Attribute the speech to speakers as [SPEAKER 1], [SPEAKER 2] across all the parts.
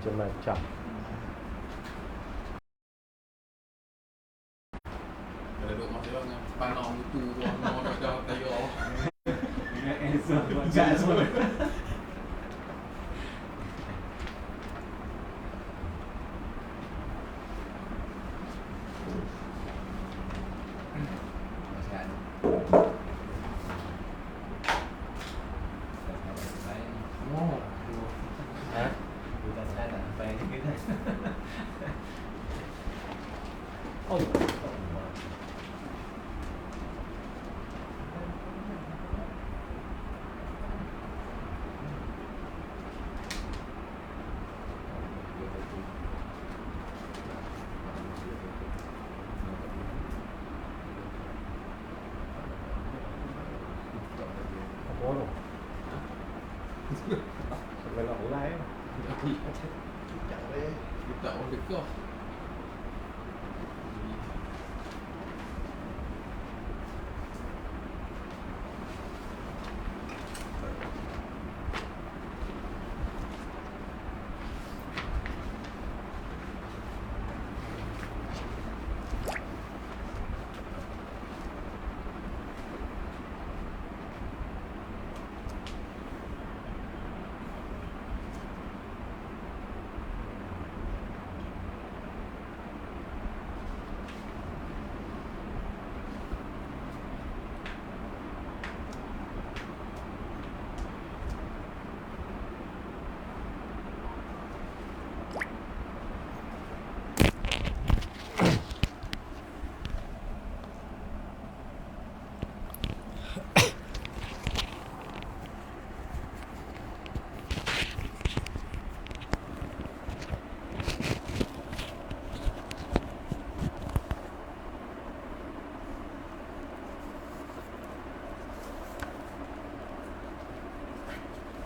[SPEAKER 1] macam-macam.
[SPEAKER 2] Kalau duk macam dengan panau itu mau dah tayar.
[SPEAKER 3] Dengan answer macam semua.
[SPEAKER 1] Sampai nak live.
[SPEAKER 2] Kita orang dekat.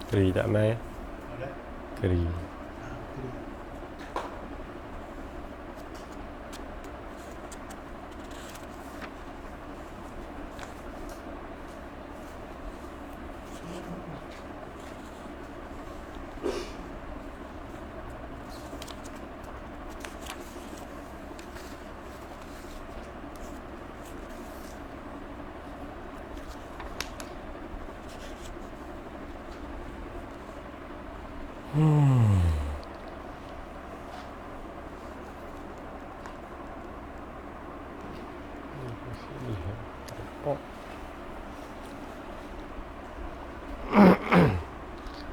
[SPEAKER 1] Keri tak mai? Keri.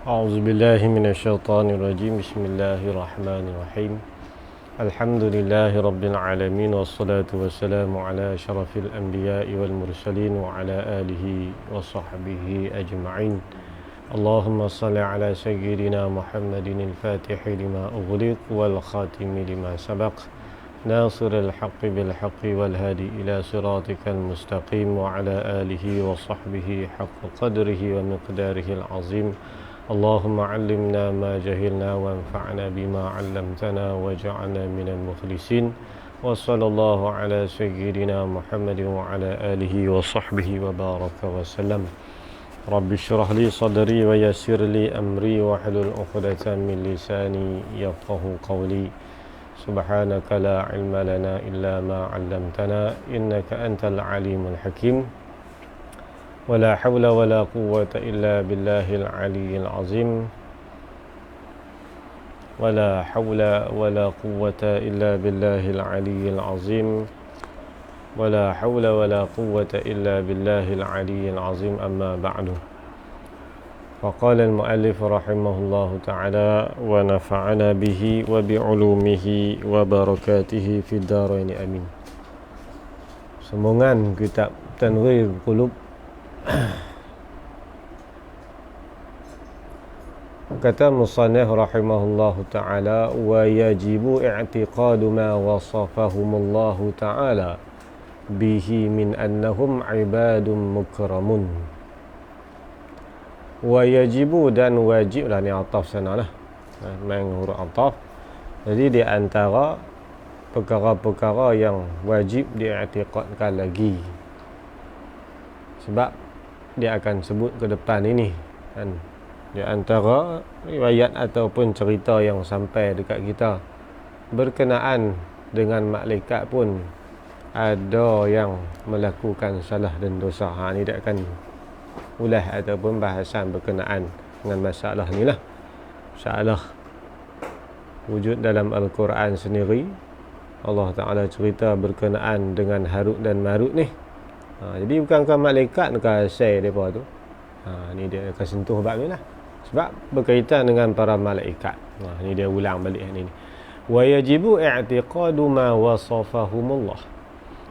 [SPEAKER 1] أعوذ بالله من الشيطان الرجيم. بسم الله الرحمن الرحيم. الحمد لله رب العالمين، والصلاة والسلام على أشرف الأنبياء والمرسلين وعلى آله وصحبه أجمعين. اللهم صل على سيدنا محمد الفاتح لما أغلق والخاتم لما سبق، ناصر الحق بالحق والهادي إلى صراطك المستقيم، وعلى آله وصحبه حق قدره ومقداره العظيم. اللهم علمنا ما جهلنا وانفعنا بما علمتنا واجعلنا من المخلصين. وصلى الله على سيدنا محمد وعلى آله وصحبه وبارك وسلم. رب اشرح لي صدري ويسر لي أمري واحلل عقدة من لساني يفقه قولي. سبحانك لا علم لنا إلا ما علمتنا إنك أنت العليم الحكيم. ولا حول ولا قوة إلا بالله العلي العظيم. ولا حول ولا قوة إلا بالله العلي العظيم. ولا حول ولا قوة إلا بالله العلي العظيم. أما بعد، فقال المؤلف رحمه الله تعالى: ونفعنا به وبعلومه وبركاته في الدارين آمين. Sambungan kitab Tanwir Qulub. Kata musannif rahimahullahu ta'ala: wa yajibu i'tiqadu ma wasafahumullahu ta'ala bihi min annahum ibadun mukramun. Wa yajibu, dan wajib lah, ni ataf sana lah, main huruf ataf. Jadi di antara perkara-perkara yang wajib diiktikadkan lagi, sebab dia akan sebut ke depan ini kan, Di antara riwayat ataupun cerita yang sampai dekat kita berkenaan dengan malaikat pun ada yang melakukan salah dan dosa. Ni dia akan ulas ataupun bahasan berkenaan dengan masalah ni lah. Masalah wujud dalam Al-Quran sendiri. Allah Ta'ala cerita berkenaan dengan Harut dan Marut ni. Jadi bukankah malaikat nak asal mereka tu. Ni dia akan sentuh bab ni lah. Sebab berkaitan dengan para malaikat. Ni dia ulang balik ni. Wa yajibu i'tiqadu ma wasafahumullah.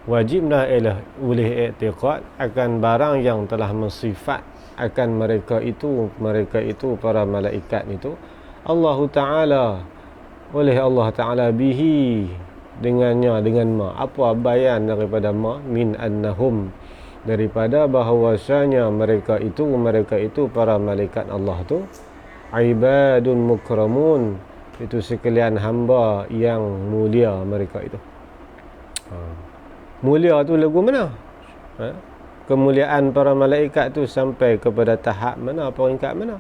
[SPEAKER 1] Wajiblah ialah boleh i'tiqad akan barang yang telah mensifat akan mereka itu para malaikat itu Allah Ta'ala oleh Allah Ta'ala bihi dengannya dengan ma. Apa bayan daripada ma? Min annahum, daripada bahawasanya mereka itu para malaikat Allah tu ibadun mukramun, itu sekalian hamba yang mulia mereka itu. Mulia tu lagu mana? Kemuliaan para malaikat tu sampai kepada tahap mana, peringkat mana?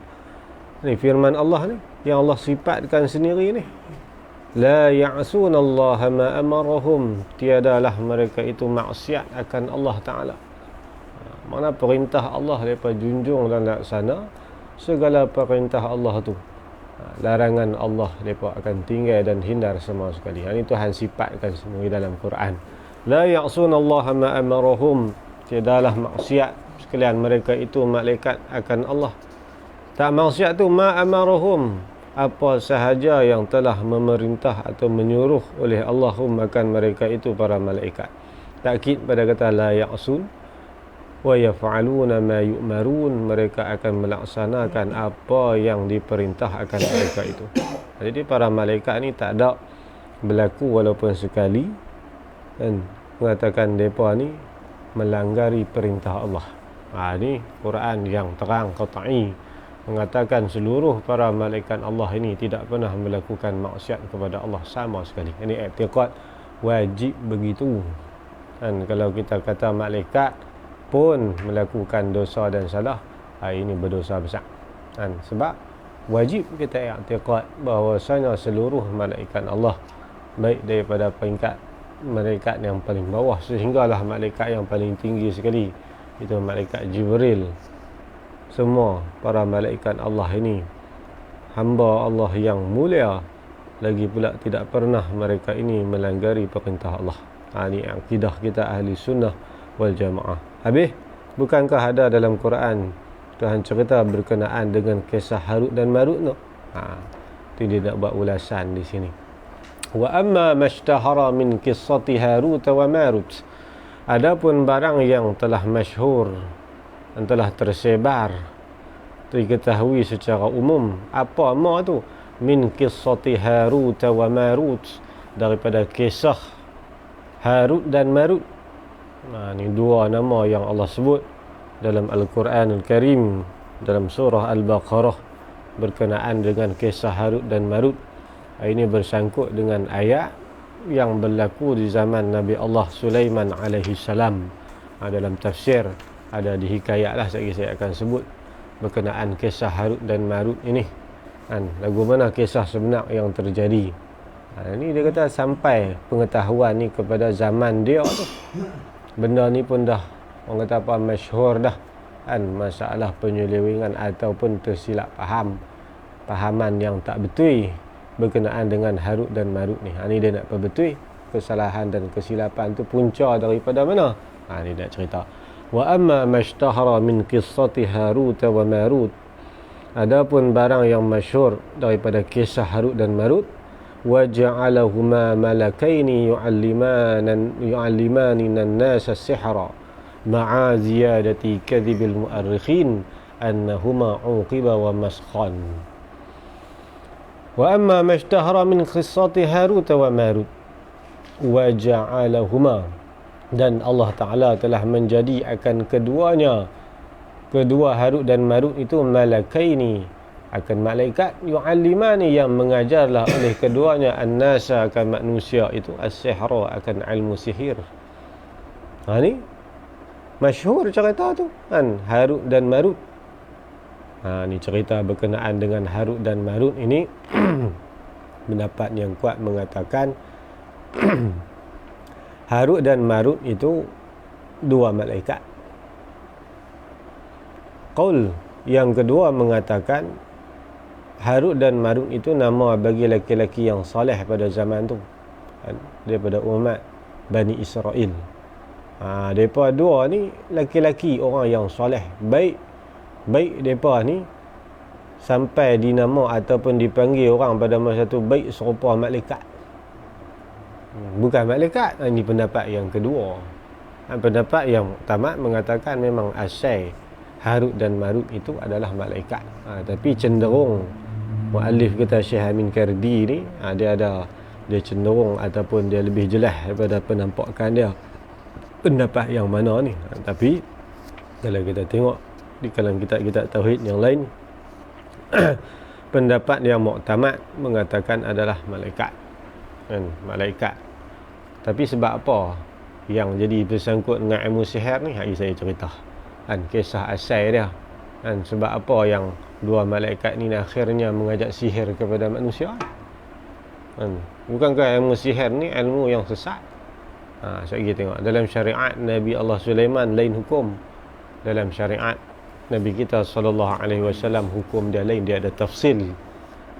[SPEAKER 1] Ni firman Allah ni yang Allah sifatkan sendiri ni. La ya'sunallaha ma amarahum, tiadalah mereka itu maksiat akan Allah Ta'ala. Mana perintah Allah mereka junjung dan laksana, segala perintah Allah tu. Larangan Allah mereka akan tinggal dan hindar semua sekali. Ini Tuhan sifatkan sendiri dalam Quran. La ya'sunallaha ma amarahum, tiadalah maksiat sekalian mereka itu malaikat akan Allah. Tak maksiat tu ma amarahum, apa sahaja yang telah memerintah atau menyuruh oleh Allahum akan mereka itu para malaikat. Takkid pada kata la ya'sun wa yaf'aluna ma yu'marun, mereka akan melaksanakan apa yang diperintah akan mereka itu. Jadi para malaikat ni tak ada berlaku walaupun sekali dan mengatakan mereka ni melanggari perintah Allah. Ni Quran yang terang qat'i mengatakan seluruh para malaikat Allah ini tidak pernah melakukan maksiat kepada Allah sama sekali. Ini i'tiqad wajib begitu. Dan kalau kita kata malaikat pun melakukan dosa dan salah, ini berdosa besar. Dan sebab wajib kita i'tiqad bahawasanya seluruh malaikat Allah, baik daripada peringkat malaikat yang paling bawah sehinggalah malaikat yang paling tinggi sekali, itu malaikat Jibril, semua para malaikat Allah ini hamba Allah yang mulia, lagi pula tidak pernah mereka ini melanggari perintah Allah. Ini akidah kita ahli sunnah wal jamaah. Habis, bukankah ada dalam Quran Tuhan cerita berkenaan dengan kisah Harut dan Marut tu? Itu dia nak buat ulasan di sini. Wa amma mashtahara min qissati Harut wa Marut, adapun barang yang telah masyhur dan telah tersebar, diketahui secara umum, apa ma tu? Min qissati Harut wa Marut, daripada kisah Harut dan Marut. Ni dua nama yang Allah sebut dalam Al-Quran Al-Karim dalam surah Al-Baqarah berkenaan dengan kisah Harut dan Marut. Ini bersangkut dengan ayat yang berlaku di zaman Nabi Allah Sulaiman alaihi salam. Dalam tafsir ada dihikayatlah, saya akan sebut berkenaan kisah Harut dan Marut ini. Lagu mana kisah sebenar yang terjadi. Ini dia kata sampai pengetahuan ni kepada zaman dia tu. Benda ni pun dah, orang kata apa, masyhur dah. Masalah penyelewengan ataupun tersilap pahaman yang tak betul berkenaan dengan Harut dan Marut ni. Ni dia nak perbetul kesalahan dan kesilapan tu punca daripada mana. Ni dia cerita. Wa amma mashtahara min qissati Harut wa Marut, adapun barang yang masyhur daripada kisah Harut dan Marut, wa ja'alahuma malakaini yu'allimani an-nas as-sihra ma'a ziyadati kadhibil mu'arrikhin annahuma uqiba wa maskhan. Wa amma mashtahara min qissati Harut wa Marut wa ja'alahuma, dan Allah Ta'ala telah menjadi akan kedua Harut dan Marut itu malakaini, akan malaikat yu'allimani, yang mengajarlah oleh keduanya an-nasa, akan manusia itu as-sihra, akan ilmu sihir. Ni masyhur cerita tu Harut dan Marut. Ni cerita berkenaan dengan Harut dan Marut ini. Pendapat yang kuat mengatakan Harut dan Marut itu dua malaikat. Qaul yang kedua mengatakan Harut dan Marut itu nama bagi laki-laki yang soleh pada zaman tu, daripada umat Bani Israel. Mereka dua ni laki-laki orang yang soleh, baik mereka ni sampai dinama ataupun dipanggil orang pada masa tu baik serupa malaikat. Bukan malaikat. Ini pendapat yang kedua. Pendapat yang tamat mengatakan memang asal Harut dan Marut itu adalah malaikat. Tapi cenderung muallif kita Syekh Amin Kardi ni, dia cenderung ataupun dia lebih jelas daripada penampakan dia pendapat yang mana ni. Tapi kalau kita tengok di kalangan kitab-kitab tauhid yang lain, pendapat yang muktamad mengatakan adalah malaikat. Malaikat. Tapi sebab apa yang jadi bersangkut dengan ilmu sihir ni, hari saya cerita kisah asal dia. Sebab apa yang dua malaikat ni akhirnya mengajak sihir kepada manusia. Bukankah ilmu sihir ni ilmu yang sesat? Saya tengok dalam syariat Nabi Allah Sulaiman lain hukum, dalam syariat Nabi kita SAW hukum dia lain, dia ada tafsil.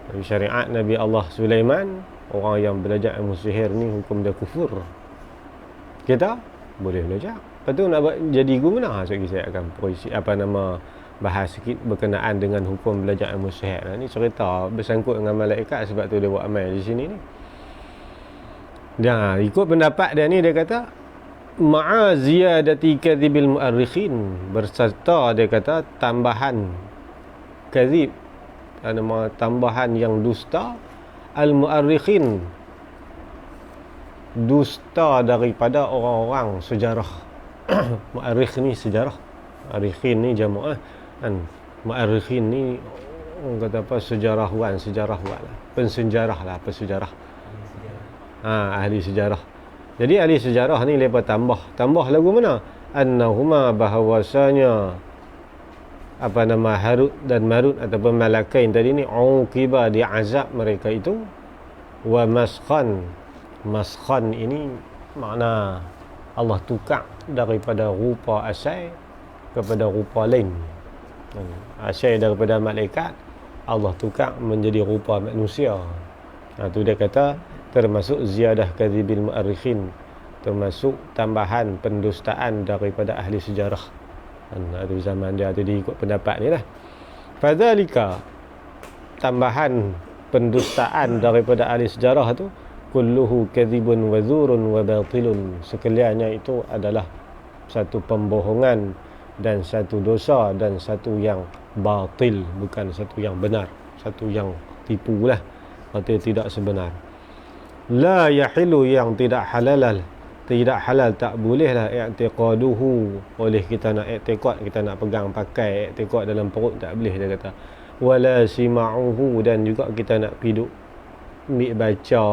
[SPEAKER 1] Dalam syariat Nabi Allah Sulaiman, orang yang belajar ilmu sihir ni hukum dia kufur. Kita boleh belajar. Lepas tu nak buat jadi guru mana? Saya akan bahas sikit berkenaan dengan hukum belajar ilmu sihir. Ni cerita bersangkut dengan malaikat, sebab tu dia buat amal di sini ni. Dia ikut pendapat dia ni, dia kata ma'a ziyadati kadhibil mu'arrikhin, berserta dia kata tambahan kadhib, tambahan yang dusta, al mu'arrikhin, dusta daripada orang-orang sejarah. Mu'arrikh ni sejarah, mu'arrikhin ni jamu'ah kan. Mu'arrikhin ni orang kata apa, sejarawan, pensejarah lah, pesejarah. Ahli sejarah. Jadi ahli sejarah ni mereka tambah lagu mana? Annahuma, bahawasanya Harut dan Marut ataupun malakain tadi ni uqiba, diazab mereka itu. Wa maskhan ini makna Allah tukar daripada rupa asal kepada rupa lain. Asal daripada malaikat, Allah tukar menjadi rupa manusia. Tu dia kata termasuk ziyadah kadhibil mu'arrikhin, termasuk tambahan pendustaan daripada ahli sejarah. Ada zaman dia tu diikut pendapat ni lah. Fadzalika, tambahan pendustaan daripada ahli sejarah tu, kulluhu kadhibun wa zurun wa batilun, sekaliannya itu adalah satu pembohongan dan satu dosa dan satu yang batil, bukan satu yang benar, satu yang tipu lah, atau tidak sebenar. La yahilu, yang tidak halal, tak bolehlah i'tiqaduhu, oleh kita nak i'tiqad, kita nak pegang pakai i'tiqad dalam perut, tak boleh dia kata. Wala sima'uhu, dan juga kita nak piduk baca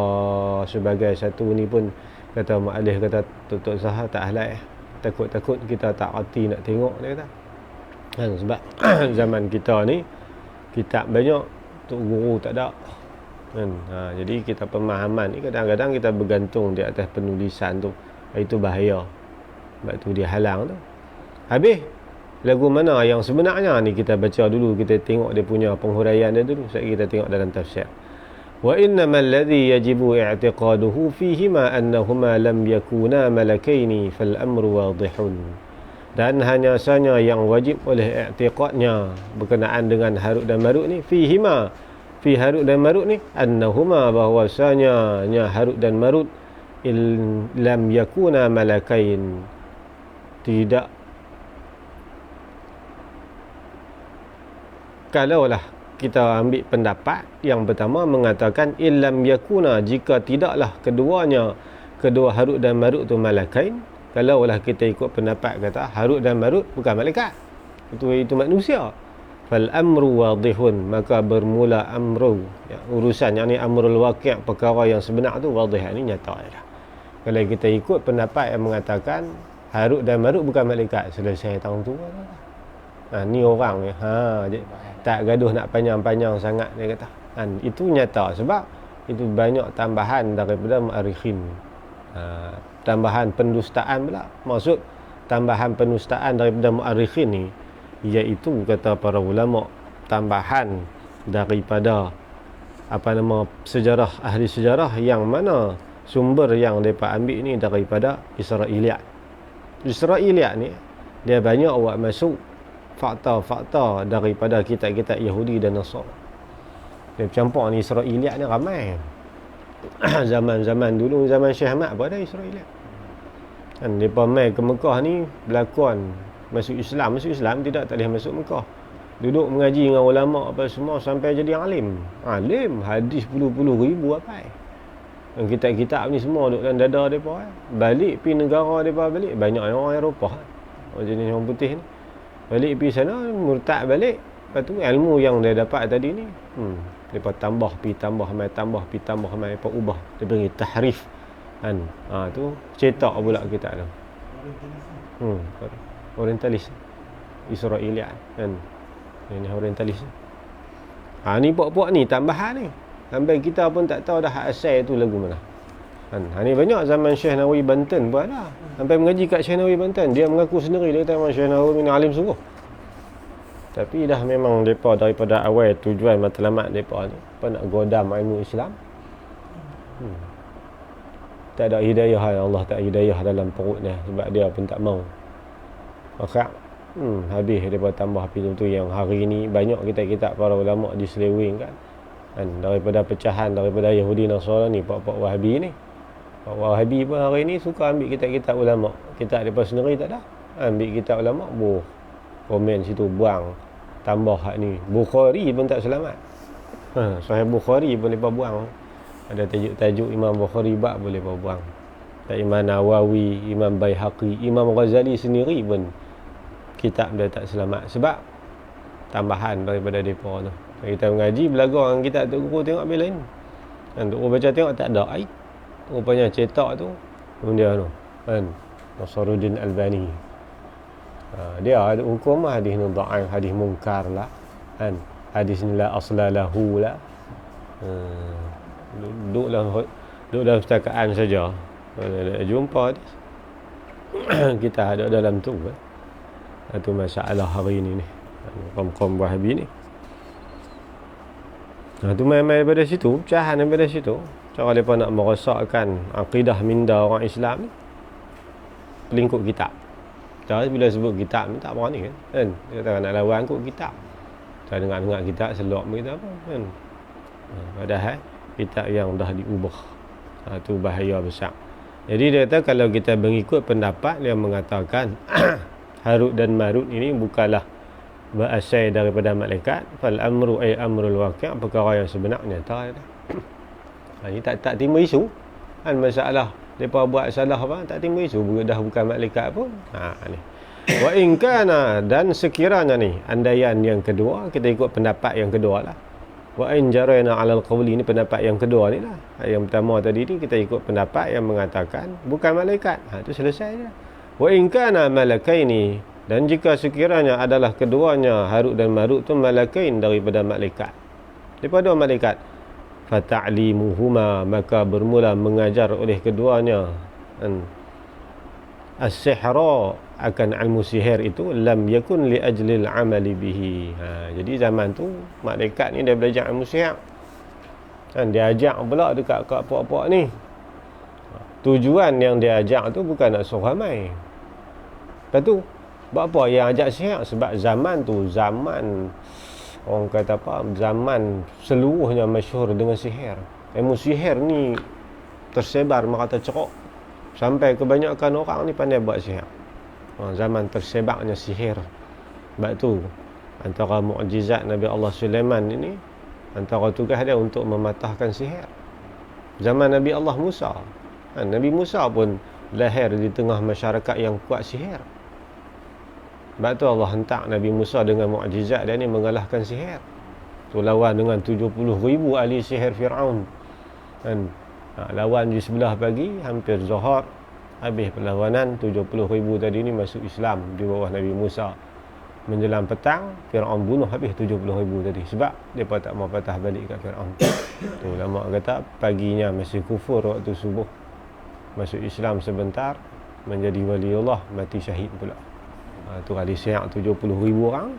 [SPEAKER 1] sebagai satu ni pun, kata mu'alif kata tutup sahah tak halal, takut kita tak reti nak tengok, dia kata sebab zaman kita ni kitab banyak, tok guru tak ada jadi kita pemahaman ni kadang-kadang kita bergantung di atas penulisan tu, itu bahaya, sebab tu dia halang tu. Habis lagu mana yang sebenarnya ni kita baca dulu, kita tengok dia punya penghuraian dia dulu, sebab kita tengok dalam tafsir. Wa innamal ladzi yajibu i'tiqaduhu fihima annahuma lam yakuna malakaini fal amru wadihun, dan hanya sahaja yang wajib oleh i'tiqadnya berkenaan dengan Harut dan Marut ni, fihima, fi Harut dan Marut ni, annahuma, bahwasanya Harut dan Marut lam yakuna malakain, tidak, kalaulah kita ambil pendapat yang pertama mengatakan illam yakuna, jika tidaklah kedua Harut dan Marut tu malakain, kalaulah kita ikut pendapat kata Harut dan Marut bukan malaikat, itu manusia, fal amru wadihun, maka bermula amru, urusan yang ni amrul waqi', perkara yang sebenar tu wadih, ni nyata dah. Kalau kita ikut pendapat yang mengatakan Harut dan Marut bukan malaikat, selesai tahun tu. Ni orang ni. Tak gaduh nak panjang-panjang sangat, dia kata. Itu nyata sebab itu banyak tambahan daripada mu'arikhin. Tambahan pendustaan pula. Maksud tambahan pendustaan daripada mu'arikhin ni, iaitu kata para ulama, tambahan daripada sejarah, ahli sejarah, yang mana sumber yang mereka ambil ni daripada Israiliyat. Israiliyat ni dia banyak buat masuk fakta-fakta daripada kitab-kitab Yahudi dan Nasara. Dia campur ni Israiliyat ni ramai. Zaman-zaman dulu, zaman Syekh Ahmad pun ada Israiliyat. Mereka mai ke Mekah ni berlakon masuk Islam tidak boleh masuk Mekah. Duduk mengaji dengan ulama apa semua sampai jadi alim. Hadis puluh-puluh ribu apa. Kitab-kitab ni semua duduk dalam dada mereka. Balik pergi negara mereka balik. Banyak orang Eropah. Orang jenis orang putih ni. Balik pergi sana, murtad balik. Lepas tu ilmu yang dia dapat tadi ni, mereka tambah, mereka ubah. Dia beri tahrif. Tu cetak pula kitab tu. Orientalis. Israiliyat kan. Ini orientalis. Ni puak-puak ni tambahan ni. Sampai kita pun tak tahu dah asal tu lagu mana. Ni banyak zaman Syekh Nawawi Banten pun ada. Sampai mengaji kat Syekh Nawawi Banten, dia mengaku sendiri, dia kata memang Syekh Nawawi ni alim sungguh. Tapi dah memang depa daripada awal tujuan matlamat depa ni apa nak godam ilmu Islam. Tak ada hidayah, Allah tak hidayah dalam perut dia sebab dia pun tak mau. Maka habis depa tambah pintu yang hari ni banyak kitab-kitab para ulama diselewengkan. Daripada pecahan daripada Yahudi Nasara ni, pak-pak Wahabi ni. Pak Wahabi pun hari ni suka ambil kitab-kitab ulama. Kitab depa sendiri tak ada. Ambil kitab ulama, komen situ, buang, tambah hak ni. Bukhari pun tak selamat. Sahih Bukhari pun lepas buang. Ada tajuk-tajuk Imam Bukhari bab boleh lepas buang. Imam Nawawi, Imam Baihaqi, Imam Ghazali sendiri pun kitab dia tak selamat sebab tambahan daripada depa tu. Kita mengaji belajar dengan kitab tu, guru tengok bila lain. Guru baca tengok tak ada aib. Rupanya cetak tu dia tu Nasruddin Albani. Dia ada hukum hadis ni dhaif, hadis munkar lah. Hadis ni la asla lahu lah. Duduk dalam percakapan saja. Jumpa hadis. Kita ada dalam tu. Itu masalah hari ni. Kaum-kaum Wahabi ni. Tu main-main daripada situ, pecahan daripada situ. Cara mereka nak merosakkan akidah minda orang Islam ni, lingkup kitab. Cara bila sebut kitab ni tak berani kan? Dia kata nak lawan kut kitab. Saya dengar kitab selok kita apa kan? Padahal kitab yang dah diubah. Tu bahaya besar. Jadi dia kata kalau kita mengikut pendapat yang mengatakan Harut dan Marut ini bukanlah berasal daripada malaikat, fal amru ay amrul waqi', perkara yang sebenarnya nyata. Ini tak timbul isu masalah depa buat salah apa, tak timbul isu, dah bukan malaikat pun. Ni wa in kana, dan sekiranya ni andaian yang kedua, kita ikut pendapat yang kedua lah. Wa in jarayna 'alal qawli, ni pendapat yang kedua ni lah. Yang pertama tadi ni kita ikut pendapat yang mengatakan bukan malaikat. Itu selesai je. Wa in kana malakaini, dan jika sekiranya adalah keduanya Harut dan Marut tu malakain, daripada malaikat, daripada malaikat, fata'limuhuma, maka bermula mengajar oleh keduanya as-sihra, akan ilmu sihir itu, lam yakun li ajlil amali bihi. Jadi zaman tu malaikat ni dia belajar ilmu sihir, dia ajak pula dekat puak-puak ni. Tujuan yang dia ajak tu bukan nak suruh ramai. Lepas tu buat apa yang ajak sihir? Sebab zaman tu zaman orang kata apa, zaman seluruhnya masyhur dengan sihir. Ilmu sihir ni tersebar merata ceruk, sampai kebanyakan orang ni pandai buat sihir. Zaman tersebarnya sihir. Sebab tu antara mukjizat Nabi Allah Sulaiman ini, antara tugas dia untuk mematahkan sihir. Zaman Nabi Allah Musa, Nabi Musa pun lahir di tengah masyarakat yang kuat sihir. Sebab tu Allah hantar Nabi Musa dengan mukjizat dia ni mengalahkan sihir. Tu lawan dengan 70,000 ahli sihir Fir'aun. Lawan di sebelah pagi, hampir Zuhur, habis perlawanan. 70,000 tadi ni masuk Islam di bawah Nabi Musa. menjelang petang Firaun bunuh habis 70,000 tadi, sebab depa tak mau patah balik kat Firaun. Tu ulama kata paginya masih kufur, waktu subuh masuk Islam sebentar, menjadi waliullah, mati syahid pula. Tu hadis yang 70,000 orang.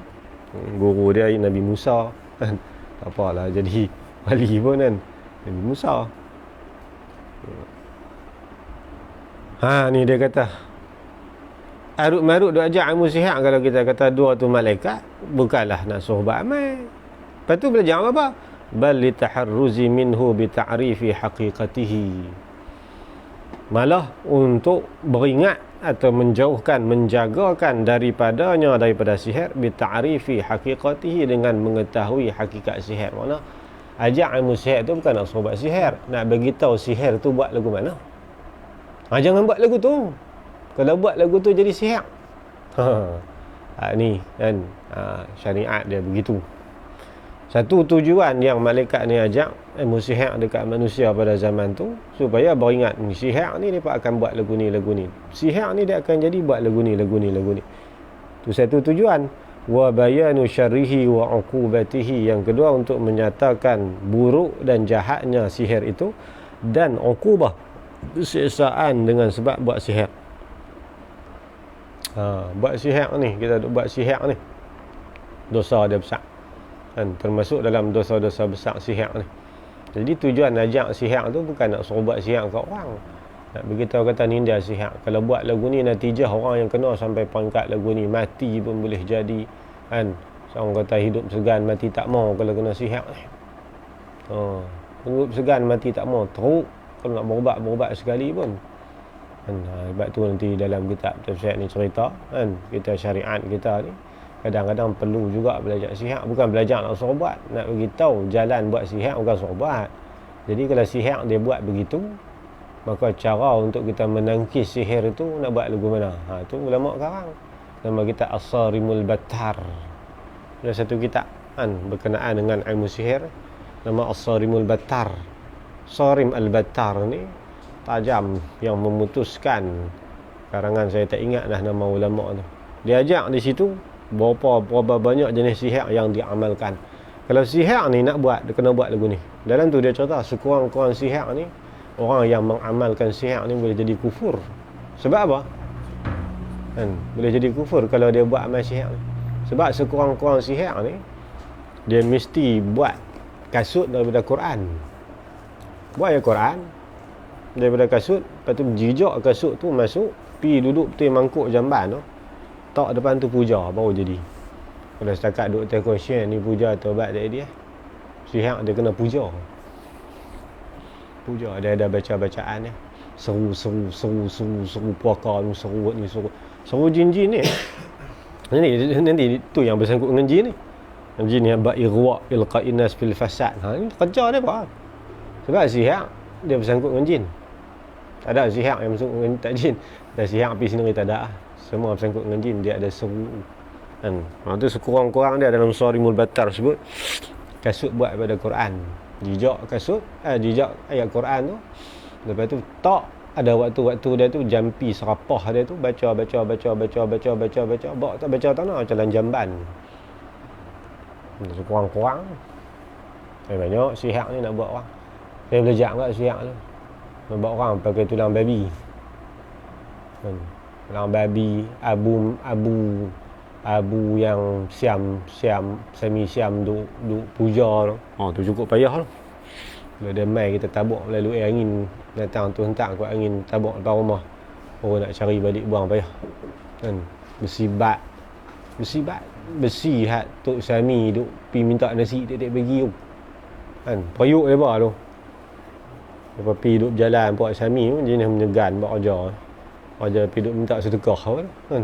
[SPEAKER 1] Guru dia Nabi Musa kan. Tak apalah jadi wali pun kan, Nabi Musa. Ni dia kata arut marut duk ajak ilmu sihat. Kalau kita kata dua tu malaikat, bukanlah nak suruh buat amal. Lepas tu belajar apa? Bal litaharruzi minhu bita'rifi haqiqatihi. Malah untuk beringat atau menjauhkan, menjagakan daripada sihir, bita'rifi haqiqatihi, dengan mengetahui hakikat sihir. Mana ajak ilmu sihir tu bukan nak suruh buat sihir, nak bagi tahu sihir tu buat lagu mana. Jangan buat lagu tu. Kalau buat lagu tu jadi sihir. Ni kan, syariat dia begitu. Satu tujuan yang malaikat ni ajak ilmu sihir dekat manusia pada zaman tu, supaya beringat ni sihir ni dia akan buat lagu ni. Sihir ni dia akan jadi buat lagu ni. Tu satu tujuan. Wa bayanu syarrihi wa uqubatihi. Yang kedua, untuk menyatakan buruk dan jahatnya sihir itu, dan uqubah, siksaan dengan sebab buat sihir. Buat sihir ni, kita buat sihir ni, dosa dia besar kan, termasuk dalam dosa-dosa besar sihir ni. Jadi tujuan ajak sihir tu bukan nak suruh buat sihir kat orang, nak beritahu kata ni dia sihir. Kalau buat lagu ni, natijah orang yang kena sampai pangkat lagu ni mati pun boleh jadi kan. Seorang kata hidup segan mati tak mau kalau kena sihir ni. Hidup segan mati tak mau, teruk kalau nak berubat sekali pun kan. Sebab tu nanti dalam kitab tafsir ni cerita kan, kita syariat kita ni kadang-kadang perlu juga belajar sihir. Bukan belajar nak suruh buat, nak bagi tahu jalan buat sihir, bukan suruh buat. Jadi kalau sihir dia buat begitu, maka cara untuk kita menangkis sihir itu nak buat lagu mana. Tu ulama sekarang nama kita As-Sarimul Battar. Ada satu kitab kan berkenaan dengan ilmu sihir, nama As-Sarimul Battar. Sarim Al-Battar ni tajam, yang memutuskan. Karangan saya tak ingat dah nama ulama tu. Dia ajak di situ berapa banyak jenis sihir yang diamalkan. Kalau sihir ni nak buat, dia kena buat lagu ni. Dalam tu dia cerita sekurang-kurang sihir ni, orang yang mengamalkan sihir ni boleh jadi kufur. Sebab apa? Kan, boleh jadi kufur kalau dia buat amal sihir ni. Sebab sekurang-kurang sihir ni, dia mesti buat kasut daripada Quran. Buat ya Quran daripada kasut, lepas tu jijak kasut tu masuk, pi duduk betul mangkuk jamban tu, tak depan tu puja baru jadi. Kalau setakat duduk tengok share ni puja taubat tak dia, sihir dia kena puja. Dia ada baca-bacaan dia, seru puaka ni, seru jin-jin ni. Nanti tu yang bersangkut dengan jin ni. Jin ni ba irwa ilqainas fil fasad. Ni kerja dia apa? Sebab sihir dia bersangkut dengan jin. Tak ada sihir yang bersangkut dengan tak jin. Dan sihir api sendiri tak ada. Semua bersangkut dengan jin, dia ada seru kan. Tu sekurang-kurang dia dalam Sarimul Battar sebut kasut buat daripada Quran. Jijak kasut, jijak ayat Quran tu. Lepas tu tak ada waktu dia tu jampi serapah dia tu baca. Bawa tak baca tanah jalan jamban. Sekurang-kurang banyak sihir ni nak buat orang. Saya belajar kat sihir tu. Nampak orang pakai tulang babi. Tulang babi, abu yang semi siam duk puja tu. Tu cukup payah tu. Kalau dia mai kita tabuk melalui angin, datang tu hentak kuat angin, tabuk depan rumah. Orang nak cari balik buang payah. Kan? Besi hat Tok Sami duk pi minta nasi tiap-tiap pagi tu. Kan? Periuk depa tu. Lepas pergi duduk berjalan Puak Sami pun jenis menyegan buat kerja. Kerja pergi duduk minta sedekah kan.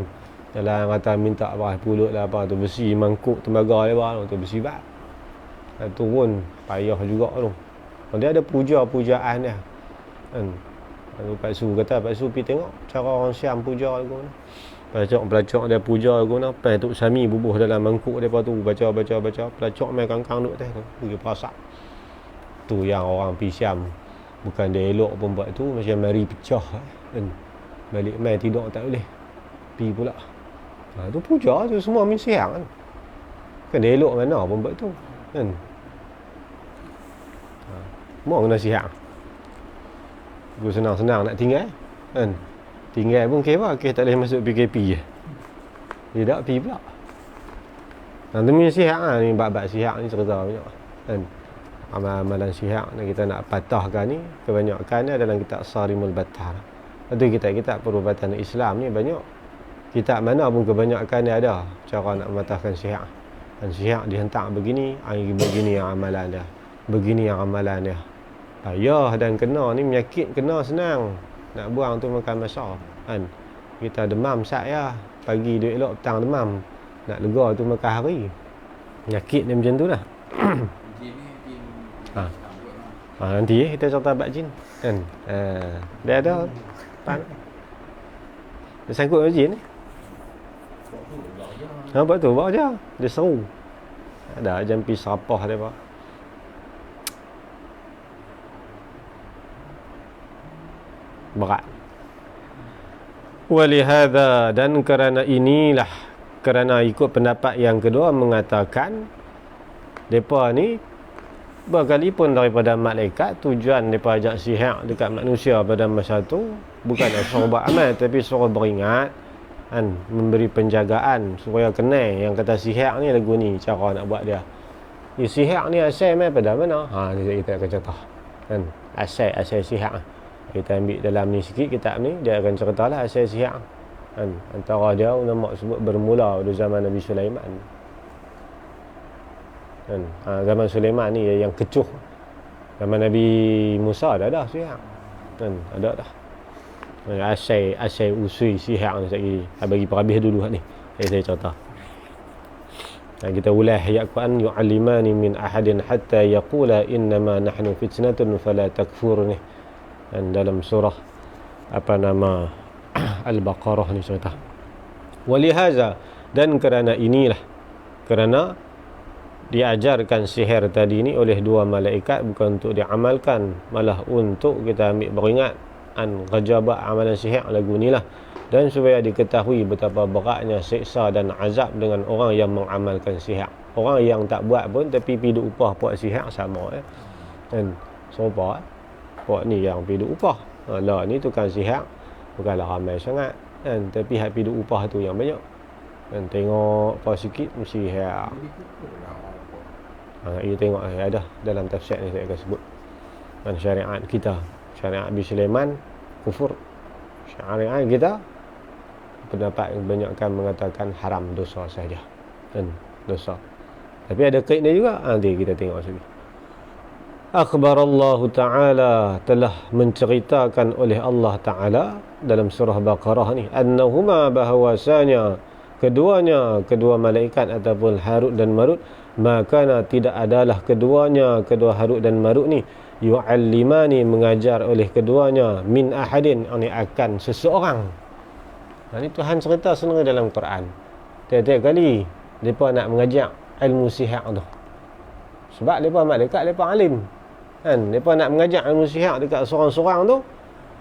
[SPEAKER 1] Jalan kata minta apa pulut lah apa tu, besi mangkuk tembaga dia tu besi bat. Turun payah juga tu. Dia ada pujaan dia. Kan. Lalu Pak Su kata, Pak Su pergi tengok cara orang Syam puja lagu ni. Pelacak dia puja lagu ni. Lepas Tok Sami bubuh dalam mangkuk depa tu baca. Pelacak main kangkang duduk atas tu. Pergi perasak. Tu yang orang pergi Syam. Bukan dia elok pun buat tu, macam mari pecah kan. Balik mai tidur tak boleh. Pi pula. Tu puja tu semua min sihat kan. Kan dia elok mana pun buat tu kan. Semua kena sihat. Aku senang-senang nak tinggal kan. Tinggal pun kira tak boleh masuk PKP je. Tidak pergi pula. Nanti min sihat lah ni, bab-bab sihat ni cerita banyak kan. Amalan sihat ni kita nak patahkan ni kebanyakan ni dalam kitab Sarimul Battar. Itu kitab-kitab perubatan Islam ni banyak. Kitab mana pun kebanyakan dia ada cara nak mematahkan sihat. Dan sihat dihentak begini yang amalan dia. Begini yang amalan dia. Payah dan kena ni penyakit kena senang. Nak buang tu makan masa kan. Kita demam saya pagi duit elok petang demam. Nak lega tu makan hari. Penyakit dia macam tu lah.
[SPEAKER 2] Jin ni
[SPEAKER 1] Nanti kita cerita bab jin kan. Dia ada dia sangkut dengan jin ni. Buat tu bawa je. Dia seru. Ada jampi serapah dia pak. Berat. Walihada, dan kerana inilah, kerana ikut pendapat yang kedua mengatakan depa ni berkalipun daripada malaikat, tujuan depa ajak sihat dekat manusia pada masa tu bukan suruh buat amal tapi suruh beringat kan, memberi penjagaan supaya kenal yang kata sihat ni lagu ni cara nak buat dia. Sihat ni asal mai pada mana? Ni kita akan cerita kan, asal sihat. Kita ambil dalam ni sikit kitab ni, dia akan ceritalah asal sihat kan. Antara dia ulama sebut bermula pada zaman Nabi Sulaiman kan. Zaman Sulaiman ni yang kecuh. Zaman Nabi Musa dah ada sihat kan, ada dah. Asal usui sihat ni saya bagi perhabis dulu ni. Saya cerita. Dan kita ulah ayat Quran, yu'allimani min ahadin hatta yaqula innama nahnu fitnatun fala takfur ni. Dan dalam surah Al-Baqarah ni cerita. Walihaza, dan kerana inilah, kerana diajarkan sihir tadi ni oleh dua malaikat bukan untuk diamalkan, malah untuk kita ambil beringat gajabah amalan sihir lagu ni lah, dan supaya diketahui betapa beratnya siksa dan azab dengan orang yang mengamalkan sihir. Orang yang tak buat pun tapi pergi upah buat sihir sama kan, serupa buat ni yang pergi upah. Lah ni tukang sihir bukanlah ramai sangat kan, tapi hak pergi upah tu yang banyak kan. Tengok apa sikit mesti sihir. Ia tengok ada dalam tafsir ni saya akan sebut. Dan syariat kita, syariat Nabi Sulaiman kufur. Syariat kita pendapat kebanyakan mengatakan haram, dosa saja dan dosa. Tapi ada kaedah juga, nanti kita tengok sekali. Akhbar Allah Ta'ala, telah menceritakan oleh Allah Ta'ala dalam surah Baqarah ni, annahuma, bahawasanya kedua malaikat ataupun Harut dan Marut, maka tidak adalah keduanya, kedua Harut dan Marut ni, yu'allimani, mengajar oleh keduanya, min ahadin, ini akan seseorang. Ini Tuhan cerita sendiri dalam Quran. Tiap-tiap kali mereka nak mengajak ilmu sihir tu, sebab mereka malaikat, mereka alim kan. Mereka nak mengajak ilmu sihir dekat seorang-seorang tu,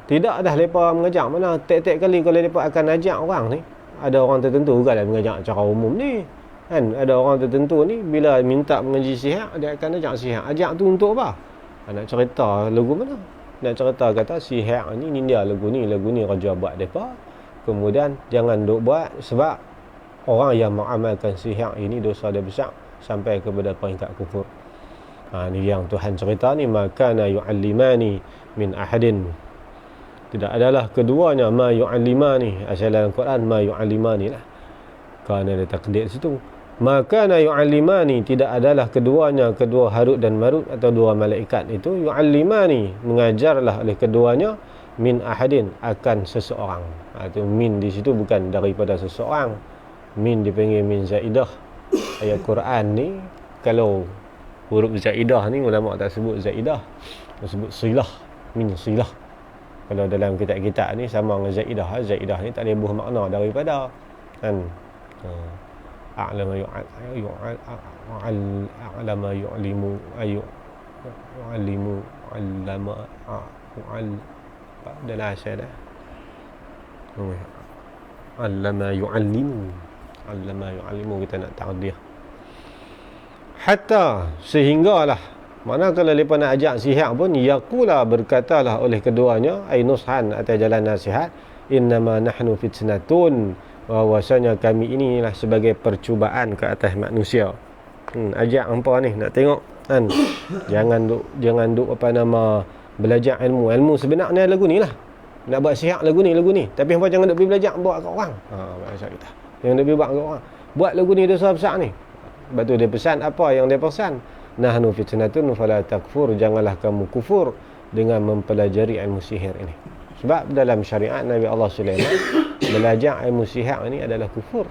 [SPEAKER 1] tidak dah mereka mengajak mana. Tiap-tiap kali kalau mereka akan ajak orang ni, ada orang tertentu bukanlah mengajak secara umum ni kan. Ada orang tertentu ni bila minta mengaji sihir, dia akan ajak sihir. Ajak tu untuk apa? Nak cerita lagu mana? Nak cerita kata sihir ni dia lagu ni raja buat mereka. Kemudian jangan duk buat, sebab orang yang mengamalkan sihir ini dosa dia besar sampai kepada peringkat kufur. Ni yang Tuhan cerita ni, maka na yu'allimani min ahadin, tidak adalah keduanya, ma yu'allimani, asal dalam Quran ma yu'allimani lah, kerana ada takdir situ. Maka na yu'allimani, tidak adalah keduanya, kedua Harut dan Marut atau dua malaikat itu, yu'allimani, mengajarlah oleh keduanya, min ahadin, akan seseorang. Itu min di situ bukan daripada seseorang. Min dipanggil min zaidah. Ayat Quran ni kalau huruf zaidah ni ulama tak sebut zaidah, sebut silah, min silah. Kalau dalam kitab-kitab ni sama dengan zaidah. Zaidah ni tak ada buah makna daripada kan. A'lama a'lama yu'limu yu'allimu 'allama dalam asal dah. Allama yu'allimu allama yu'allimu, kita nak ta'diyah. Hatta sehinggalah, mana kalau mereka nak ajak sihat pun, yaqula berkatalah oleh keduanya, ai nushan atas jalan nasihat, innama nahnu fitnatun, bahwasanya kami inilah sebagai percubaan ke atas manusia. Ajak hampa ni nak tengok kan. jangan duk apa nama belajar ilmu sebenarnya lagu ni lah. Nak buat sihat lagu ni. Tapi hampa jangan duk pergi belajar buat kat orang. Bahasa kita. Jangan duk pergi buat kat orang. Buat lagu ni dosa besar ni. Sebab tu dia pesan apa yang dia pesan. Nahnu fitnatun fala takfur, janganlah kamu kufur dengan mempelajari ilmu sihir ini. Sebab dalam syariat Nabi Allah Sulaiman, belajar ilmu sihir ini adalah kufur.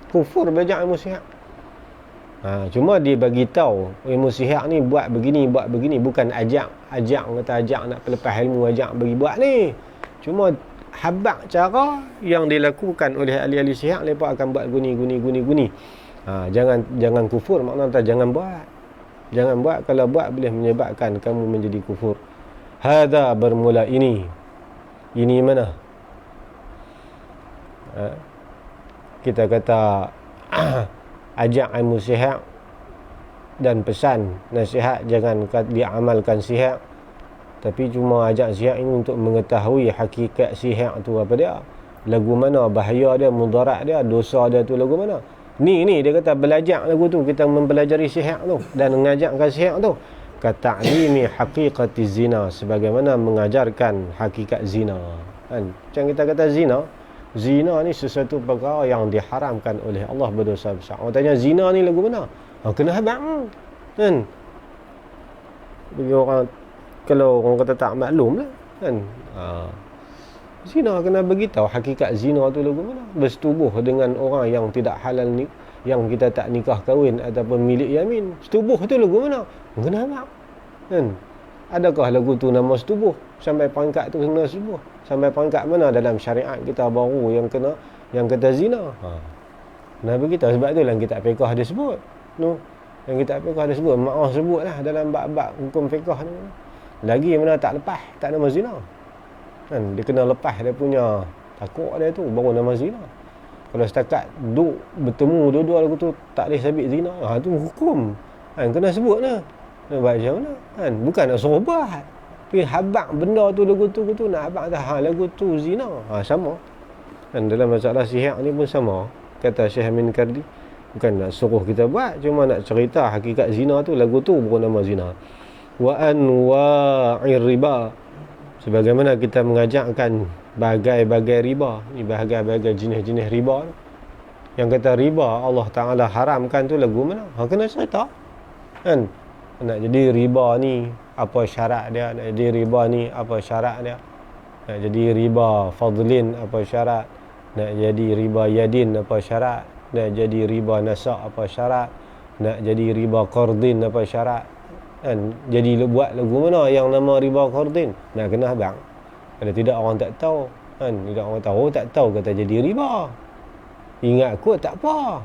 [SPEAKER 1] Kufur belajar ilmu sihir. Cuma dia bagi tahu ilmu sihir ni buat begini, bukan ajak nak pelepas ilmu, ajak bagi buat ni. Cuma habaq cara yang dilakukan oleh ahli-ahli sihir, mereka akan buat guni. Jangan kufur, maknanya jangan buat. Jangan buat, kalau buat boleh menyebabkan kamu menjadi kufur. Hadza bermula ini. Ini mana? Kita kata ajak ilmu sihir dan pesan nasihat jangan diamalkan sihir, tapi cuma ajak sihir ini untuk mengetahui hakikat sihir tu apa dia, lagu mana, bahaya dia, mudarat dia, dosa dia tu lagu mana. Ni dia kata belajar lagu tu, kita mempelajari sihir tu dan mengajarkan sihir tu, kata'limi haqiqati zina, sebagaimana mengajarkan hakikat zina kan. Macam kita kata zina ni sesuatu perkara yang diharamkan oleh Allah, berdosa besar. Orang tanya zina ni lagu mana? Kena habaq kan. Bagi orang, kalau orang kata tak maklum lah kan. Zina kena beritahu hakikat zina tu lagu mana. Bersetubuh dengan orang yang tidak halal ni, yang kita tak nikah kahwin ataupun milik yamin, setubuh tu lagu mana? Kena habaq kan. Adakah lagu tu nama setubuh? Sampai pangkat tu kena setubuh. Sampai pangkat mana dalam syariat kita baru yang kata zina? Nah begitu, sebab tu dalam kitab fiqh dia sebut. Yang kitab fiqh dia sebut, maaf sebutlah dalam bab-bab hukum fiqh ni. Lagi mana tak lepas, tak nama zina. Kan dia kena lepas dia punya takut dia tu baru nama zina. Kalau setakat duk bertemu dua-dua lagu tu tak boleh sabit zina, tu hukum. Kan kena sebut lah. Nak buat macam mana? Kan bukan nak suruh buat. Tapi habaq benda tu lagu tu nak habaq dah. Lagu tu zina. Sama. Kan dalam masalah sihir ni pun sama. Kata Syekh Amin Kardi, bukan nak suruh kita buat, cuma nak cerita hakikat zina tu, lagu tu bukan nama zina. Wa anwa'ir riba, sebagaimana kita mengajarkan bagai-bagai riba. Ni bagai-bagai jenis-jenis riba tu. Yang kata riba Allah Ta'ala haramkan tu lagu mana? Kena cerita kan. Nak jadi riba ni apa syarat dia, nak jadi riba ni apa syarat dia, nak jadi riba fadlin apa syarat, nak jadi riba yadin apa syarat, nak jadi riba nasak apa syarat, nak jadi riba qardin apa syarat kan. Jadi buat lagu mana yang nama riba qardin, nak kena habaq. Kalau tidak orang tak tahu kan, tidak orang tahu, tak tahu kata jadi riba, ingat kot tak apa.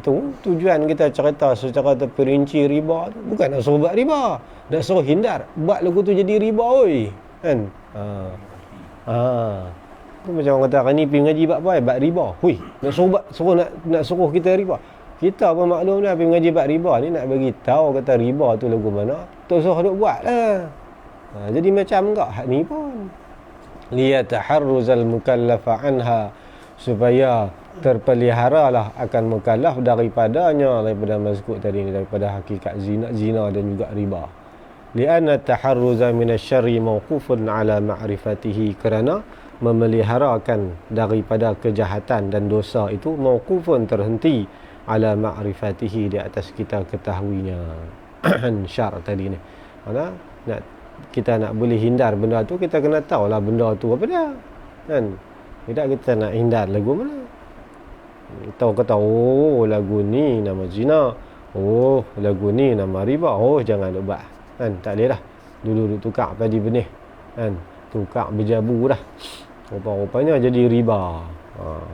[SPEAKER 1] Tu tujuan kita cerita secara terperinci riba tu, bukan nak suruh buat riba, nak suruh hindar buat lagu tu jadi riba oi kan. Tu macam orang kata ni pergi ngaji bab apa, bab riba. Hui, nak suruh kita riba. Kita pun maklum dah pergi ngaji bab riba ni, nak bagi tahu kata riba tu lagu mana, tu suruh duk buat lah. Jadi macam enggak hak ni pun liyataharruzal mukallafa anha, supaya terpeliharalah akan mukallaf daripada mazkur tadi ni, daripada hakikat zina dan juga riba. Lianna taharruza minasyarri mawqufun ala ma'rifatihi, kerana memeliharakan daripada kejahatan dan dosa itu mawqufun, terhenti, ala ma'rifatihi, di atas kita ketahuinya. Syar tadi ni, mana kita nak boleh hindar benda tu, kita kena tahulah benda tu apa dia kan. Tidak kita nak hindar lagu mana, tahu kata lagu ni nama zina, lagu ni nama riba, jangan lupa kan. Tak boleh dah dulu tukar padi benih kan, tukar berjabu dah, rupa-rupanya jadi riba.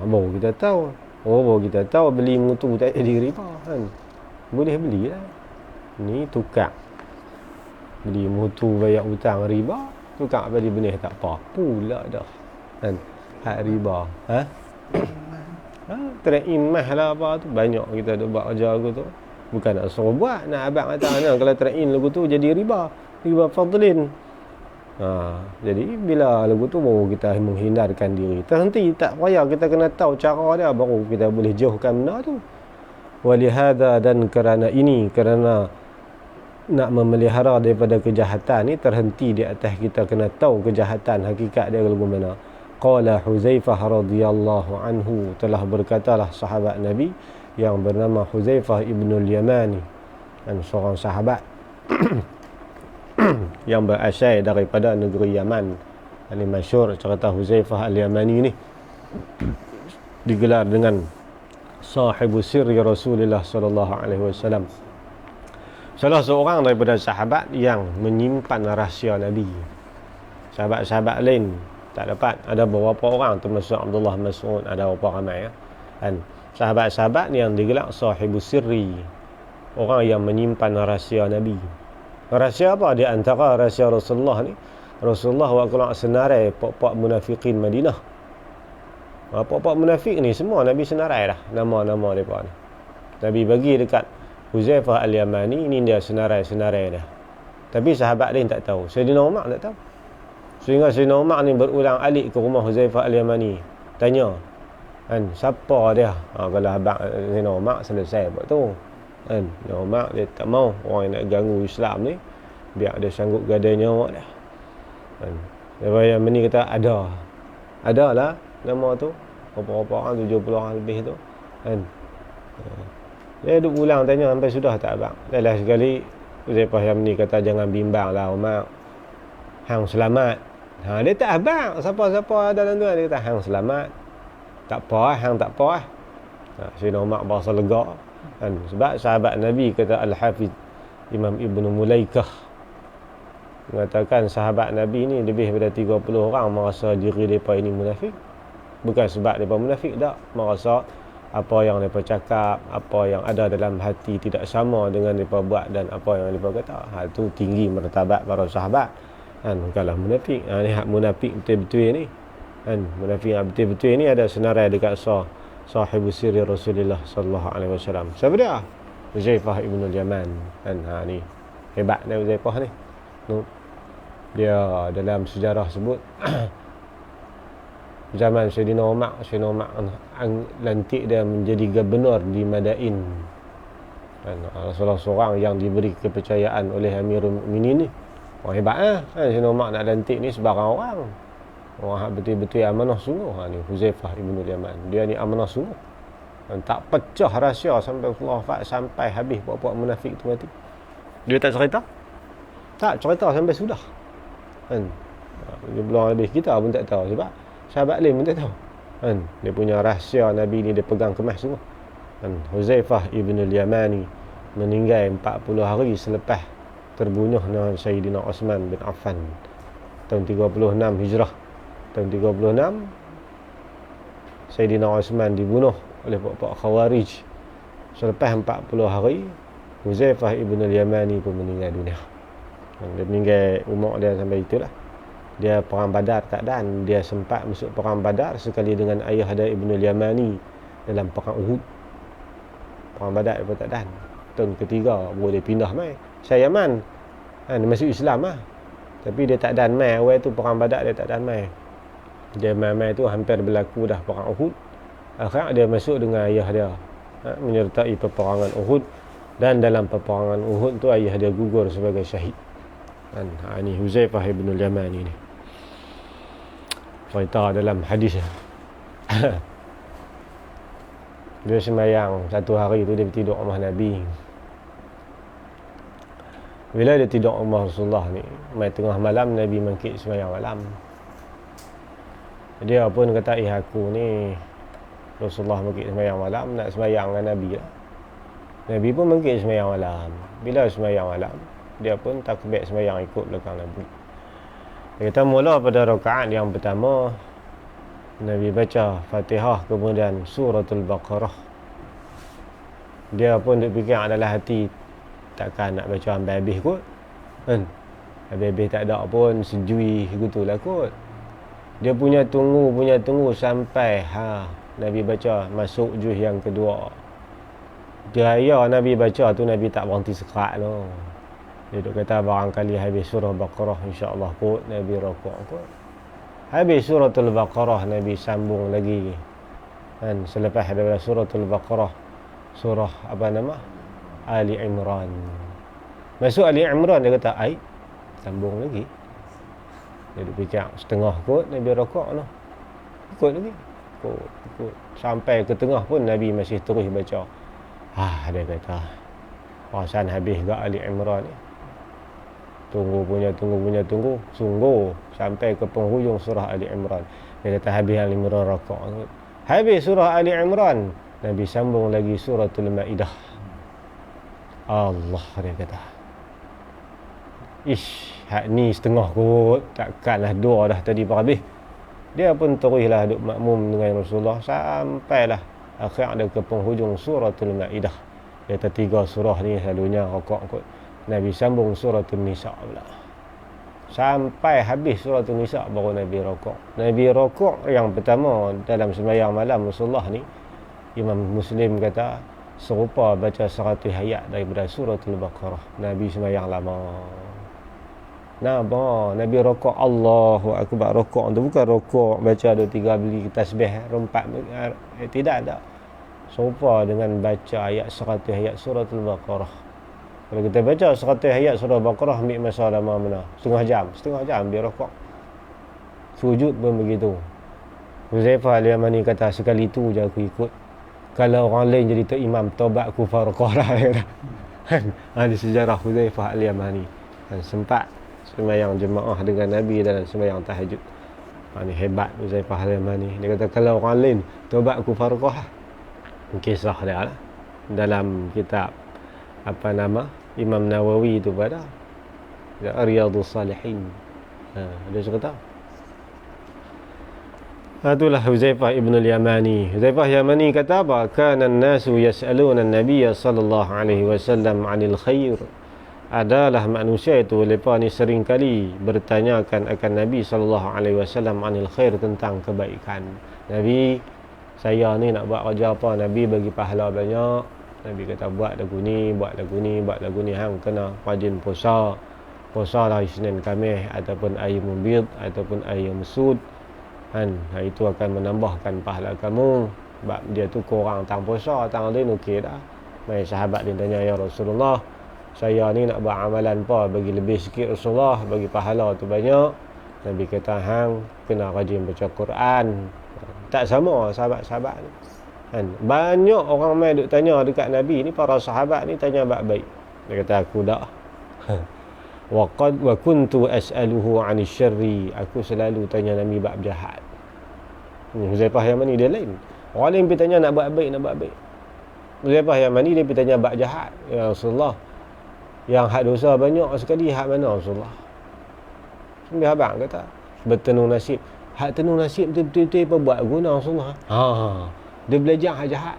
[SPEAKER 1] Baru kita tahu, baru kita tahu beli mutu tak jadi riba kan. Boleh beli lah ni, tukar beli mutu bayar hutang riba, tukar padi benih tak apa pula dah kan, hak riba. Track in mah lah apa tu. Banyak kita duk buat kerja lagu tu. Bukan nak suruh buat, nak abang kata kalau track in lagu tu jadi riba fadlin. Jadi bila lagu tu baru kita menghindarkan diri. Terhenti, tak payah, kita kena tahu cara dia baru kita boleh jauhkan benda tu. Walihada, dan kerana ini, kerana nak memelihara daripada kejahatan ni, terhenti di atas kita kena tahu kejahatan hakikat dia lagu mana. Qala Huzaifah radhiyallahu anhu, telah berkatalah sahabat Nabi yang bernama Huzaifah ibnul Yamani, dan seorang sahabat yang berasal daripada negeri Yaman. Ini masyhur cerita Huzaifah al-Yamani ni, digelar dengan sahibu sirri Rasulullah sallallahu alaihi wasallam. Salah seorang daripada sahabat yang menyimpan rahsia Nabi. Sahabat-sahabat lain tak dapat. Ada beberapa orang, termasuk Abdullah Mas'ud, ada beberapa ramai kan. Sahabat-sahabat yang digelar sahibu sirri, orang yang menyimpan rahsia Nabi. Rahsia apa? Di antara rahsia Rasulullah ni, Rasulullah waktu senarai pok-pok munafikin Madinah. Pok-pok munafik ni semua Nabi senarai dah nama-nama mereka ni. Nabi bagi dekat Huzaifah al-Yamani, ini dia senarai-senarai dia. Tapi sahabat lain tak tahu. Sayyidina Umar tak tahu. Sehingga Sayyidina Umar ni berulang alik ke rumah Huzaifah al-Yamani, tanya kan, siapa dia? Kalau abang Sayyidina Umar selesai buat tu kan. Sayyidina Umar dia tak mau orang yang nak ganggu Islam ni, biar dia sanggup gadai nyawa dia kan. Huzaifah al-Yamani kata ada lah nama tu, berapa orang, 70 orang lebih tu kan. Dia duk ulang tanya sampai sudah tak abang. Last sekali Huzaifah al-Yamani kata, jangan bimbang lah Umar, hang selamat. Dia tak abang siapa-siapa ada dalam tu, dia kata hang selamat, tak apa hang tak apa Sayyidina Umar berasa lega kan. Sebab sahabat Nabi, kata Al-Hafiz Imam Ibnu Mulaikah, mengatakan sahabat Nabi ni lebih daripada 30 orang merasa diri mereka ini munafik. Bukan sebab mereka munafik, tak, merasa apa yang mereka cakap, apa yang ada dalam hati tidak sama dengan mereka buat dan apa yang mereka kata. Hal tu tinggi martabat para sahabat kan. Bukanlah munafik. Ni hak munafik betul-betul ni kan. Munafik yang betul-betul ni ada senarai dekat sahibu sirri Rasulullah sallallahu alaihi wasallam. Siapa dia? Huzaifah ibnul Yaman kan. Ni hebat dia Huzaifah ni. Dia dalam sejarah sebut zaman Sayyidina Umar lantik dia menjadi gubernur di Madain kan. Salah seorang yang diberi kepercayaan oleh Amirul Mukminin ni. Orang hebat kan. Sayyidina Umar nak lantik ni sebarang orang betul-betul amanah sungguh. Ni Huzaifah ibnul Yaman, dia ni amanah sungguh kan. Tak pecah rahsia sampai Allah wafat, sampai habis puak-puak munafik tu mati. Dia tak cerita sampai sudah kan. Dia belum habis, kita pun tak tahu, sebab sahabat lain pun tak tahu kan. Dia punya rahsia Nabi ni dia pegang kemas semua kan. Huzaifah ibnul Yamani meninggal 40 hari selepas terbunuhnya Sayyidina Uthman bin Affan tahun 36 Hijrah. Tahun 36 Sayyidina Uthman dibunuh oleh puak-puak Khawarij. Selepas 40 hari Huzaifah ibnul Yamani pun meninggal dunia. Dia meninggal umur dia sampai itulah. Dia perang Badar tak dan dia sempat masuk perang Badar sekali dengan ayah dia Ibnul Yamani dalam perang Uhud. Perang Badar dia tak dan. Tahun ketiga baru dia pindah mai. Saya Yaman dia masuk Islam lah. Tapi dia tak dan mai. Awal tu perang Badar dia tak dan mai. Dia mai tu hampir berlaku dah perang Uhud. Akhirnya dia masuk dengan ayah dia menyertai peperangan Uhud, dan dalam peperangan Uhud tu ayah dia gugur sebagai syahid kan. Ni Huzaifah ibnul Yamani ni cerita dalam hadis. Dia sembahyang satu hari tu, dia tidur rumah Nabi. Bila dia tidur rumah Rasulullah ni, mai tengah malam Nabi mangkit sembahyang malam. Dia pun kata, aku ni Rasulullah mangkit sembahyang malam, nak sembahyang dengan Nabi lah. Nabi pun mangkit sembahyang malam. Bila sembahyang malam, dia pun takbir sembahyang ikut belakang Nabi. Dia kata mula pada rakaat yang pertama Nabi baca Fatihah kemudian suratul Baqarah. Dia pun duk fikir adalah hati, takkan nak baca sampai habis kot kan. Habis-habis tak ada pun sejui gitulah kot. Dia punya tunggu sampai Nabi baca masuk juz yang kedua. Gaya Nabi baca tu Nabi tak berhenti sekerat tu. Dia duk kata barangkali habis surah Baqarah insya-Allah kot Nabi rukuk kot. Habis suratul Baqarah Nabi sambung lagi. Kan selepas daripada suratul Baqarah surah apa nama? Ali Imran. Masuk Ali Imran dia kata, "Ai, sambung lagi." Dia duk fikir setengah kot Nabi rukuk tu. Ikut lagi. Ikut. Sampai ke tengah pun Nabi masih terus baca. Dia kata, "Perasan habis gak Ali Imran ni." Tunggu. Sungguh sampai ke penghujung surah Ali Imran. Dia kata habis Ali Imran rukuk. Habis surah Ali Imran, Nabi sambung lagi suratul Maidah. Allah, dia kata. Hak ni setengah kot. Takkanlah dua dah tadi habis. Dia pun teruslah duk makmum dengan Rasulullah sampailah akhir ada ke penghujung suratul Maidah. Dia kata 3 surah ni selalunya rukuk kot. Nabi sambung suratul Nisa pula. Sampai habis suratul Nisa baru Nabi rukuk. Nabi rukuk yang pertama dalam sembahyang malam Rasulullah ni, Imam Muslim kata serupa baca 100 ayat daripada suratul Baqarah. Nabi sembahyang lama. Nabi rukuk Allahu Akbar. Rukuk tu bukan rukuk baca 2-3 beli tasbih rompat, tidak ada. Serupa dengan baca ayat 100 ayat suratul Baqarah. Kalau kita baca 100 ayat surah Baqarah ambil masa lama mana? Setengah jam dia rukuk. Sujud pun begitu. Huzaifah al-Yamani kata sekali tu je aku ikut. Kalau orang lain jadi tok imam, taubat aku farqah dah. Ada sejarah Huzaifah al-Yamani. Sempat sembahyang jemaah dengan Nabi dalam sembahyang tahajud. Ini hebat Huzaifah al-Yamani. Dia kata kalau orang lain taubat aku farqah. Kisah dia lah. Dalam kitab apa nama Imam Nawawi tu pada Riyadhus Salihin. Dia cerita. Itulah Huzaifah ibn al-Yamani. Huzaifah Yamani kata apa? Kana an-nasu yas'aluna an-nabiy sallallahu alaihi wasallam 'anil khair. Adalah manusia itu mereka ni sering kali bertanyakan akan Nabi sallallahu alaihi wasallam 'anil khair, tentang kebaikan. Nabi, saya ni nak buat kerja apa? Nabi bagi pahala banyak. Nabi kata buat lagu ni, hang kena rajin puasa lah Isnin Khamis ataupun ayam bid ataupun ayam sud. Itu akan menambahkan pahala kamu. Sebab dia tu kurang tang puasa, tang lain okey dah. Mai sahabat dia tanya, ya Rasulullah, saya ni nak buat amalan apa bagi lebih sikit Rasulullah, bagi pahala tu banyak. Nabi kata hang kena rajin baca Quran. Tak sama sahabat-sahabat ni. Banyak orang mai duk tanya dekat Nabi ni, para sahabat ni tanya baik-baik. Dia kata aku dak. Wa kuntu as'aluhu 'anil syarri. Aku selalu tanya Nabi bab jahat. Huzaifah Yamani dia lain. Orang lain pergi tanya nak buat baik. Huzaifah Yamani dia pergi tanya bab jahat. Ya Rasulullah, yang hak dosa banyak sekali, hak mana Rasulullah? Sambil abang kata bertenung nasib. Hak tenung nasib betul-betul apa buat guna Rasulullah? Dia belajar hak jahat.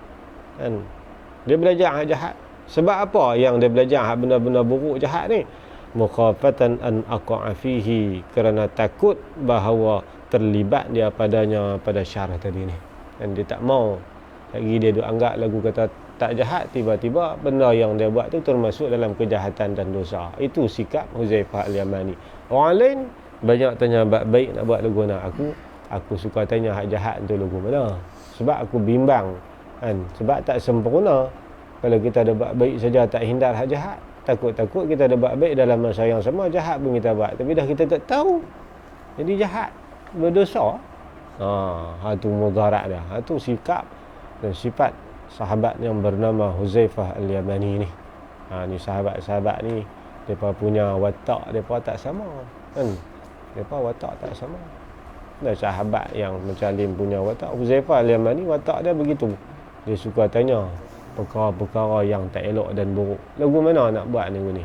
[SPEAKER 1] Dia belajar hak jahat. Sebab apa yang dia belajar hak benda-benda buruk jahat ni? Mukhafatan an aqa'a fihi, kerana takut bahawa terlibat dia padanya pada syarah tadi ni. Dan dia tak mau lagi dia duk anggap lagu kata tak jahat, tiba-tiba benda yang dia buat tu termasuk dalam kejahatan dan dosa. Itu sikap Huzaifah al-Yamani. Orang lain banyak tanya baik nak buat lagu nak. Aku suka tanya hak jahat tu lagu mana? Sebab aku bimbang sebab tak sempurna. Kalau kita ada buat baik saja tak hindar hak jahat, takut-takut kita ada buat baik dalam masa yang sama jahat pun kita buat, tapi dah kita tak tahu jadi jahat, berdosa. Itu mudarat dia. Itu sikap dan sifat sahabat yang bernama Huzaifah al-Yamani ni. Ni sahabat-sahabat ni depa punya watak depa tak sama depa watak tak sama. Dan sahabat yang mencalim punya watak, Huzaifah al-Yamani watak dia begitu. Dia suka tanya perkara-perkara yang tak elok dan buruk. Lagu mana nak buat ni ni?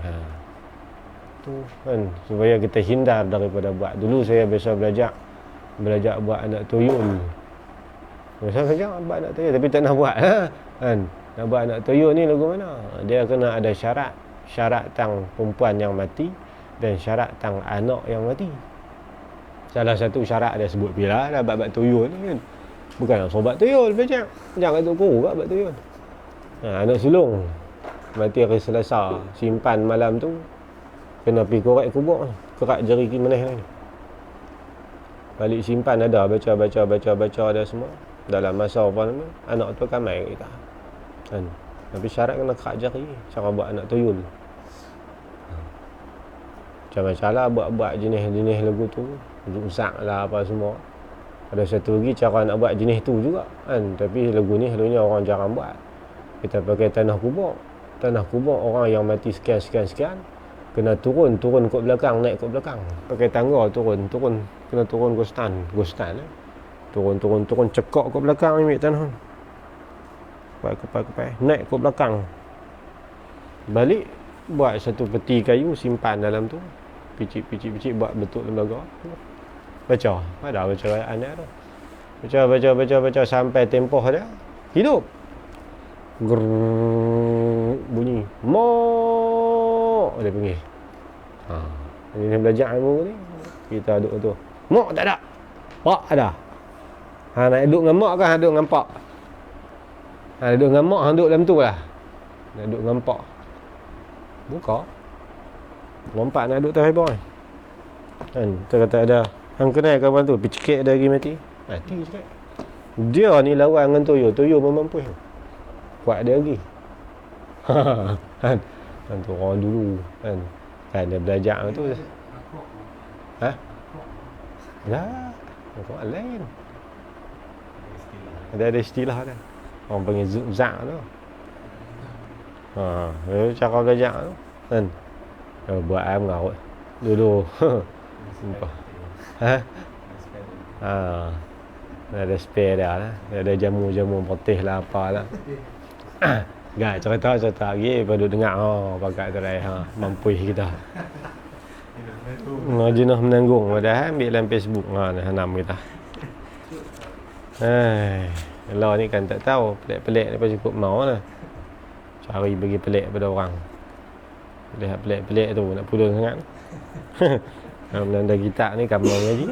[SPEAKER 1] Tu supaya kita hindar daripada buat. Dulu saya biasa belajar buat anak tuyul. Biasa belajar buat anak tuyul tapi tak nak buat. Nak buat anak tuyul ni lagu mana? Dia kena ada syarat tang perempuan yang mati dan syarat tang anak yang mati. Salah satu syarat dia sebut bila dah bab tuyul ni kan. Bukan nak sobat tuyul macam. Jangan tu guru kat tuyul. Anak sulung mati hari Selasa, simpan malam tu kena pergi korek kubur, kerat jari kimeneh ni. Balik simpan ada baca ada semua. Dalam masa apa nama, anak tu akan main kita. Kan. Tapi syarat kena kerat jari, cara buat anak tuyul. Macam cara buat jenis-jenis lagu tu, rusak lah apa semua. Ada satu lagi cara nak buat jenis tu juga kan. Tapi lagu ni selalunya orang jarang buat. Kita pakai tanah kubur. Tanah kubur orang yang mati sekian kena turun ke belakang, naik ke belakang. Pakai tangga turun, kena turun gostan turun cekak ke belakang ambil tanah. Kepai naik ke belakang. Balik buat satu peti kayu simpan dalam tu. Picit buat bentuk lembaga. Baca. Ada baca ayat tu. Baca sampai tempoh dia. Hidup. Bunyi. Mo. Dia panggil. Ini belajar ilmu ni. Kita duduk tu. Mak tak ada. Pak ada. Nak duduk dengan mak kan duduk dengan pak? Duduk dengan mak duduk dalam tu lah. Nak duduk dengan pak. Buka. Lompat nak duduk tu haibar kan. Kita kata ada. Hang kenal kawan tu. Pergi cekik dia lagi mati. Mati cekik. Dia ni lawan dengan tuyul. Tuyul memampu. Kuat dia lagi. Kan tu orang dulu kan dia belajar tu. Orang lain ada istilah dia. Orang panggil zuk-zak tu. Cara belajar tu kan. Buat ayam ngarut dulu. Sumpah. Ada spare dia lah. Ada jamu-jamu putih lah apalah. Gak cerita lagi pada dengar pakat terai mampu kita. Jenah menanggung padahal ambil dalam Facebook hanam kita. Kalau ni kan tak tahu pelik-pelik lepas cukup mau lah. Cari bagi pelik pada orang. Lihat pelik-pelik tu nak pulun sangat. Menanda kita ni kamu ngaji.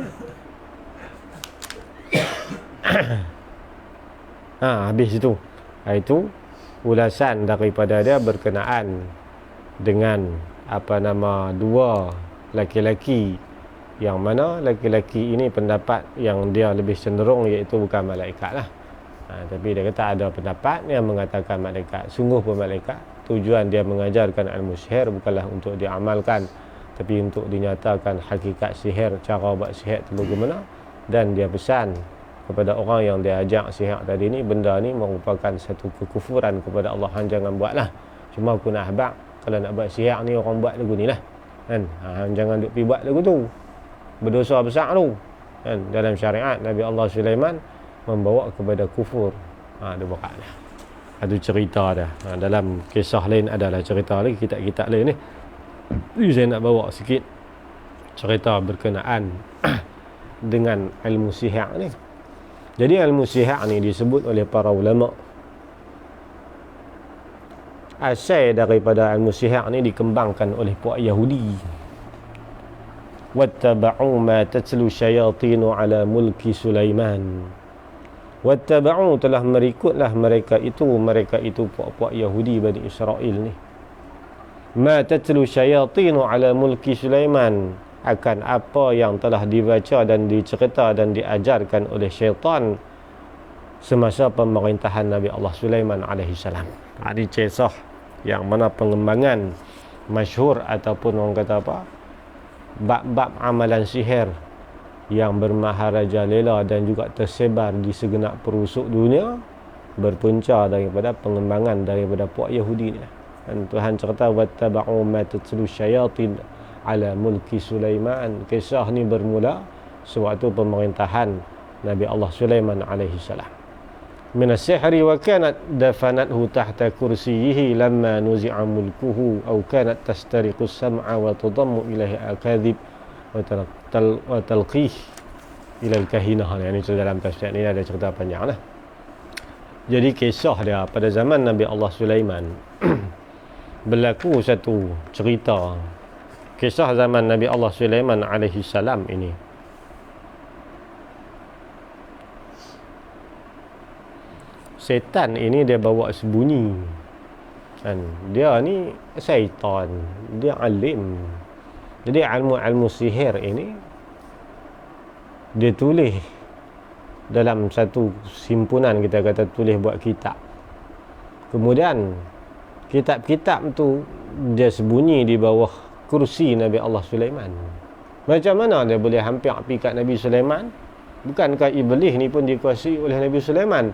[SPEAKER 1] Habis itu. Itu ulasan daripada dia berkenaan dengan dua laki-laki, yang mana laki-laki ini pendapat yang dia lebih cenderung iaitu bukan malaikat lah. Tapi dia kata ada pendapat yang mengatakan malaikat. Sungguh pun malaikat. Tujuan dia mengajarkan ilmu sihir bukanlah untuk diamalkan, tapi untuk dinyatakan hakikat sihir, cara buat sihir itu bagaimana. Dan dia pesan kepada orang yang dia ajak sihir tadi ni, benda ni merupakan satu kekufuran kepada Allah. Hang jangan buatlah. Cuma aku nak habaq, kalau nak buat sihir ni orang buat lagu ni lah kan. Hang jangan duk pi buat lagu tu. Berdosa besar tu kan. Dalam syariat Nabi Allah Sulaiman membawa kepada kufur. Dia buka lah. Ada cerita dah. Dalam kisah lain adalah cerita lagi, kitab-kitab lain ni. Jadi saya nak bawa sikit cerita berkenaan dengan ilmu sihir ni. Jadi ilmu sihir ni disebut oleh para ulama, asal daripada ilmu sihir ni dikembangkan oleh puak Yahudi. Wattaba'u ma tatlu syayatinu ala mulki Sulaiman. Wattaba'u telah merikutlah mereka itu puak-puak Yahudi Bani Israel ni. Ma tatlu syayatinu ala mulki Sulaiman, akan apa yang telah dibaca dan dicerita dan diajarkan oleh syaitan semasa pemerintahan Nabi Allah Sulaiman alaihi salam. Ini kisah yang mana pengembangan masyhur ataupun orang kata apa, bab-bab amalan sihir yang bermaharaja lela dan juga tersebar di segenap perusuk dunia berpunca daripada pengembangan daripada puak Yahudi ni. Dan Tuhan cerita wattaba'u ma tatlu syayatin ala mulki Sulaiman. Kisah ni bermula sewaktu pemerintahan Nabi Allah Sulaiman alaihi salam. Min as-sihri wa kanat dafanathu tahta kursiyhi lamma nuzi'a mulkuhu aw kanat tastariqu as-sam'a wa tudammu ilaihi al-kadhib wa talqih ila al-kahinah. Ini dalam tafsir ni ada cerita panjang lah. Jadi kisah dia pada zaman Nabi Allah Sulaiman berlaku satu cerita. Kisah zaman Nabi Allah Sulaiman alaihi salam ini setan ini dia bawa sembunyi kan. Dia ni syaitan, dia alim. Jadi ilmu sihir ini dia tulis dalam satu simpunan, kita kata tulis buat kitab. Kemudian kitab-kitab tu dia sembunyi di bawah kursi Nabi Allah Sulaiman. Macam mana dia boleh hampir pergi kat Nabi Sulaiman? Bukankah iblis ni pun dikuasai oleh Nabi Sulaiman?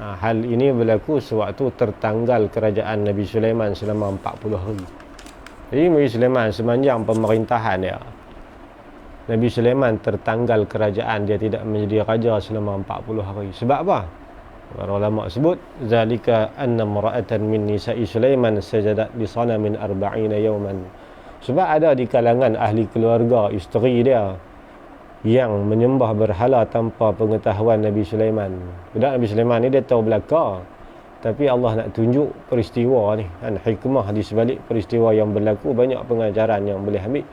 [SPEAKER 1] Hal ini berlaku sewaktu tertanggal kerajaan Nabi Sulaiman selama 40 hari. Jadi Nabi Sulaiman sepanjang pemerintahan dia, Nabi Sulaiman tertanggal kerajaan, dia tidak menjadi raja selama 40 hari. Sebab apa? Para ulama sebut zalika anna mar'atan min nisa'i Sulaiman sajadat li sanamin 40 yawman. Sebab ada di kalangan ahli keluarga isteri dia yang menyembah berhala tanpa pengetahuan Nabi Sulaiman. Budak Nabi Sulaiman ni dia tahu belaka, tapi Allah nak tunjuk peristiwa ni kan, hikmah di sebalik peristiwa yang berlaku, banyak pengajaran yang boleh ambil.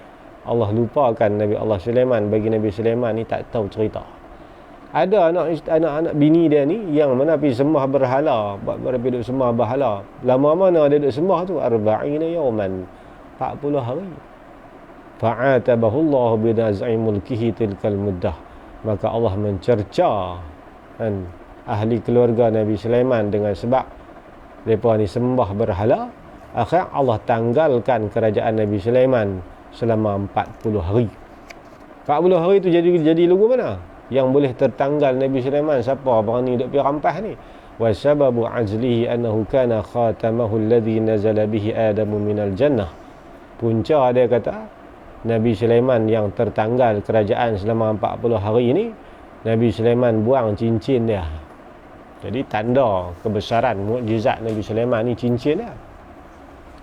[SPEAKER 1] Allah lupakan Nabi Allah Sulaiman, bagi Nabi Sulaiman ni tak tahu cerita. Ada anak-anak bini dia ni yang mana pergi sembah berhala, buat pergi duk sembah berhala. Lama mana dia duk sembah tu? 40 yawman, 40 hari. Fa'atabahu Allah binaz'i mulkihi tilkal muddah. Maka Allah mencerca kan ahli keluarga Nabi Sulaiman dengan sebab mereka ni sembah berhala. Akhirnya Allah tanggalkan kerajaan Nabi Sulaiman selama 40 hari. 40 hari tu jadi lugu mana? Yang boleh tertanggal Nabi Sulaiman siapa berani duk pergi rampas ni? Wa sababu azlihi annahu kana khatamahu alladhi nazala bihi Adamu minal jannah. Punca dia kata Nabi Sulaiman yang tertanggal kerajaan selama 40 hari ini, Nabi Sulaiman buang cincin dia. Jadi tanda kebesaran mukjizat Nabi Sulaiman ni cincin dia.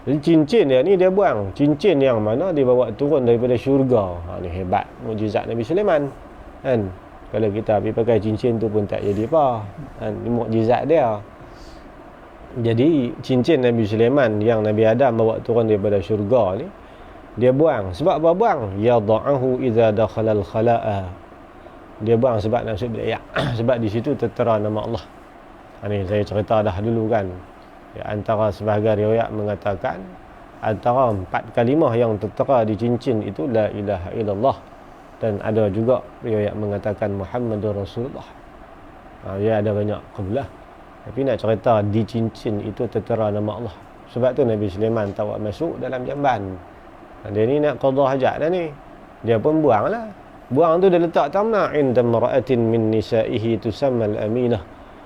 [SPEAKER 1] Jadi cincin dia ni dia buang. Cincin yang mana dia bawa turun daripada syurga. Ni hebat mukjizat Nabi Sulaiman kan. Kalau kita pergi pakai cincin tu pun tak jadi apa kan. Ni mukjizat dia. Jadi cincin Nabi Sulaiman yang Nabi Adam bawa turun daripada syurga ni, dia buang. Sebab apa buang? Yada'ahu idza dakhala al-khala'a. Dia buang sebab nak masuk bilik air. Sebab di situ tertera nama Allah. Ni saya cerita dah dulu kan. Antara sebahagian riwayat mengatakan antara 4 kalimah yang tertera di cincin itu la ilaha illallah, dan ada juga riwayat mengatakan Muhammadur Rasulullah. Dia ada banyak qiblah. Tapi nak cerita di cincin itu tertera nama Allah. Sebab tu Nabi Sulaiman tak masuk dalam jamban. Dia ni nak qada hajat dah ni. Dia pun buang lah. Buang tu dia letak tamna inda mar'atin min nisa'ihi tusammal Aminah.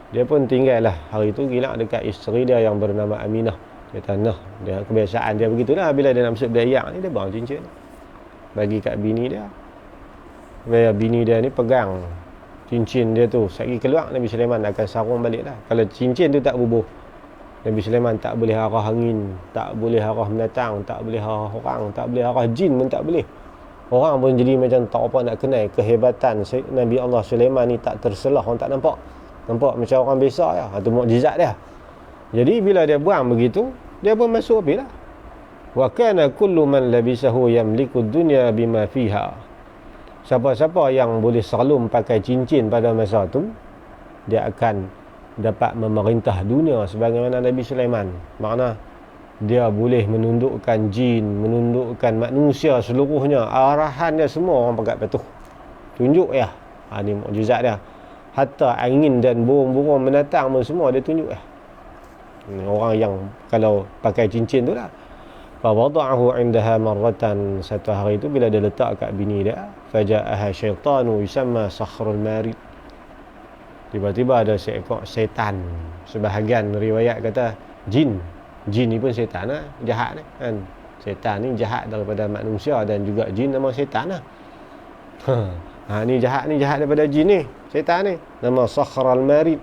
[SPEAKER 1] Dia pun tinggal lah hari tu gila dekat isteri dia yang bernama Aminah. Dia tanah, dia kebiasaan dia begitulah, bila dia nak masuk bilik air ni dia buang cincin bagi kat bini dia. Bila bini dia ni pegang cincin dia tu, sekali keluar Nabi Sulaiman akan sarung balik lah. Kalau cincin tu tak bubuh, Nabi Sulaiman tak boleh arah angin, tak boleh arah binatang, tak boleh arah orang, tak boleh arah jin pun tak boleh. Orang pun jadi macam tak apa nak kenal kehebatan Nabi Allah Sulaiman ni, tak terselah, orang tak nampak. Nampak macam orang biasa ya. Itu mukjizat dia. Jadi bila dia buang begitu, dia pun masuk api lah. Wa kana kullu man labisahu yamliku dunya bima fiha. Siapa-siapa yang boleh salum pakai cincin pada masa tu, dia akan dapat memerintah dunia sebagaimana Nabi Sulaiman. Makna dia boleh menundukkan jin, menundukkan manusia seluruhnya. Arahan dia semua orang pakai patuh. Tunjuk ya. Ni mukjizat dia. Hatta angin dan burung-burung menatang pun semua dia tunjuk ya. Orang yang kalau pakai cincin tu lah. Fa wada'ahu 'indaha marratan. Satu hari tu bila dia letak kat bini dia, faja'aha syaitanu yusamma sakhrul marid. Tiba-tiba ada seekor setan. Sebahagian riwayat kata jin. Jin ni pun setan lah, jahat ni kan. Setan ni jahat daripada manusia, dan juga jin nama setan lah. Ni jahat daripada jin ni, setan ni. Nama Sakhral Marid.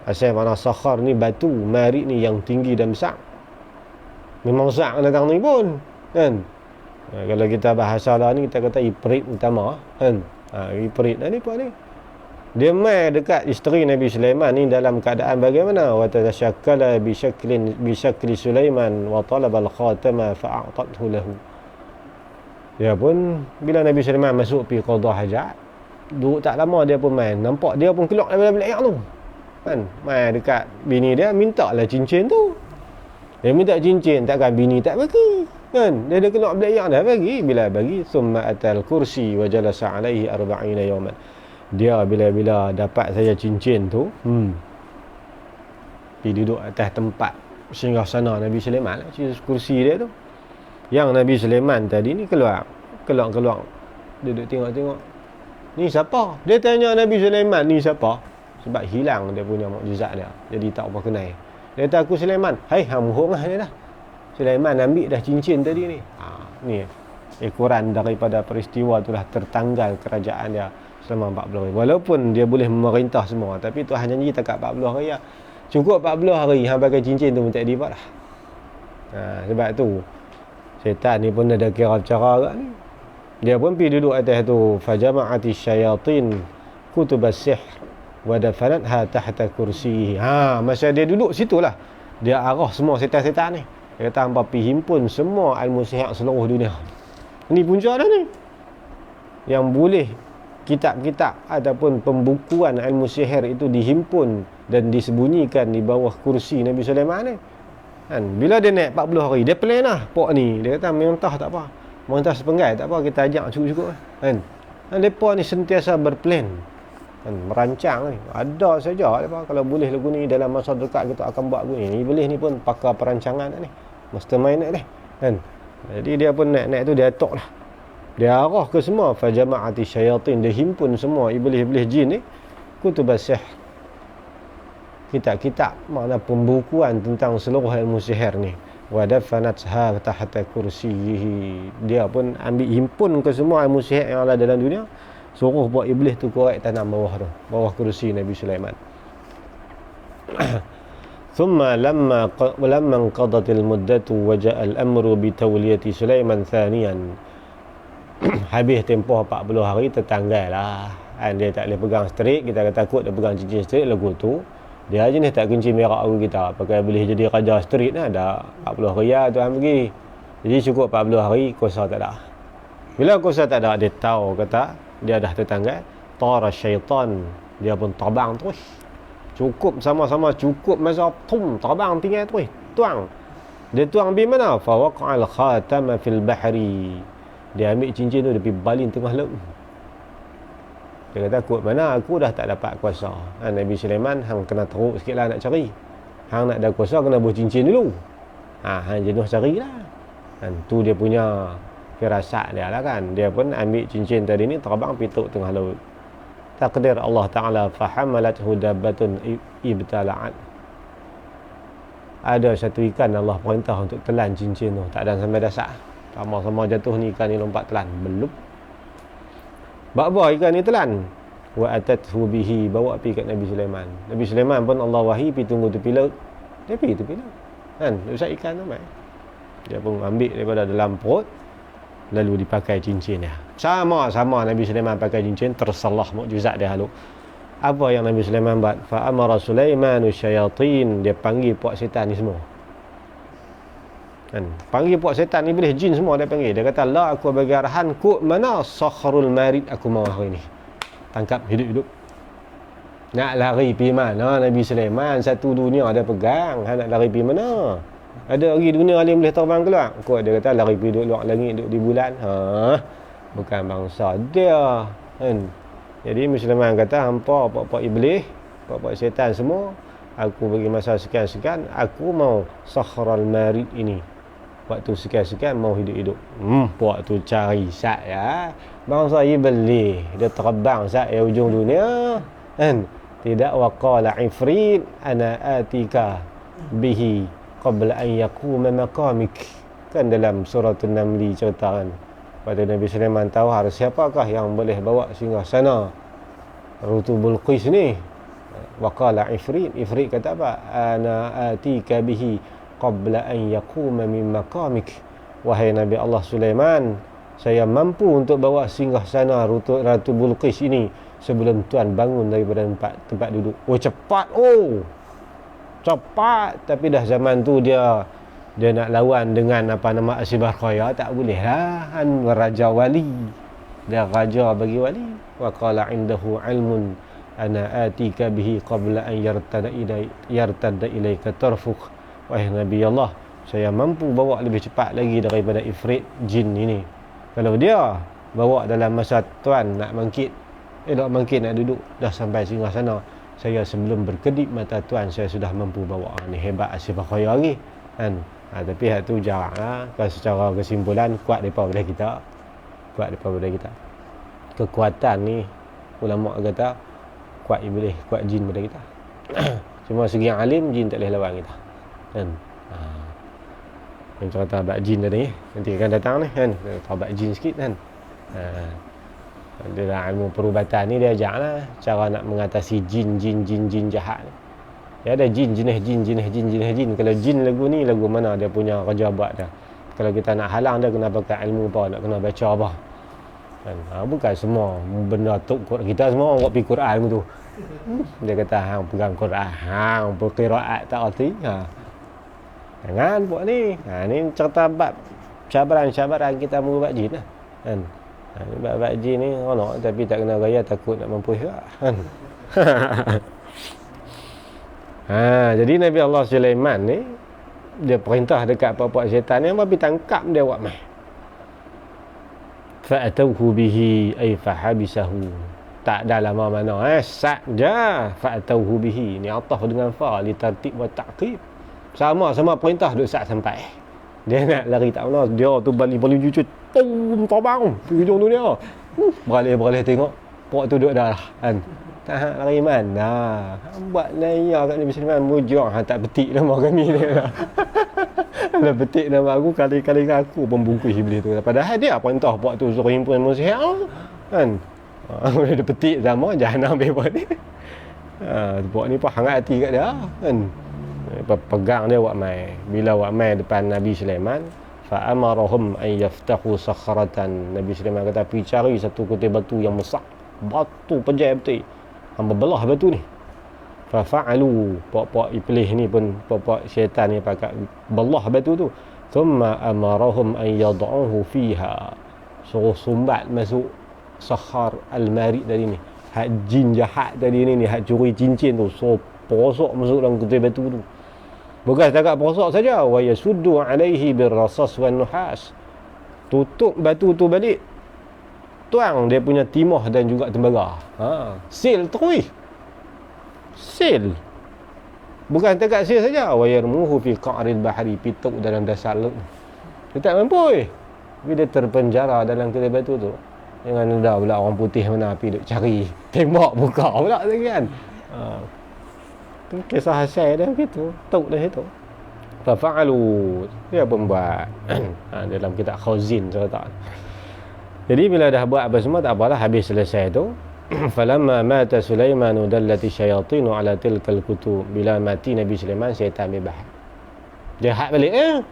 [SPEAKER 1] Asal mana sakhar ni batu, marid ni yang tinggi dan besar. Memang besar datang ni pun kan. Kalau kita bahasa lah ni kita kata iprit utama kan. Iprit ni apa ni? Dia mai dekat isteri Nabi Sulaiman ni dalam keadaan bagaimana? Wa tashakkala bi syakli Sulaiman wa talaba al-khatama fa'atathu lahu. Dia pun bila Nabi Sulaiman masuk pergi qada hajat, duduk tak lama dia pun main, nampak dia pun keluar daripada bilik air tu. kan, mai dekat bini dia minta lah cincin tu. Dia minta cincin, takkan bini tak bagi kan. Dia kena belayak dah bagi. Bila bagi, summa atal kursi wa jalasa alaihi 40 yawman. Dia bila dapat saya cincin tu, pergi duduk atas tempat singgahsana Nabi Sulaiman lah, kursi dia tu. Yang Nabi Sulaiman tadi ni keluar duduk tengok. Ni siapa? Dia tanya Nabi Sulaiman, ni siapa? Sebab hilang dia punya mukjizat dia. Jadi tak apa kenal. Dia kata, aku Sulaiman. Hai, hang bohong lah dia dah. Sulaiman ambil dah cincin tadi ni. Ni ekoran daripada peristiwa itulah tertanggal kerajaan dia selama 40 hari. Walaupun dia boleh memerintah semua, tapi Tuhan janji takat 40 hari lah. Cukup 40 hari hang pakai cincin tu pun tak dibuat dah. Sebab tu syaitan ni pun ada kira cara agak ni. Dia pun pergi duduk atas tu, fajama'ati syayatin kutubas sihr wa dafanatha tahta kursihi. Masa dia duduk situlah dia arah semua setan-setan ni. Dia kata hangpa pergi himpun semua ilmu sihir seluruh dunia. Ini punca dah ni. Yang boleh kitab-kitab ataupun pembukuan ilmu sihir itu dihimpun dan disembunyikan di bawah kursi Nabi Sulaiman ni. Kan, bila dia naik 40 hari, dia plan lah pok ni. Dia kata mentah tak apa. Mentah sepenggai tak apa, kita ajak cukup-cukup kan. Depa ni sentiasa berplan. Kan, merancang ni. Ada saja depa kalau boleh lagu ni dalam masa dekat kita akan buat lagu ni. Iblis ni pun pakar perancangan ni. Mastermind ni kan. Jadi dia pun naik tu dia atok lah. Dia arah ke semua fajama'ati syayatin, dia himpun semua iblis-iblis jin ni kutubas sihr. Kitab-kitab makna pembukuan tentang seluruh ilmu sihir ni. Wa dafanatha tahta kursiyihi. Dia pun ambil himpun ke semua ilmu sihir yang ada dalam dunia, suruh buat iblis tu korek tanam bawah kursi Nabi Sulaiman. Thumma lamma qadatil muddatu wa ja'a al-amru bi tawliyati Sulaiman thaniyan. Habis tempoh 40 hari tertanggal lah. Dia tak boleh pegang strik, kita takut dia pegang cincin strik lagu tu. Dia jenis tak kencing merak aku kita. Pakai boleh jadi raja street lah. Dah 40 hari lah Tuhan pergi. Jadi cukup 40 hari, kuasa tak ada. Bila kuasa tak ada, dia tahu kata dia dah tertanggal. Tara syaitan. Dia pun terbang terus. Cukup sama-sama cukup masa terbang tinggal terus. Tuang. Dia tuang pergi mana? Fawaqa'al khatama fil bahri. Dia ambil cincin tu, dia pergi balin tengah laut. Dia kata, kot mana aku dah tak dapat kuasa. Nabi Sulaiman, hang kena teruk sikit lah nak cari. Hang nak ada kuasa, kena buat cincin dulu. Hang jenuh carilah. Tu dia punya firasat dia lah kan. Dia pun ambil cincin tadi ni, terbang pituk tengah laut. Takdir Allah Ta'ala, fahamalathu dabbatun ibtala'at. Ada satu ikan Allah perintah untuk telan cincin tu. Tak ada sampai dasar. Sama-sama jatuh ni ikan ni lompat telan. Belum. Bawa ikan ni telan. Wa atathu bihi, bawa pergi kat Nabi Sulaiman. Nabi Sulaiman pun Allah wahi pergi tunggu tepi laut. Dia pergi tepi laut. Kan, dia usah ikan tu mai. Dia pun ambil daripada dalam perut, lalu dipakai cincin dia. Sama-sama Nabi Sulaiman pakai cincin, tersalah mukjizat dia lalu. Apa yang Nabi Sulaiman buat? Fa amara Sulaimanu syayatin, dia panggil puak setan ni semua. Kan, panggil puak setan, iblis jin semua dia panggil. Dia kata, la aku bagi arahan, kut mana sakhrul marid aku mau hari ni. Tangkap hidup-hidup. Nak lari pergi mana Nabi Sulaiman? Satu dunia dia pegang. Nak lari pergi mana? Ada lagi dunia lain boleh terbang keluar? Kut dia kata lari pergi duduk luar langit, duduk di bulan. Bukan bangsa dia. Kan? Jadi Nabi Sulaiman kata, hampa puak-puak iblis, puak-puak setan semua, aku bagi masa sekian-sekian, aku mau sakhrul marid ini. Waktu sekian-sekian mau hidup-hidup. Puak tu cari sat ya. Bangsa iblis, dia terbang sat ya ujung dunia. Kan? Tidak waqala ifrit ana atika bihi qabla an yaquma maqamik. Kan dalam surah An-Naml cerita kan. Pada Nabi Sulaiman tahu harus siapakah yang boleh bawa singgah sana Rutu Bilqis ni. Waqala ifrit kata apa? Ana atika bihi qabla an yaquma min maqamik. Wahai Nabi Allah Sulaiman, saya mampu untuk bawa singgah sana Ratu Bilqis ini sebelum tuan bangun daripada tempat duduk. Cepat. Cepat. Tapi dah zaman tu dia nak lawan dengan apa nama Asybah Khaya, tak boleh lah. Raja wali. Dia raja bagi wali. Wa qala indahu ilmun ana atika bihi qabla an yartadda ilaika tarfuk. Wahai Nabi Allah, saya mampu bawa lebih cepat lagi daripada ifrit jin ini. Kalau dia bawa dalam masa tuan nak bangkit, nak duduk, dah sampai singgah sana, saya sebelum berkedip mata tuan saya sudah mampu bawa. Ni hebat Asif Khoya lagi kan. Tapi hak tu jaranglah. Kalau secara kesimpulan kuat daripada kita. Kekuatan ni ulama kata kuat iblis, kuat jin pada kita. Cuma segi alim, jin tak boleh lawan kita kan. Yang cerita bab jin tadi nanti akan datang ni kan, bab jin sikit kan. Dalam ilmu perubatan ni dia ajarlah cara nak mengatasi jin jahat ni. Dia ada jin jenis jin. Kalau jin lagu ni lagu mana dia punya kerja buat dah. Kalau kita nak halang dia kena pakai ilmu apa, nak kena baca apa kan. Bukan semua benda tu kita semua orang pergi Quran tu. Dia kata hang pegang Quran, hang berqiraat tak erti. Jangan buat ni. Ni cerita bab cabaran kita mengubat jin lah kan. Bab jin ni honor tapi tak kena gaya, takut nak mampu juga kan. Jadi Nabi Allah Sulaiman ni dia perintah dekat puak-puak syaitan ni pergi tangkap dia buat mai. Fa'atauhu bihi ay fahabisahu. Tak ada lama mana saja fa'atauhu bihi ni ataf dengan fa li tartib wa ta'qib. Sama perintah duk sat sampai. Dia nak lari tak mana, dia tu balik cucut. Terbang pergi hujung dunia. Beralih tengok puak tu duduk dah kan. Tak lari mana. Buat naya kat Nabi Sulaiman mujur tak petik nama kami dia. Kalau petik nama aku kali-kali aku pun bungkus iblis tu. Padahal dia perintah puak tu suruh himpun manusia kan. Dia petik sama jahanam bebas ni. Puak ni pun hangat hati kat dia kan. Pegang dia buat mai. Bila buat mai depan Nabi Sulaiman, fa amarahum an yaftahu sakhratan. Nabi Sulaiman kata pergi cari satu kutil batu yang besar. Batu pejai betul. Hamba belah batu ni. Fa fa'alu. Puak-puak iblis ni pun, puak-puak syaitan ni pakai belah batu tu. Thumma amarahum an yad'uhu fiha. Suruh sumbat masuk sakhar al-marid tadi ni. Hak jin jahat tadi ni, hak curi cincin tu. So posok masuk dalam kutil batu tu. Bukan setakat posok saja, wa yasuddu alaihi birrasas wan nuhas. Tutup batu tu balik. Tuang dia punya timah dan juga tembaga. Sil terus. Sil. Bukan setakat sil saja, wa yarmuhu fi qa'ril bahri, pituk dalam dasar laut. Dia tak mampu. Tapi dia terpenjara dalam kutil batu tu. Jangan ada pula orang putih mana pergi duk cari. Tembak buka pula kan. Tu kisah Hasan dia begitu, tok dah itu. Fa'alu, dia pun buat. Dalam kitab Khazin cerita. Jadi bila dah buat apa semua tak apalah, habis selesai tu. Falamma mata Sulaiman dallati syayatinu ala tilkal kutub. Bila mati Nabi Sulaiman, syaitan bebas. Jahat balik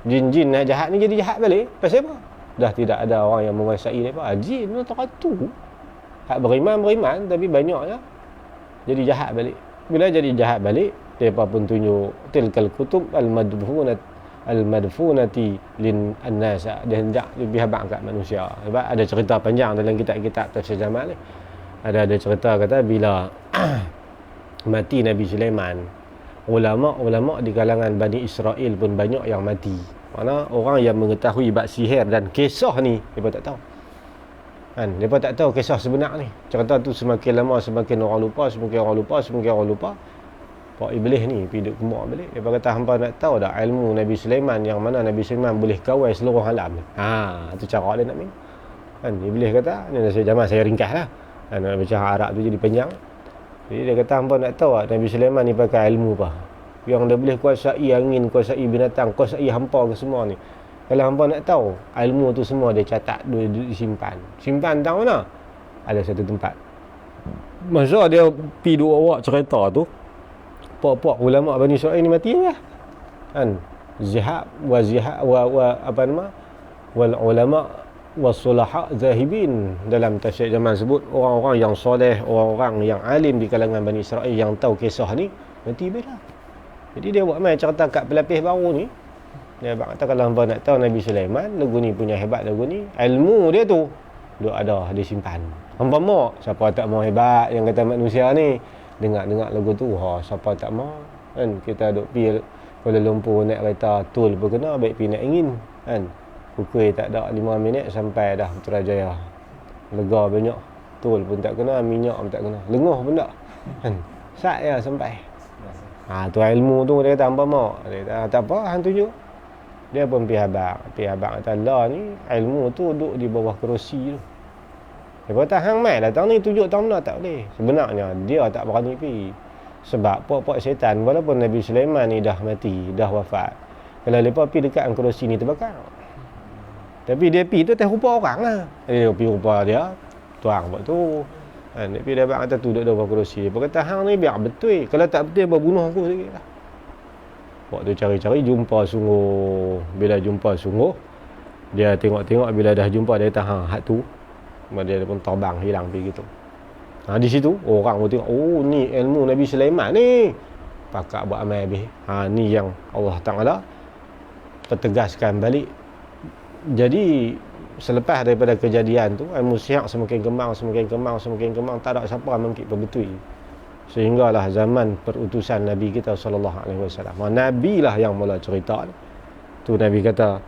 [SPEAKER 1] jin-jin nak jahat ni jadi jahat balik. Pasal apa? Dah tidak ada orang yang menguasai dia apa. Jin tu teratu. Hak beriman tapi banyaknya jadi jahat balik. Bila jadi jahat balik, mereka pun tunjuk tilkal kutub al-madfunati lin an-nas. Dia hendak lebih habaq kat manusia. Sebab ada cerita panjang dalam kitab-kitab tafsir Jamal ni. Ada cerita kata bila mati Nabi Sulaiman, ulama-ulama di kalangan Bani Israel pun banyak yang mati. Mana orang yang mengetahui bab sihir dan kisah ni, mereka tak tahu. Kan, mereka tak tahu kisah sebenar ni. Cerita tu semakin lama semakin orang lupa. Pak iblis ni pergi duduk kemak balik. Mereka kata hampa nak tahu dah ilmu Nabi Sulaiman yang mana Nabi Sulaiman boleh kawal seluruh alam ni. Itu cara dia nak minta. Kan, iblis kata, ni nasihat Jamal saya ringkas lah. Nak baca Arab tu jadi panjang. Jadi dia kata hampa nak tahu Nabi Sulaiman ni pakai ilmu apa. Yang dia boleh kuasai angin, kuasai binatang, kuasai hampa ke semua ni. Kalau hampa nak tahu, ilmu tu semua dia catat, dia disimpan. Simpan tahu mana? Ada satu tempat. Masa dia pergi dua awak cerita tu, puak-puak ulama Bani Israel ni mati lah. Kan? Zihab wa apa nama? Wal ulama wasulaha zahibin. Dalam tafsir Jamal sebut orang-orang yang soleh, orang-orang yang alim di kalangan Bani Israel yang tahu kisah ni mati bela. Jadi dia buat main cerita kat pelapis baru ni. Dia kata kalau hamba nak tahu Nabi Sulaiman, lagu ni punya hebat lagu ni. Ilmu dia tu duk ada disimpan. Hampa mak, siapa tak mau hebat yang kata manusia ni. Dengar lagu tu, siapa tak mau kan. Kita duk pi Kuala Lumpur naik kereta tol pun kena, baik pi nak ingin kan. Pukul tak ada 5 minit sampai dah Putrajaya. Lega banyak. Tol pun tak kena, minyak pun tak kena. Lenguh pun tak kan. Sat ya sampai. Tu ilmu tu dia kata hampa mak. Dia kata tak apa, hang tunjuk. Dia pun pi habaq kata lah ni ilmu tu duduk di bawah kerusi tu. Dia kata hang mai datang ni tunjuk tang mana tak boleh. Sebenarnya dia tak berani pi. Sebab puak-puak syaitan walaupun Nabi Sulaiman ni dah mati, dah wafat. Kalau depa pi dekat kerusi ni terbakar. Tapi dia pi tu teh rupa orang lah. Dia pi rupa dia tuang buat tu. Dia pi dia kata tu duduk di bawah kerusi. Dia kata hang ni biar betul. Kalau tak betul apa bunuh aku sikit lah. Waktu cari-cari jumpa sungguh. Bila jumpa sungguh, dia tengok-tengok, bila dah jumpa dia kata hak tu. Dia pun terbang hilang pergi gitu. Di situ orang pun tengok, ni ilmu Nabi Sulaiman ni. Pakak buat amal habis. Ni yang Allah Ta'ala pertegaskan balik. Jadi selepas daripada kejadian tu, ilmu sihir semakin kembang, tak ada siapa mengkit betul. Sehinggalah zaman perutusan Nabi kita SAW. Nabi lah yang mula cerita ni. Tu Nabi kata,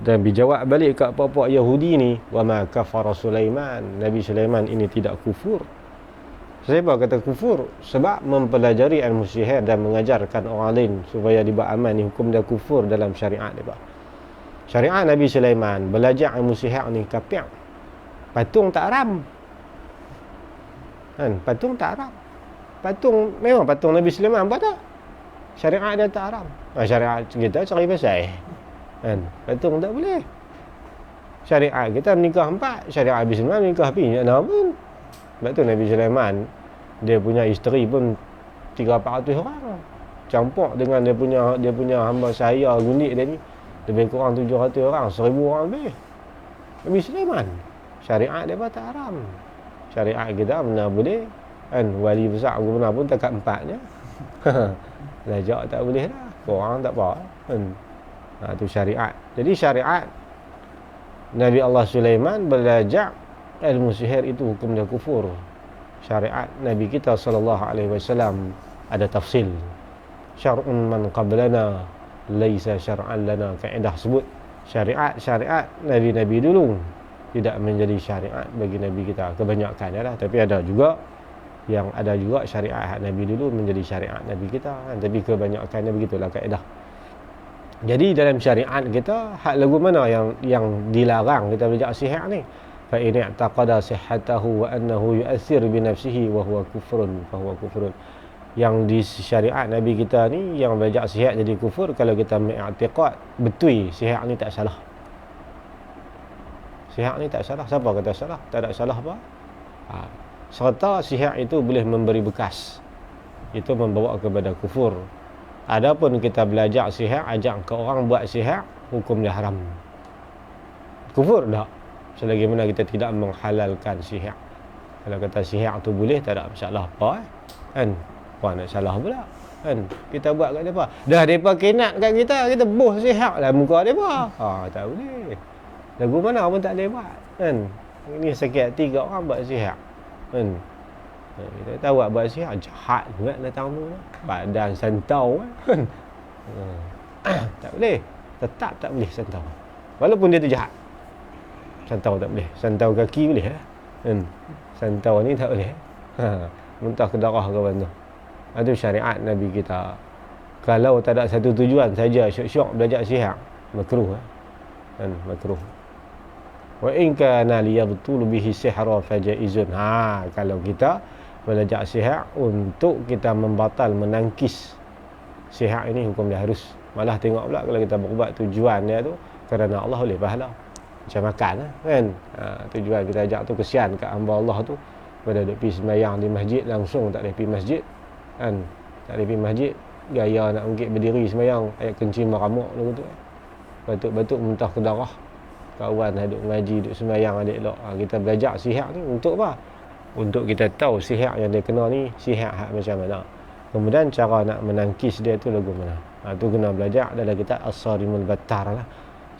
[SPEAKER 1] Nabi jawab balik kat puak-puak Yahudi ni, wa ma kafara Sulaiman. Nabi Sulaiman ini tidak kufur. Sebab kata kufur? Sebab mempelajari ilmu sihir dan mengajarkan orang lain supaya dibuat amal ni, hukum dia kufur dalam syariat dia. Syariat Nabi Sulaiman belajar ilmu sihir ni kafir. Patung tak haram. Kan? Patung tak haram. Patung, memang patung Nabi Sulaiman apa tak? Syariat dia tak haram. Syariat kita cari pasal kan? Patung tak boleh. Syariat kita menikah 4. Syariat Nabi Sulaiman menikah pi nak pun. Sebab tu Nabi Sulaiman dia punya isteri pun 300-400 orang. Campur dengan dia punya hamba sahaya gundik dia ni lebih kurang 700 orang, 1000 orang lebih. Nabi Sulaiman syariat dia tak haram. Syariat kita benar boleh kan. Wali besar benar pun takat 4 je. Lajak tak boleh dah. Korang tak apa kan. Tu syariat. Jadi syariat Nabi Allah Sulaiman belajar ilmu sihir itu hukum dia kufur. Syariat Nabi kita SAW ada tafsil. Syar'un man qablana laisa syar'an lana. Kaedah sebut syariat Nabi-Nabi dulu tidak menjadi syariat bagi Nabi kita. Kebanyakan lah. Tapi ada juga syariat Nabi dulu menjadi syariat Nabi kita. Tapi kebanyakannya begitulah kaedah. Jadi dalam syariat kita, hak lagu mana yang dilarang kita belajar sihir ni? Fa in i'taqada sihhatahu wa annahu yu'athir bi nafsihi wa huwa kufrun fa huwa kufrun. Yang di syariat Nabi kita ni yang belajar sihir jadi kufur kalau kita mengiktikad betul sihir ni tak salah. Sihir ni tak salah. Siapa kata salah? Tak ada salah apa? Serta sihir itu boleh memberi bekas. Itu membawa kepada kufur. Adapun kita belajar sihir, ajak ke orang buat sihir, hukum dia haram. Kufur tak? Selagi mana kita tidak menghalalkan sihir. Kalau kata sihir tu boleh, tak ada masalah apa kan? Apa nak salah pula kan? Kita buat kat depa. Dah depa kenat kat kita boh sihir lah muka depa. Tak boleh. Lagu mana pun tak boleh buat kan? Ini sakit hati kat orang buat sihir kan? Kita tahu buat sihir jahat juga datang tu. Badan santau kan? Tak boleh. Tetap tak boleh santau. Walaupun dia tu jahat. Santau tak boleh. Santau kaki boleh kan? Santau ni tak boleh. Muntah ke darah ke mana. Itu syariat Nabi kita. Kalau tak ada satu tujuan saja syok-syok belajar sihir, makruh kan? Makruh. Wa in kana liyabtul bihi sihra fajaizun. Kalau kita belajar sihir untuk kita menangkis sihir ini, hukum dia harus. Malah tengok pula kalau kita berbuat tujuan dia tu kerana Allah boleh pahala. Macam makan kan? Tujuan kita ajak tu kesian kat hamba Allah tu pada duk pergi sembahyang di masjid langsung tak boleh pergi masjid kan? Tak boleh pergi masjid, gaya nak ungkit berdiri sembahyang ayat kencing meramuk tu. Batuk-batuk muntah ke darah. Kawan duk ngaji, duk sembahyang elok. Kita belajar sihir ni untuk apa? Untuk kita tahu sihir yang dia kena ni sihir hak macam mana. Kemudian cara nak menangkis dia tu lagu mana. Tu kena belajar dalam kitab As-Sarimul Battar lah.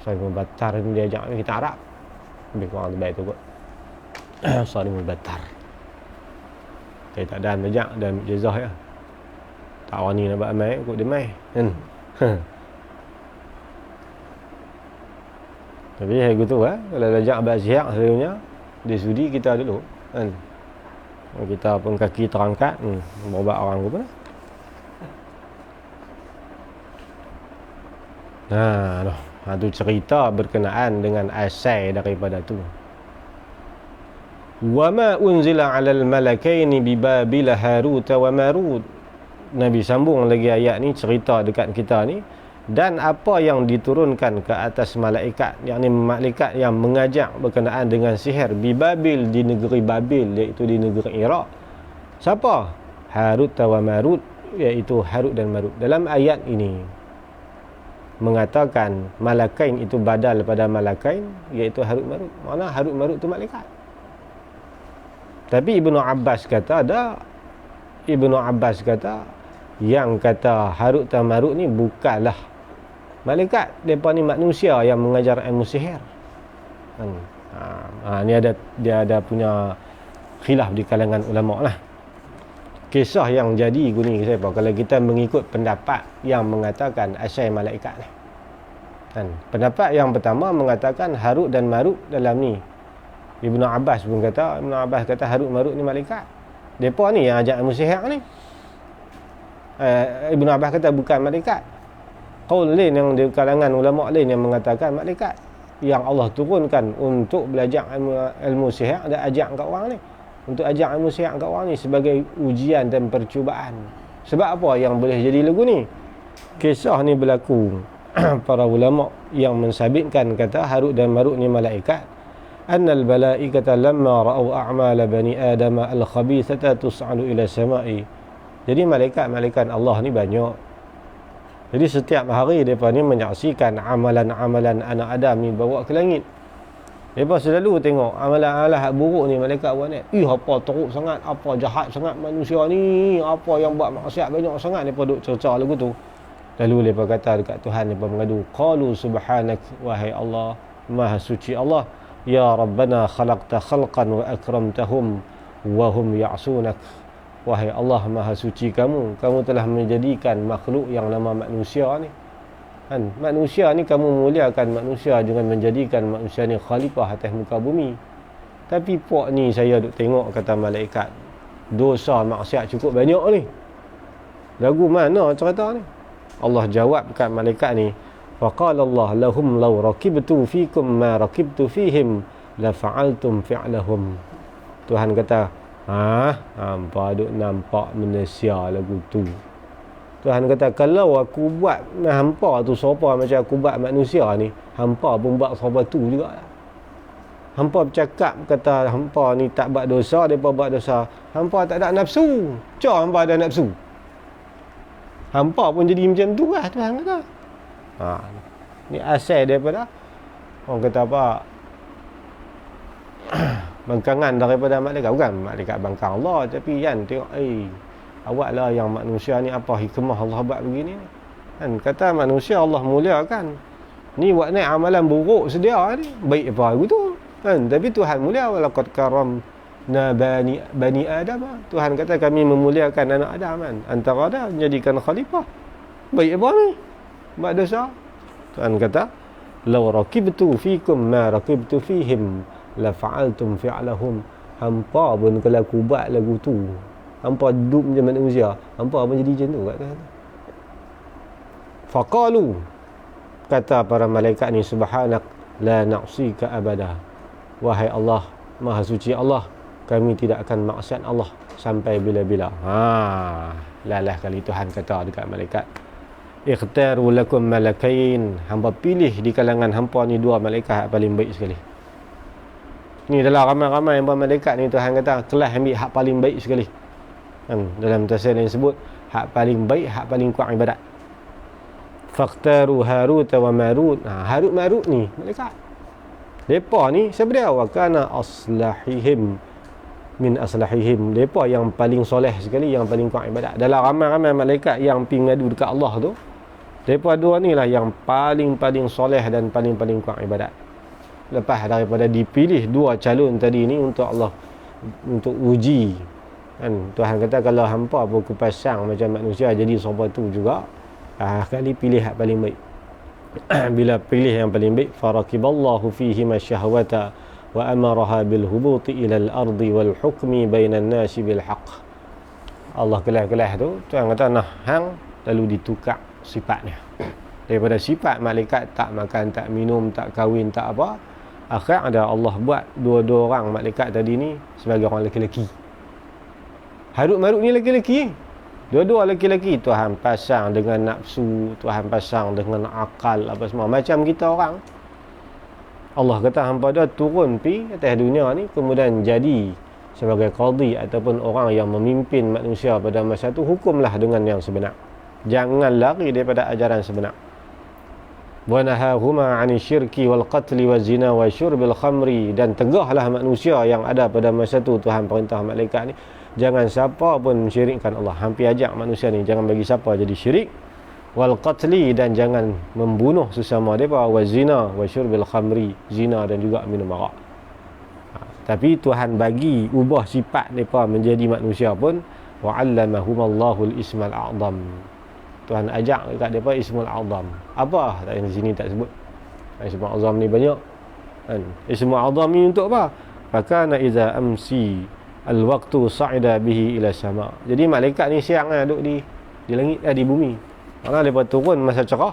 [SPEAKER 1] Sarimul Battar ni dia ajak kita Arab. Lebih kurang lebih tu kot. Sarimul batar. Saya tak dan belajar dan jazah ya. Tak wani nak buat amal kok dia mai kan. Tapi hari gitu kalau belajar abad siap selalunya dia sudi kita dulu kan. Kita pun kaki terangkat berobat orang ke mana. Tu cerita berkenaan dengan asal daripada tu. Wa ma unzila 'alal malakaini bi Babil Harut wa Marut. Nabi sambung lagi ayat ni, cerita dekat kita ni, dan apa yang diturunkan ke atas malaikat, yakni malaikat yang mengajak berkenaan dengan sihir di Babil, di negeri Babil, iaitu di negeri Iraq. Siapa? Harut wa Marut, iaitu Harut dan Marut. Dalam ayat ini mengatakan malakain itu badal pada malakain, iaitu Harut Marut. Mana Harut Marut tu malaikat. Tapi Ibnu Abbas kata yang kata Harut dan Marut ni bukanlah malaikat, mereka ni manusia yang mengajar ilmu sihir. Ni dia ada punya khilaf di kalangan ulama lah. Kisah yang jadi gini siapa kalau kita mengikut pendapat yang mengatakan asal malaikat ni. Pendapat yang pertama mengatakan Harut dan Marut dalam ni. Ibnu Abbas kata Harut Marut ni malaikat. Depa ni yang ajak ilmu sihir ni. Ibnu Abbas kata bukan malaikat. Qaul lain yang di kalangan ulama lain yang mengatakan malaikat yang Allah turunkan untuk belajar ilmu sihir dan ajak kat orang ni. Untuk ajak ilmu sihir kat orang ni sebagai ujian dan percubaan. Sebab apa yang boleh jadi lagu ni? Kisah ni berlaku para ulama yang mensabitkan kata Harut dan Marut ni malaikat. Annal malaikata lamma ra'au a'mal bani Adam al-khabithata tus'alu ila sama'i. Jadi malaikat Allah ni banyak. Jadi setiap hari mereka ni menyaksikan amalan-amalan anak Adam ni bawa ke langit. Mereka selalu tengok amalan-amalan buruk ni malaikat buat ni. Apa teruk sangat, apa jahat sangat manusia ni, apa yang buat maksiat banyak sangat. Mereka duk cerca lagu tu. Lalu mereka kata dekat Tuhan, mereka mengadu, qalu subhanak, wahai Allah, maha suci Allah, ya Rabbana khalaqta khalqan wa akramtahum wa hum ya'sunak. Wahai Allah, maha suci kamu telah menjadikan makhluk yang nama manusia ni. Manusia ni kamu muliakan manusia dengan menjadikan manusia ni khalifah atas muka bumi. Tapi pok ni saya duk tengok kata malaikat, dosa maksiat cukup banyak ni. Lagu mana cerita ni? Allah jawab kat malaikat ni, faqala Allah lahum law rakibtu fikum ma rakibtu fihim la fa'altum fi'lahum. Tuhan kata, hampa duk nampak manusia lagu tu. Tuhan kata, kalau aku buat hampa tu serupa macam aku buat manusia ni, hampa pun buat serupa tu juga. Hampa bercakap kata hampa ni tak buat dosa, mereka buat dosa. Hampa tak ada nafsu, hampa ada nafsu. Hampa pun jadi macam tu lah, Tuhan kata. Ni asal daripada orang kata apa, bangkangan daripada malaikat. Bukan malaikat bangkang Allah, tapi kan tengok, awak lah yang manusia ni, apa hikmah Allah buat begini ni. Kata manusia Allah muliakan. Ni buat naik amalan buruk sedia ni, baik apa begitu. Tapi Tuhan mulia, walaqad karamna bani Adam. Tuhan kata kami memuliakan anak Adam antara dia menjadikan khalifah. Baik apa ni? Buat dosa. Tuhan kata, law rakibtu fikum ma rakibtu fihim la fa'altum fi'lahum. Hampa pun kalau aku buat lagu tu, hampa duduk macam manusia, hampa pun jadi macam tu kat Tuhan. Faqalu, kata para malaikat ni, subhanak la na'sika abada. Wahai Allah, maha suci Allah, kami tidak akan maksiat Allah sampai bila-bila. Lalah kali Tuhan kata dekat malaikat, ikhtaru lakum malakain. Hampa pilih di kalangan hampa ni dua malaikat paling baik sekali. Ni dalam ramai-ramai malaikat ni Tuhan kata kelas ambil hak paling baik sekali. Dalam tafsir yang sebut hak paling baik, hak paling kuat ibadat. Faqtaru Harut wa Marut. Harut Marut ni malaikat. Depa ni siapa dia? Wa kana aslahihim min aslahihim. Depa yang paling soleh sekali, yang paling kuat ibadat. Dalam ramai-ramai malaikat yang pergi mengadu dekat Allah tu, depa dua ni lah yang paling soleh dan paling kuat ibadat. lepas daripada dipilih dua calon tadi ni untuk Allah, untuk uji kan. Tuhan kata kalau hampa pun kupasang macam manusia jadi serba tu juga, kali pilih yang paling baik. Bila pilih yang paling baik, farakiballahu fihi masyahwata wa amaraha bil hubuti ila al-ardi wal hukmi bainan nasi bil haqq. Allah kelas-kelas tu Tuhan kata nah hang, lalu ditukar sifatnya daripada sifat malaikat tak makan, tak minum, tak kahwin, tak apa, akhir ada Allah buat dua-dua orang malaikat tadi ni sebagai orang lelaki. Harut marut ni lelaki, dua-dua lelaki. Tuhan pasang dengan nafsu, Tuhan pasang dengan akal, apa semua macam kita orang. Allah kata hampa dah turun pi atas dunia ni, kemudian jadi sebagai qadi ataupun orang yang memimpin manusia pada masa tu, hukumlah dengan yang sebenar, jangan lari daripada ajaran sebenar. Wa nahahuma 'anil syirki wal qatli waz zina wa syurbil khamri, dan tegahlah manusia yang ada pada masa tu. Tuhan perintah malaikat ni jangan siapa pun mensyirikkan Allah. Hampir ajak manusia ni jangan bagi siapa jadi syirik. Wal qatli, dan jangan membunuh sesama depa. Waz zina wa syurbil khamri, zina dan juga minum arak. Tapi Tuhan bagi ubah sifat depa menjadi manusia pun. Wa 'allamahumallahul ismal a'zam, Tuhan ajak dekat depa ismul a'zam. Apa tak di sini tak sebut. Ismul a'zam ni banyak kan. Ismul a'zam ni untuk apa? Fakana iza amsi al-waqtu sa'ida bihi ila sama. Jadi malaikat ni siang duduk di langit, di bumi. Mana depa turun masa cerah,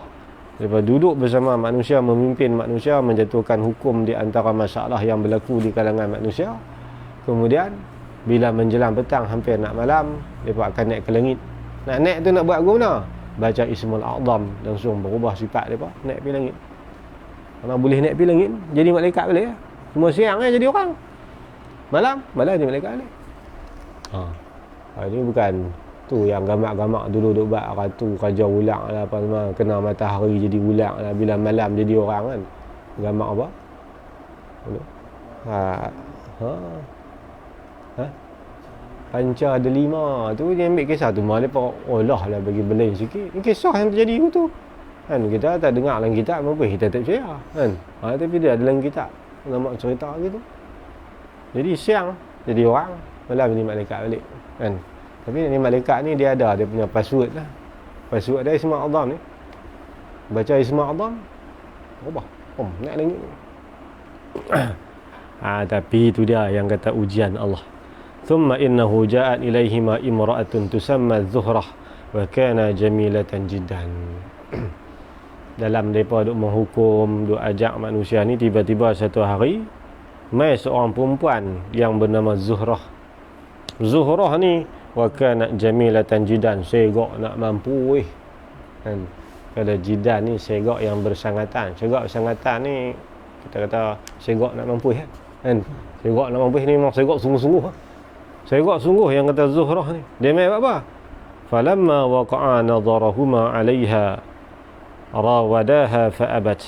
[SPEAKER 1] depa duduk bersama manusia, memimpin manusia, menjatuhkan hukum di antara masalah yang berlaku di kalangan manusia. Kemudian bila menjelang petang hampir nak malam, depa akan naik ke langit. Nak naik tu nak buat guna, baca ismul a'zam, langsung berubah sifat depa, naik pergi langit. Kalau boleh naik pergi langit, jadi malaikat boleh ya. Semua siang jadi orang. Malam jadi malaikat boleh. Ini bukan tu yang gamak-gamak dulu duk buat ratu raja ulang lah apa semua, kena matahari jadi ulang lah, bila malam jadi orang kan. Gamak apa? Panca delima tu dia ambil kisah tu, malah depa olah lah bagi belai sikit. Ini kisah yang terjadi tu kan. Kita tak dengar dalam kitab apa, kita tak percaya kan. Tapi dia dalam kitab nama cerita gitu. Jadi siang jadi orang, malam jadi malaikat balik kan. Tapi ni malaikat ni dia ada dia punya password lah. Password dia Ismul A'zam ni. Baca Ismul A'zam, ubah naik langit. Tapi itu dia yang kata ujian Allah. Thumma innahu ja'at ilaihima imra'atun tusamma Zuhrah wa kana jamilatan jiddan. Dalam mereka duk menghukum, duk ajak manusia ni, tiba-tiba satu hari mai seorang perempuan yang bernama Zuhrah. Zuhrah ni wa kana jamilatan jiddan, segak nak mampu kan. Kalau jiddan ni segak yang bersangatan. Segak bersangatan ni kita kata segak nak mampu kan. Segak nak mampu ni memang segak sungguh-sungguh. Segak sungguh yang kata Zuhrah ni. Dia mai apa? Falamma waqa'a nadarahuma 'alayha rawadaha fa'abat.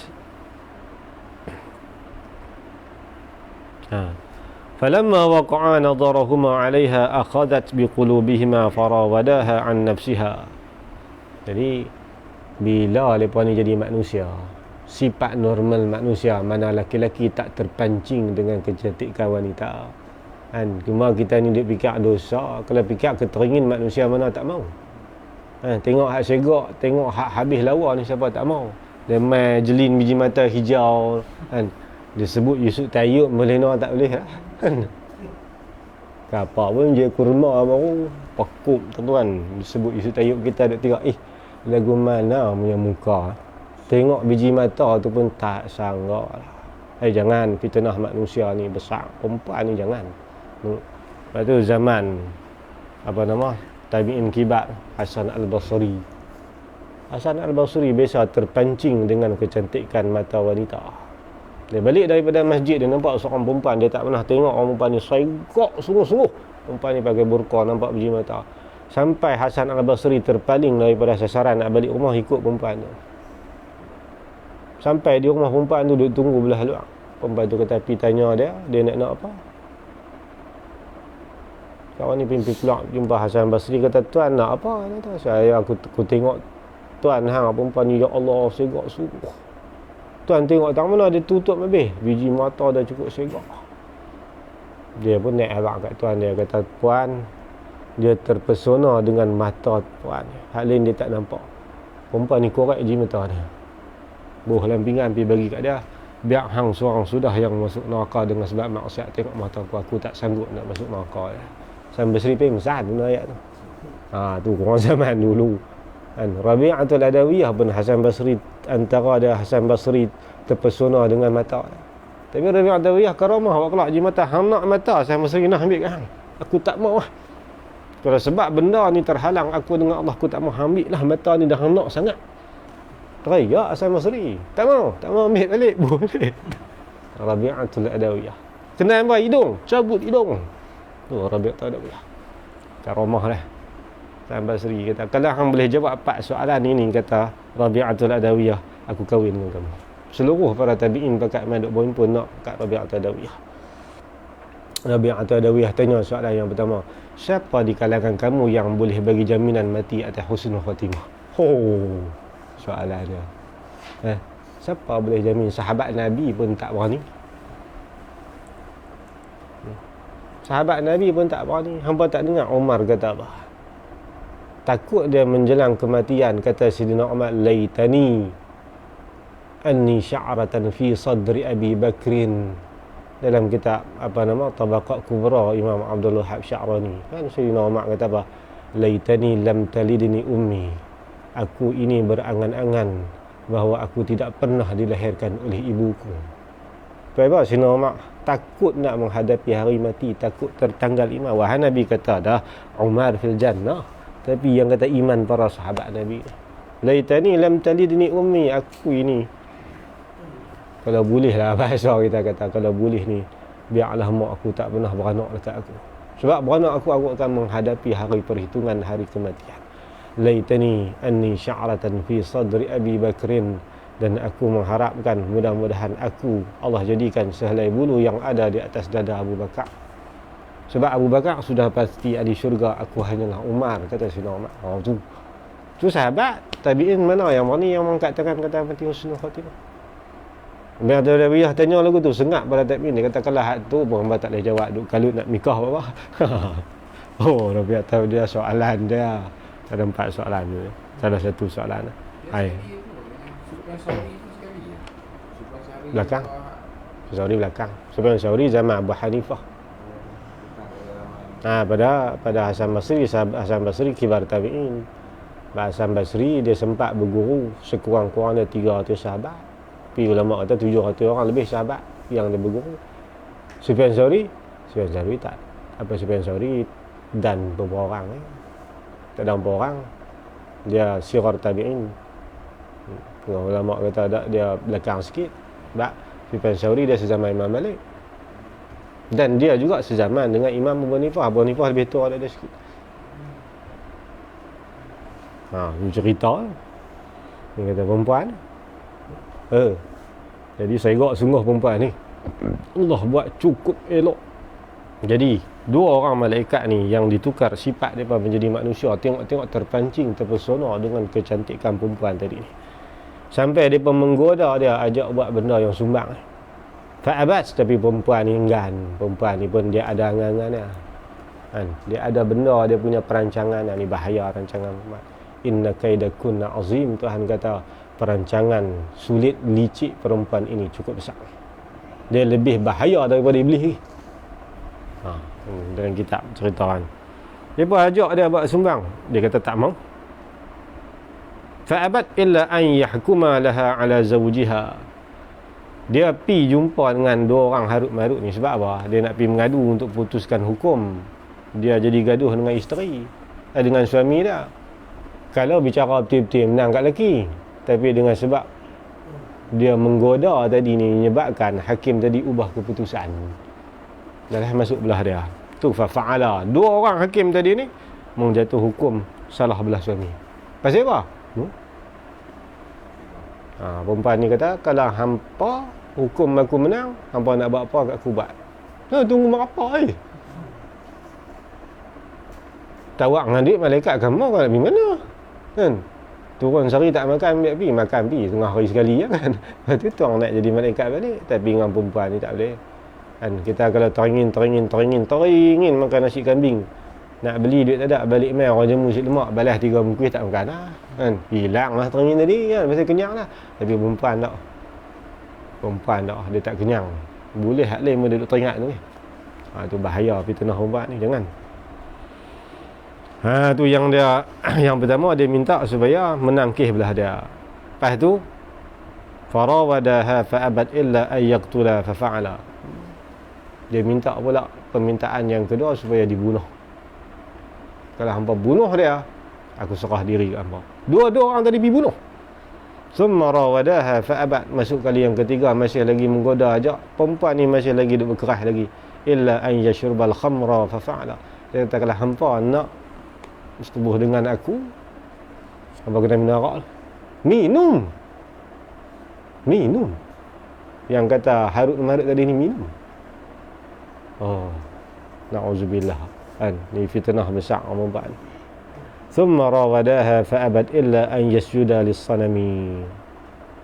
[SPEAKER 1] Falamma waqa'a nadarahuma 'alayha akhadhat biqulubihima farawadaha 'an nafsiha. Jadi bila lepas ni jadi manusia, sifat normal manusia, mana laki-laki tak terpancing dengan kecantikan wanita kan. Cuma kita ni dia fikir dosa, kalau fikir keteringin manusia mana tak mau. Tengok hak segak, tengok hak habis lawa ni siapa tak mau. Dia mai jelin biji mata hijau kan. Dia sebut Yusuf Tayyub melena tak boleh lah kan. Apa pun je kurma baru pakup tuan. Disebut Yusuf Tayyub, kita ada tengok lagu mana punya muka. Tengok biji mata tu pun tak sanggup lah. Jangan fitnah manusia ni besar. Perempuan ni jangan. Lepas tu zaman tabi'in kibar Hasan al-Basri. Hasan al-Basri biasa terpancing dengan kecantikan mata wanita. Dia balik daripada masjid, dia nampak seorang perempuan, dia tak pernah tengok orang perempuan ni segak sungguh-sungguh. Perempuan ni pakai burqa, nampak biji mata. Sampai Hasan al-Basri terpaling daripada sasaran nak balik rumah ikut perempuan tu. Sampai di rumah perempuan tu duduk tunggu belah luar. Perempuan tu kata pergi tanya dia nak apa. Kawan ni pergi keluar jumpa Hasan Basri, kata tuan nak apa? Kata saya aku tengok tuan hang perempuan ni, ya Allah segak sungguh. Tuan tengok tak mana dia tutup habis. Biji mata dah cukup segak. Dia pun naik abang kat tuan dia. Kata, puan, dia terpesona dengan mata puan. Hal lain dia tak nampak. Perempuan ni korek je mata dia. Buh dalam pinggan pergi bagi kat dia. Biar hang seorang sudah yang masuk neraka dengan sebab maksiat. Tengok mata aku tak sanggup nak masuk neraka. Hasan Basri pingsan guna ayat tu. Tu korang zaman dulu. Kan Rabi'atul Adawiyah pun Hasan Basri, antara dia Hasan Basri terpesona dengan mata. Tapi Rabi'atul Adawiyah karamah awak kelak je mata. Hang nak mata Hasan Basri nak ambil kan. Aku tak mau lah. Kalau sebab benda ni terhalang aku dengan Allah, aku tak mau ambil lah mata ni, dah hang nak sangat. Teriak Hasan Basri. Tak mau ambil balik. Boleh. Rabi'atul Adawiyah. Kena ambil hidung, cabut hidung. Tu Rabi'atul Adawiyah. Karamah lah. Hasan Basri kata, kalau hang boleh jawab 4 soalan ini, kata Rabi'atul Adawiyah, aku kahwin dengan kamu. Seluruh para tabi'in pakat maduk pun nak kat Rabi'atul Adawiyah. Rabi'atul Adawiyah tanya soalan yang pertama, siapa di kalangan kamu yang boleh bagi jaminan mati atas husnul khatimah? Soalan dia. Siapa boleh jamin? Sahabat Nabi pun tak berani. Sahabat Nabi pun tak berani. Hampa tak dengar Umar kata apa? Takut dia menjelang kematian, kata Sayyidina Umar, laitani anni sya'ratan fi sadri Abi Bakrin. Dalam kitab Tabaqat Kubra Imam Abdul Wahab Sya'rani, kan Sayyidina Umar kata apa? Laitani lam talidni ummi. Aku ini berangan-angan bahawa aku tidak pernah dilahirkan oleh ibuku. Sebab Sayyidina Umar takut nak menghadapi hari mati, takut tertanggal iman. Wahai Nabi kata dah Umar fil jannah. Tapi yang kata iman para sahabat Nabi, laitani lam talidni ummi, aku ini, kalau boleh lah bahasa kita kata, kalau boleh ni, biarlah mak aku tak pernah beranak dekat aku. Sebab beranak aku akan menghadapi hari perhitungan, hari kematian. Laitani anni sya'ratan fi sadri Abi Bakrin. Dan aku mengharapkan mudah-mudahan aku, Allah jadikan sehelai bulu yang ada di atas dada Abu Bakar. Sebab Abu Bakar sudah pasti ahli syurga, aku hanyalah Umar, kata Sayyidina Umar. Tu sahabat tabi'in mana yang berani yang mengangkat tangan kata mati husnul khatimah. Biar Adawiyah tanya lagu tu, sengak pada tabi'in. Dia kata kalau hak tu pun hamba tak boleh jawab, duk kalut nak nikah apa. Rabi'ah tahu dia soalan dia. Ada 4 soalan tu. Salah satu soalan. Hai. Belakang. Sauri belakang. Sufyan Sauri zaman Abu Hanifah. Pada Hasan Basri kibar tabi'in. Hasan Basri dia sempat berguru sekurang-kurangnya 300 sahabat. Tapi ulama kata 700 orang lebih sahabat yang dia berguru. Sufyan Sauri tak. Sufyan Sauri dan beberapa orang. Tak ada beberapa orang. Dia sirar tabi'in. Ulama kata dia belakang sikit. Sebab Sufyan Sauri dia sezaman Imam Malik. Dan dia juga sezaman dengan Imam Abu Hanifah. Abu Hanifah lebih tua dari dia sikit. Ini cerita. Dia kata perempuan. Jadi saya segak sungguh perempuan ni. Allah buat cukup elok. Jadi 2 orang malaikat ni yang ditukar sifat mereka menjadi manusia, tengok-tengok terpancing, terpesona dengan kecantikan perempuan tadi ni. Sampai dia pun menggoda dia, ajak buat benda yang sumbang. Fa'abat, tapi perempuan ni enggan. Perempuan ni pun dia ada angan-angan dia. Kan? Dia ada benda, dia punya perancangan. Ni bahaya rancangan. Inna kaidakunna azim. Tuhan kata perancangan sulit, licik perempuan ini cukup besar. Dia lebih bahaya daripada iblis. Dalam kitab cerita kan. Dia pun ajak dia buat sumbang. Dia kata tak mau. Fa'abat illa an yahkuma laha ala zawjiha. Dia pi jumpa dengan 2 orang harut-marut ni sebab apa? Dia nak pi mengadu untuk putuskan hukum. Dia jadi gaduh dengan isteri, dengan suami dia. Kalau bicara betul-betul menang kat lelaki, tapi dengan sebab dia menggoda tadi ni menyebabkan hakim tadi ubah keputusan. Dah masuk belah dia. Tu fa'ala. 2 orang hakim tadi ni menjatuh hukum salah belah suami. Pasal apa? Perempuan ni kata, kalau hampa hukum aku menang, hampa nak buat apa kat aku buat. Tunggu apa Tawak dengan duit malaikat kamu nak pergi mana? Kan? turun sehari tak makan, ambil pergi makan pergi tengah hari sekali kan. Lepas tu tuang nak jadi malaikat balik. Tapi dengan perempuan ni tak boleh kan. Kita kalau teringin makan nasi kambing, nak beli duit tak ada, balik mai orang jemu nasi lemak, balas 3 bungkus tak makan lah kan. Hilang lah teringin tadi kan, pasal kenyang lah. Tapi perempuan tak, dia tak kenyang, boleh hak lain pun dia duduk teringat tu. Tu bahaya fitnah perempuan ni, jangan. Tu yang dia yang pertama, dia minta supaya menangkih belah dia. Lepas tu farawadaha fa'abat illa an yaqtula fafa'ala. Dia minta pula permintaan yang kedua supaya dibunuh. Kalau hampa bunuh dia, aku serah diri kat hampa. Dua orang tadi pergi bunuh. Summa rawadaha fa'abat. Masuk kali yang ketiga, masih lagi menggoda ajak. Perempuan ni masih lagi duk berkerah lagi. Illa an yashurbal khamra fafa'ala. Dia kata kalau hampa nak setubuh dengan aku, hampa kena minum arak lah. Minum. Yang kata Harut Marut tadi ni minum. Na'udzubillah kan. Ni fitnah besar orang perempuan. Thumma rawadaha fa'abat illa an yasjuda lis-sanami.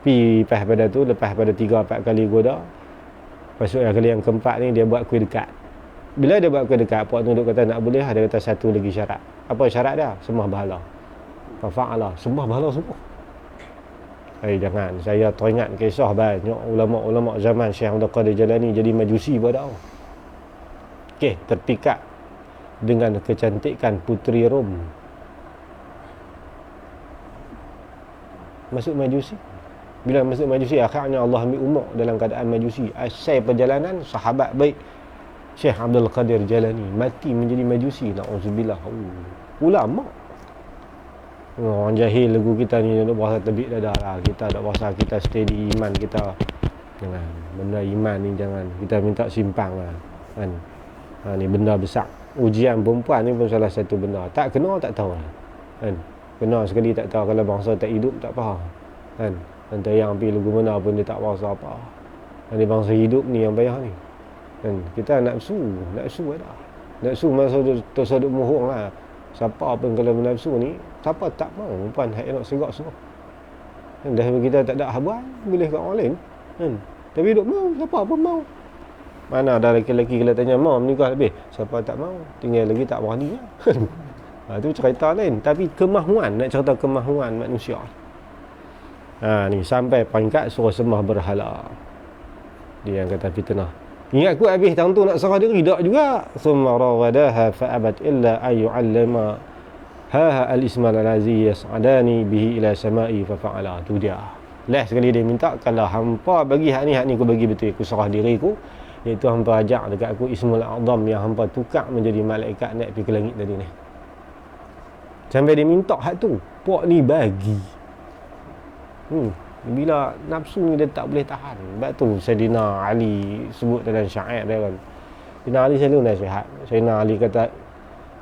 [SPEAKER 1] Lepas pada tu, lepas pada 3-4 kali goda, masuk yang kali yang keempat ni dia buat kuih dekat. Bila dia buat kuih dekat, puak tu duk kata nak boleh, dia kata satu lagi syarat. Apa syarat dia? Sembah bahala. Fa'ala, sembah bahala semua. Jangan. Saya teringat kisah banyak ulama-ulama zaman Syekh Abdul Qadir Jalani jadi majusi pada Allah. Terpikat dengan kecantikan puteri Rom. Masuk majusi. Bila masuk majusi, akhirnya Allah ambil umur dalam keadaan majusi. Asal perjalanan sahabat baik Syekh Abdul Qadir Jalani mati menjadi majusi. Na'udzubillah. Ulama. Orang jahil lagu kita ni nak berasa tebik dadah lah. Kita nak berasa kita steady iman kita. Jangan. Benda iman ni jangan. Kita minta simpang lah kan. Ni benda besar. Ujian perempuan ni pun salah satu benda. Tak kena tak tahu lah kan. Kena sekali tak tahu. Kalau bangsa tak hidup tak faham kan. Nanti yang pergi lagu mana pun dia tak berasa apa. Ini bangsa hidup ni yang payah ni kan. Kita nafsu ada. Nafsu masa tu saduk mohong lah. Siapa pun kalau menafsu ni, siapa tak mau perempuan hak nak serak semua kan. Dah kita tak ada habuan, boleh kat orang lain kan. Tapi duk mau, siapa pun mau. Mana ada lelaki kalau tanya mau menikah lebih, siapa tak mau, tinggal lagi tak berani lah. Tu cerita lain. Tapi kemahuan, nak cerita kemahuan manusia. Ni sampai peringkat suruh sembah berhala. Dia yang kata fitnah. Ingat aku habis tahun tu nak serah diri, tak juga. Summa rawadaha fa'abat illa an yu'allama ha al-ismal al-azi yas'adani bihi ila sama'i fafa'ala. Tu dia. Last sekali dia minta, kalau hampa bagi hak ni aku bagi betul, aku serah diriku, iaitu hampa ajak dekat aku Ismul A'zam yang hampa tukar menjadi malaikat naik pergi ke langit tadi ni. Sampai dia minta hak tu, puak ni bagi. Bila nafsu ni dia tak boleh tahan. Sebab tu Sayyidina Ali sebut dalam syair dia kan. Sayyidina Ali selalu nasihat. Sayyidina Ali kata,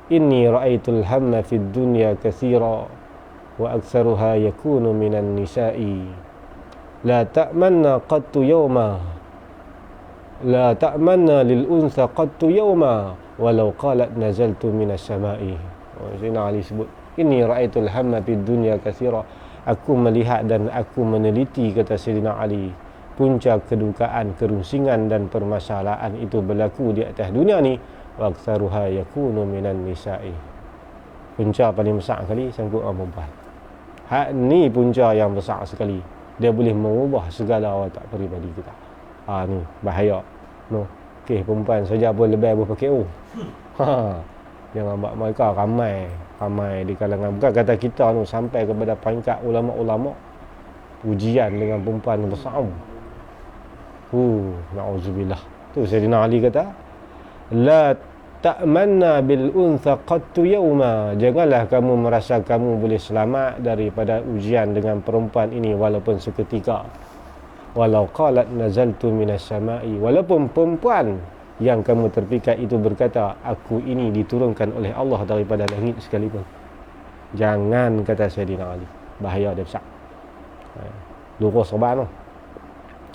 [SPEAKER 1] inni ra'aitul hamma fid dunya katsira wa aktsaruha yakunu minan nisa'i. La ta'manna qattu yawma. La ta'manna lil unsa qattu yawma walau qalat nazaltu minas sama'i. Sayyidina Ali sebut, inni ra'aitul hamma fid dunya katsira. Aku melihat dan aku meneliti, kata Sayyidina Ali, punca kedukaan, kerusingan dan permasalahan itu berlaku di atas dunia ni. Wa aktsaruha yakunu minan nisa'i. Punca paling besar sekali sangkut orang perempuan. Hak ni punca yang besar sekali. Dia boleh mengubah segala watak peribadi kita. Ni bahaya. Perempuan saja pun lebih pakai jangan buat mereka ramai di kalangan, bukan kata kita tu sampai kepada peringkat ulama-ulama ujian dengan perempuan besar. Na'udzubillah. Tu Sayyidina Ali kata, la ta'manna bil untha qattu yawma. Janganlah kamu merasa kamu boleh selamat daripada ujian dengan perempuan ini walaupun seketika. Walau qalat nazaltu minas sama'i. Walaupun perempuan yang kamu terpikat itu berkata, aku ini diturunkan oleh Allah daripada langit sekalipun. Jangan, kata Sayyidina Ali. Bahaya dia besar. Luruh serban tu.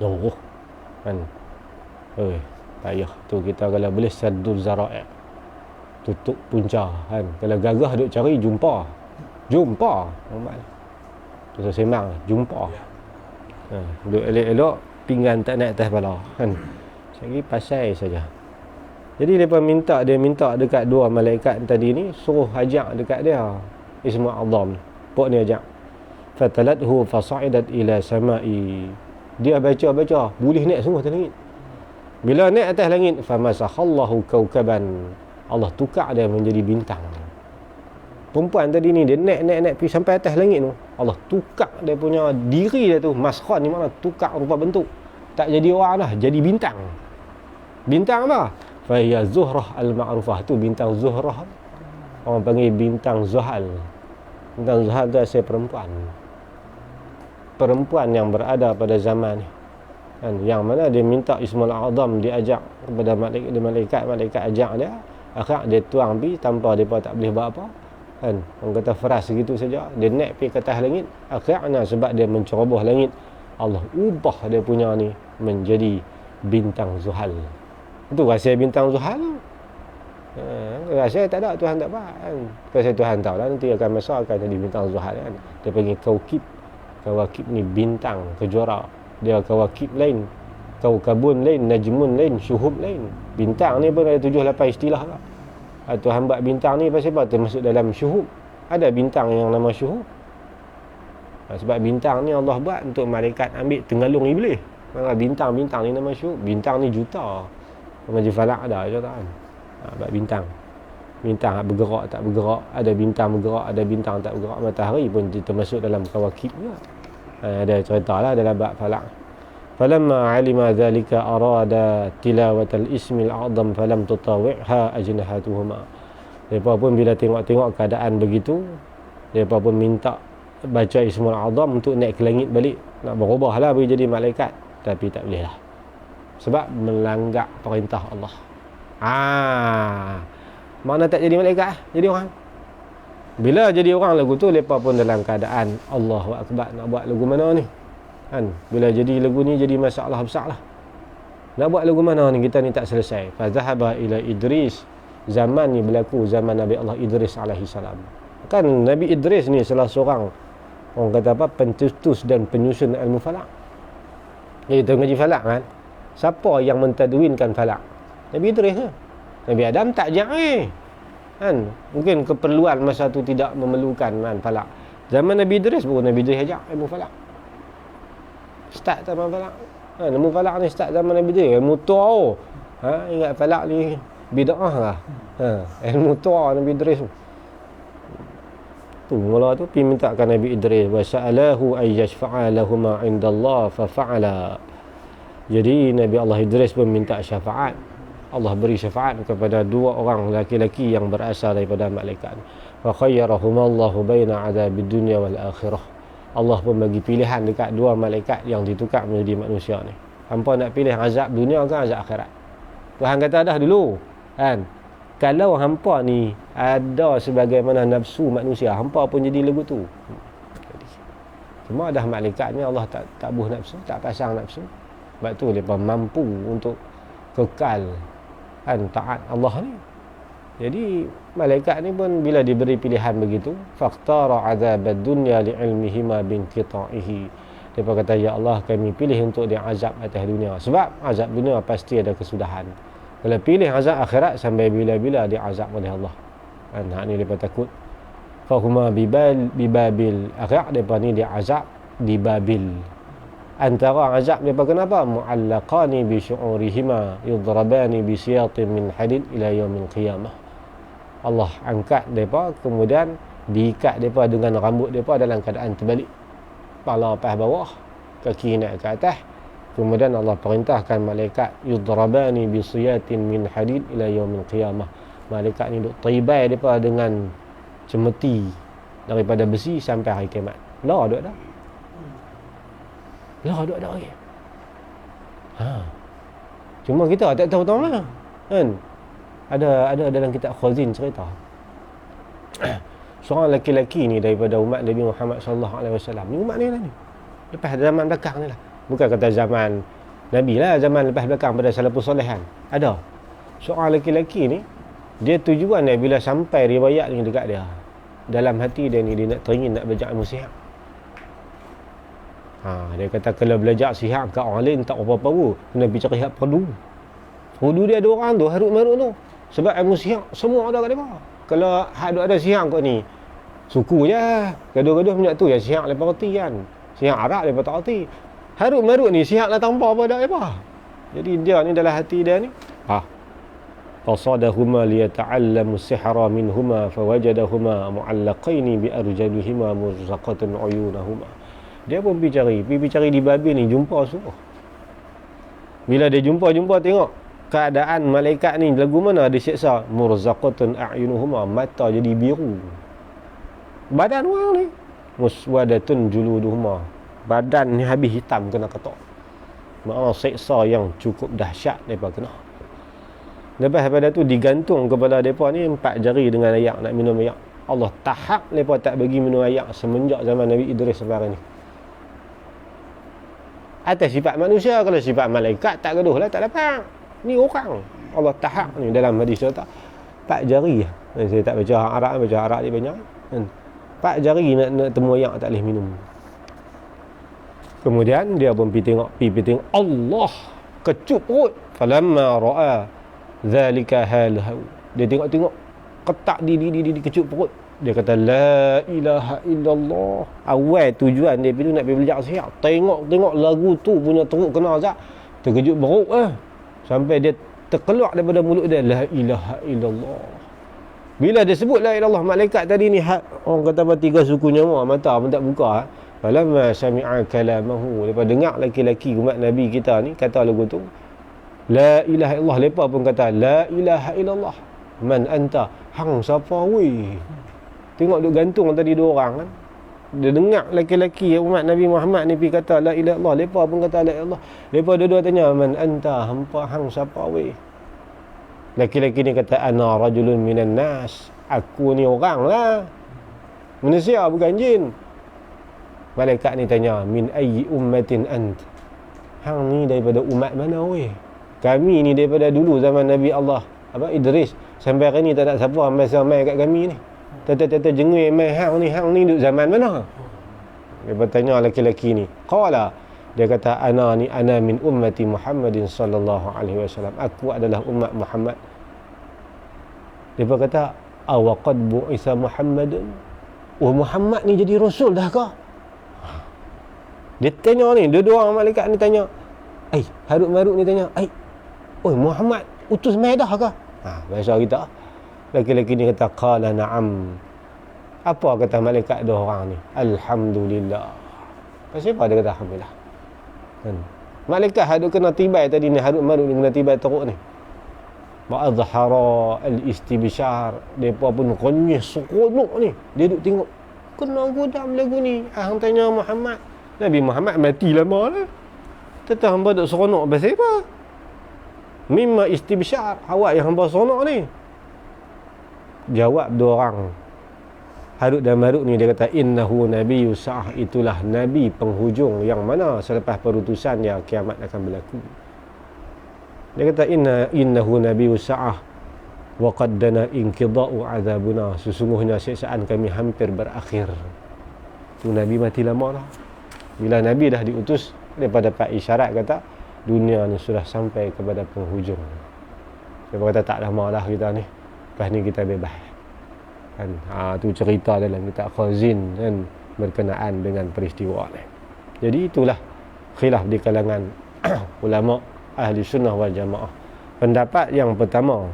[SPEAKER 1] Luruh kan. Payah tu kita kalau boleh saddul zara'i, tutup punca kan. Kalau gagah duk cari, jumpa. Terus sembang, jumpa. Duduk elok-elok, pinggan tak naik atas kepala kan. Lagi pasal saja. Jadi dia minta dekat dua malaikat tadi ni suruh ajak dekat dia Ismul A'zam. Pok ni ajak. Fatalathu fasa'idat ila sama'i. Dia baca, boleh naik semua atas langit. Bila naik atas langit, famasakhallahu kaukaban. Allah tukar dia menjadi bintang. Perempuan tadi ni dia naik pergi sampai atas langit tu. Allah tukar dia punya diri dia tu. Maskhan ni mana tukar rupa bentuk. Tak jadi orang dah, jadi bintang. Bintang apa? Fahiya Zuhrah al-ma'rufah. Tu bintang Zuhrah. Orang panggil bintang Zuhal. Bintang Zuhal tu asal perempuan. Perempuan yang berada pada zaman ni. Kan? Yang mana dia minta Ismul A'zam diajak kepada malaikat ajak dia. Akhirnya dia tuang pergi tanpa mereka tak boleh buat apa. Kan? Orang kata fras gitu saja. Dia naik pergi ke atas langit. Akhirnya sebab dia menceroboh langit, Allah ubah dia punya ni menjadi bintang Zuhal. Itu rahsia bintang Zuhal. Rahsia tak ada, Tuhan tak faham kan. Rahsia Tuhan tahu lah, nanti akan masa akan jadi bintang Zuhal kan. Dia panggil Kawakib ni bintang, kejora. Dia kawakib lain, kaukabun lain, najmun lain, syuhub lain. Bintang ni pun ada 7-8 istilah lah. Tuhan buat bintang ni pasal apa? Termasuk dalam syuhub. Ada bintang yang nama syuhub. Sebab bintang ni Allah buat untuk malaikat ambil tenggalung iblis. Maka bintang-bintang ni nama syuhub. Bintang ni juta. Mengaji falak ada je tak kan. Buat bintang. Bintang bergerak tak bergerak. Ada bintang bergerak, ada bintang tak bergerak. Matahari pun termasuk dalam kawakib juga. Ada cerita lah dalam bab falak. Falamma alima dhalika arada tilawatal ismil a'zam falam tutawi'ha ajnahatuhuma. Mereka pun bila tengok-tengok keadaan begitu, mereka pun minta baca Ismul A'zam untuk naik ke langit balik. Nak berubah lah bagi jadi malaikat. Tapi tak boleh lah. Sebab melanggar perintah Allah. Mana tak jadi malaikat, jadi orang. Bila jadi orang lagu tu, mereka pun dalam keadaan Allahu Akbar, nak buat lagu mana ni kan. Bila jadi lagu ni jadi masalah besar lah. Nak buat lagu mana ni, kita ni tak selesai. Fazahaba ila Idris. Zaman ni berlaku zaman Nabi Allah Idris alaihi salam. Kan Nabi Idris ni salah seorang, orang kata apa, pencetus dan penyusun ilmu falak. Kita ngaji falak kan, siapa yang mentadwinkan falak? Nabi Idris lah. Nabi Adam tak ajak kan. Mungkin keperluan masa tu tidak memerlukan kan falak. Zaman Nabi Idris baru Nabi Idris ajak ilmu falak. Start zaman falak. Ilmu falak ni start zaman Nabi Idris. Ilmu tua. Ingat falak ni bid'ah lah. Ilmu tua Nabi Idris tu. Mula tu pergi mintakan Nabi Idris, wa sa'alahu ay yashfa'a lahuma 'inda Allah fa fa'ala. Jadi Nabi Allah Idris pun minta syafaat. Allah beri syafaat kepada dua orang laki-laki yang berasal daripada malaikat. Wa khayyarahumallahu baina 'adzabid dunya wal akhirah. Allah pun bagi pilihan dekat dua malaikat yang ditukar menjadi manusia ni. Hampa nak pilih azab dunia ke azab akhirat? Tuhan kata dah dulu kan, kalau hampa ni ada sebagaimana nafsu manusia, hampa pun jadi lagu tu. Cuma dah malaikat ni Allah tak buh nafsu, tak pasang nafsu. Sebab tu mereka mampu untuk kekal kan taat Allah ni. Jadi malaikat ni pun bila diberi pilihan begitu, faqtara azabad dunya li'ilmihima binqita'ihi. Dia kata, ya Allah, kami pilih untuk dia azab atas dunia sebab azab dunia pasti ada kesudahan. Kalau pilih azab akhirat, sampai bila-bila dia azab oleh Allah. Dan hak ni mereka takut. Fahuma bibabil. Akhirat mereka ni dia azab di Babil. Antara azab mereka kenapa? Mu'allaqani bi syu'urihima yudrabani bi siyatin min hadid ila yaumil qiyamah. Allah angkat mereka, kemudian diikat mereka dengan rambut mereka dalam keadaan terbalik. Kepala pas bawah, kaki naik ke atas. Kemudian Allah perintahkan malaikat yudrabani bisiyatin min hadid ila yaumil qiyamah. Malaikat ni duk tribai depa dengan cemeti daripada besi sampai hari kiamat. Lah duk dah. Lah duk dah lagi. Cuma kita tak tahu lah. Kan? Ada dalam kitab Khazin cerita. Seorang lelaki ni daripada umat Nabi Muhammad sallallahu alaihi wasallam. Ni umat ni lah ni. Lepas zaman belakang ni lah. Bukan kata zaman Nabi lah, zaman lepas belakang pada salafus soleh kan. Ada seorang lelaki ni, dia tujuan dia bila sampai riwayat ni dekat dia, dalam hati dia ni dia nak teringin nak belajar ilmu sihat. Dia kata kalau belajar sihat kat orang lain tak apa-apa pun, kena pergi cari hak perlu. Perlu dia ada orang tu, Harut Marut tu. Sebab ilmu sihat semua ada kat depa. Kalau ada sihat kau ni, suku je. Gaduh-gaduh minyak tu yang sihat lepas reti kan. Sihat Arab lepas tak reti. Harut Marut ni sihat lah tanpa apa dak depa. Jadi dia ni dalam hati dia ni, qasadahuma liyata'allamu sihra minhuma fawajadahuma mu'allaqaini bi arjalihima murzaqatan uyunahuma. Dia pun pergi cari di Babil ni, jumpa semua. Bila dia jumpa tengok keadaan malaikat ni lagu mana dia siksa, murzaqatan a'yunuhuma, mata jadi biru. Badan orang ni muswadatun juluduhuma, badan ni habis hitam kena ketok. Maknanya siksa yang cukup dahsyat depa kena. Lepas daripada tu digantung kepala depa ni 4 jari dengan ayak, nak minum ayak. Allah tahap depa tak bagi minum ayak semenjak zaman Nabi Idris sampai hari ni. Atas sifat manusia, kalau sifat malaikat tak gaduh lah, tak dapat. Ni orang Allah tahap ni dalam hadis kata 4 jari. Saya tak baca Arab, baca Arab dia banyak kan. 4 jari nak temu ayak tak boleh minum. Kemudian dia pun pergi tengok Allah kecup perut. Falamma ra'a zalika halahu, dia tengok ketak di kecup perut. Dia kata la ilaha illallah. Awal tujuan dia pergi nak pergi belajar sihat, tengok lagu tu punya teruk kena azab, terkejut beruk sampai dia terkeluar daripada mulut dia la ilaha illallah. Bila dia sebut la ilaha illallah, malaikat tadi ni orang kata apa 3 suku nyawa mata pun tak buka. Falamma sami'a kalamahu, lepas dengar laki-laki umat Nabi kita ni kata lagu tu la ilaha illallah, lepas pun kata la ilaha illallah. Man anta, hang siapa weh? Tengok duk gantung tadi 2 orang kan. Dia dengar laki-laki umat Nabi Muhammad ni pergi kata la ilaha illallah, lepas pun kata la ilaha illallah. Lepas dua-dua tanya man anta, hampa hang siapa weh? Laki-laki ni kata ana rajulun minan nas, aku ni orang lah, manusia bukan jin. Malaikat ni tanya min ayyi ummatin ant, hang ni daripada umat mana weh? Kami ni daripada dulu zaman Nabi Allah Idris sampai hari ni tak ada siapa mai kat kami ni. Tata jengui mai hang ni duduk zaman mana? Dia bertanya laki-laki ni. Qala, dia kata ana min ummati Muhammadin sallallahu alaihi wasallam, aku adalah umat Muhammad. Dia berkata awaqad bu'isa Muhammadun, Muhammad ni jadi rasul dah ke? Dia tanya ni, dua-dua orang malaikat ni tanya, Harut Marut ni tanya, Muhammad utus mai dah ke? Bahasa kita. Laki-laki ni kata qala na'am. Apa kata malaikat dua orang ni? Alhamdulillah. Pasal apa dia kata alhamdulillah? Kan? Malaikat hadut kena tibai tadi ni, Harut Marut ni kena tibai teruk ni. Wa azhara al-istibshar, depa pun renyah seronok ni. Dia duk tengok, kena godam lagu ni. Hang tanya Muhammad. Nabi Muhammad mati lama lah. Tetap hamba duk seronok pasal apa? Mimma istibsyar, awak yang hamba seronok ni. Jawab 2 orang, Harut dan Marut ni, dia kata innahu nabiyyu sa'ah, itulah nabi penghujung yang mana selepas perutusan dia kiamat akan berlaku. Dia kata innahu nabiyyu sa'ah wa qad dana inqida'u azabuna, sesungguhnya siksaan kami hampir berakhir. Tu nabi mati lama dah. Bila nabi dah diutus, daripada dapat isyarat kata dunia ni sudah sampai kepada penghujung. Dia kata tak lama dah kita ni, lepas ni kita bebas kan. Tu cerita dalam kitab Khazin kan, berkenaan dengan peristiwa ni. Jadi itulah khilaf di kalangan ulama ahli sunnah wal jamaah. Pendapat yang pertama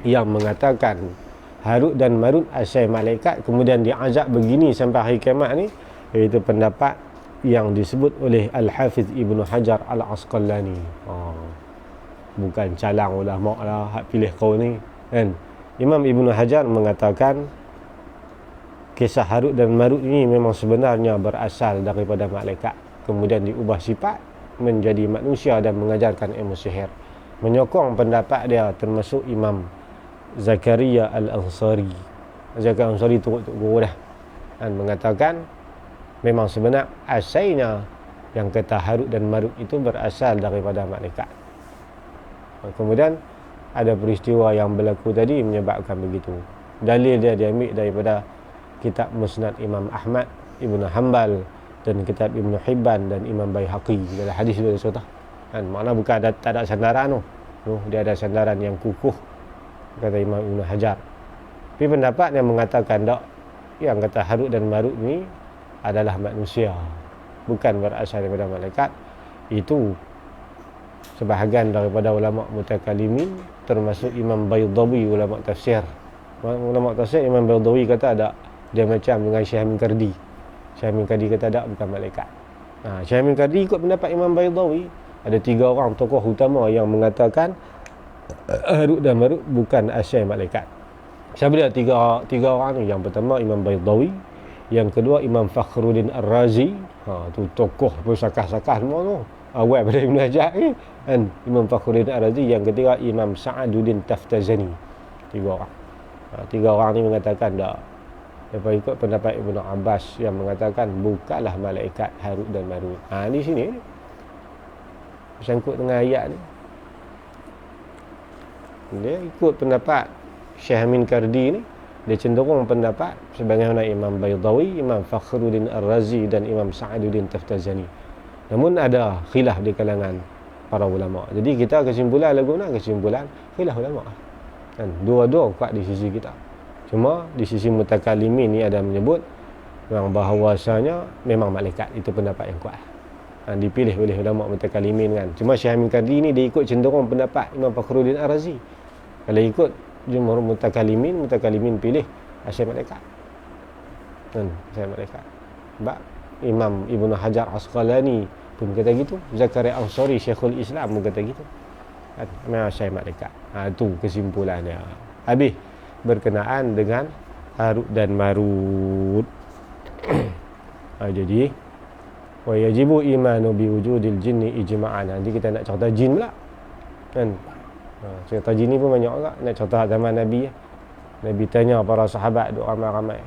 [SPEAKER 1] yang mengatakan Harut dan Marut asal malaikat kemudian diazab begini sampai hari kiamat ni, iaitu pendapat yang disebut oleh Al-Hafiz Ibnu Hajar Al-Asqalani. Bukan calang ulama lah hak pilih kau ni kan. Imam Ibnu Hajar mengatakan kisah Harut dan Marut ini memang sebenarnya berasal daripada malaikat, kemudian diubah sifat menjadi manusia dan mengajarkan ilmu sihir. Menyokong pendapat dia termasuk Imam Zakaria Al-Ansari. Zakaria Al-Ansari turut guru dah dan mengatakan memang sebenar asalnya yang kata Harut dan Marut itu berasal daripada malaikat. Kemudian ada peristiwa yang berlaku tadi menyebabkan begitu. Dalil dia diambil daripada kitab Musnad Imam Ahmad Ibn Hanbal dan kitab Ibn Hibban dan Imam Baihaqi dalam hadis dia kata kan, makna bukan tak ada sandaran tu. Dia ada sandaran yang kukuh, kata Imam Ibn Hajar. Tapi pendapat yang mengatakan tak, yang kata Harut dan Marut ni adalah manusia, bukan berasal daripada malaikat. Itu sebahagian daripada ulama mutakallimin, termasuk Imam Baydawi, ulama tafsir. Ulama tafsir Imam Baydawi kata ada, dia macam dengan Syekh Amin Kardi. Syekh Amin Kardi kata tak, bukan malaikat. Syekh Amin Kardi ikut pendapat Imam Baydawi. Ada 3 orang tokoh utama yang mengatakan Harut dan Marut bukan asal malaikat. Siapa dia tiga orang ni? Yang pertama Imam Baydawi, yang kedua Imam Fakhruddin Ar-Razi, tu tokoh pesakah-sakah semua tu, awal pada Ibn Hajar ni kan, Imam Fakhruddin Ar-Razi. Yang ketiga Imam Sa'aduddin Taftazani. 3 orang. 3 orang ni mengatakan tak. Lepas ikut pendapat Ibn Abbas yang mengatakan bukanlah malaikat Harut dan Marut. Di sini sangkut dengan ayat ni, dia ikut pendapat Syekh Amin Kardi ni, dia cenderung pendapat sebagaimana Imam Baydawi, Imam Fakhruddin Ar-Razi dan Imam Sa'aduddin Taftazani. Namun ada khilaf di kalangan para ulama. Jadi kita kesimpulan kesimpulan khilaf ulama kan, dua-dua kuat di sisi kita. Cuma di sisi mutakallimin ni ada menyebut yang bahawasanya memang malaikat. Itu pendapat yang kuat, dipilih oleh ulama mutakallimin kan. Cuma Syekh Amin Kardi ni dia ikut cenderung pendapat Imam Fakhruddin Ar-Razi. Kalau ikut jumhur mutakallimin pilih asal malaikat kan, asal malaikat. Sebab Imam Ibn Hajar Asqalani pun kata gitu, Zakaria Ansari Syekhul Islam pun kata gitu kan, memang asal malaikat. Itu kesimpulan dia. Habis berkenaan dengan Harut dan Marut. Jadi wa yajibu imanu biwujudil jinni ijma'an. Nanti kita nak cerita jin pula kan. Cerita jin ni pun banyak juga. Nak cerita zaman Nabi. Nabi tanya para sahabat, doa ramai-ramai,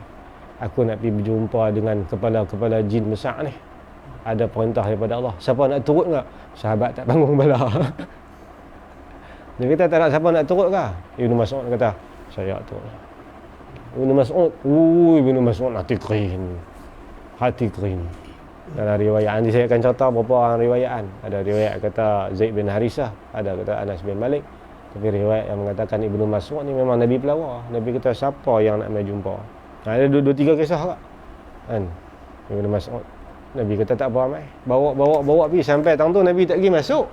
[SPEAKER 1] aku nak pergi berjumpa dengan kepala-kepala jin besar ni, ada perintah daripada Allah, siapa nak turut tak? Sahabat tak bangun bala. Dia kata tak nak, siapa nak turut ke? Ibn Mas'ud kata, saya turut. Ibn Mas'ud hati kering. Dalam riwayat nanti saya akan cerita beberapa orang riwayat. Ada riwayat kata Zaid bin Harisah, ada kata Anas bin Malik. Tapi riwayat yang mengatakan Ibnu Mas'ud ni memang Nabi pelawar. Nabi kata siapa yang nak mai jumpa. Ada 2-3 kisah tak kan, Ibnu Mas'ud. Nabi kata tak apa mai, bawa pergi sampai tang tu Nabi tak pergi masuk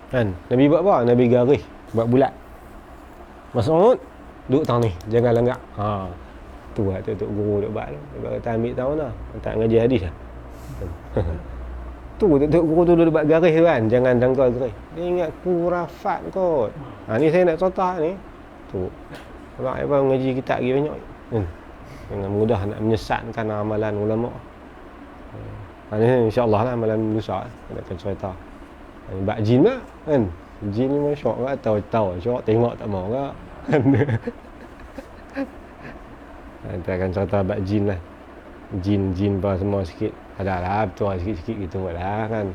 [SPEAKER 1] kan. Nabi buat apa? Nabi garis buat bulat. Mas'ud duduk tang ni, jangan lenggak. Tu lah tu guru duk buat tu. Dia kata ambil tahu dah, tak ngaji hadis dah. Tu guru tu duk buat garis tu kan, jangan dangkal garis. Dia ingat kurafat kot. Ni saya nak contoh ni. Tu. Sebab apa ngaji kitab lagi banyak. Dengan mudah nak menyesatkan amalan ulama. Ni insya-Allah lah amalan lusa kita akan cerita. Bab jin lah kan. Jin ni masyuk tak tahu syok tengok tak mau ke kan. Kita akan cerita bab jin lah. Jin apa semua sikit. Ada lah betul sikit-sikit gitu lah kan.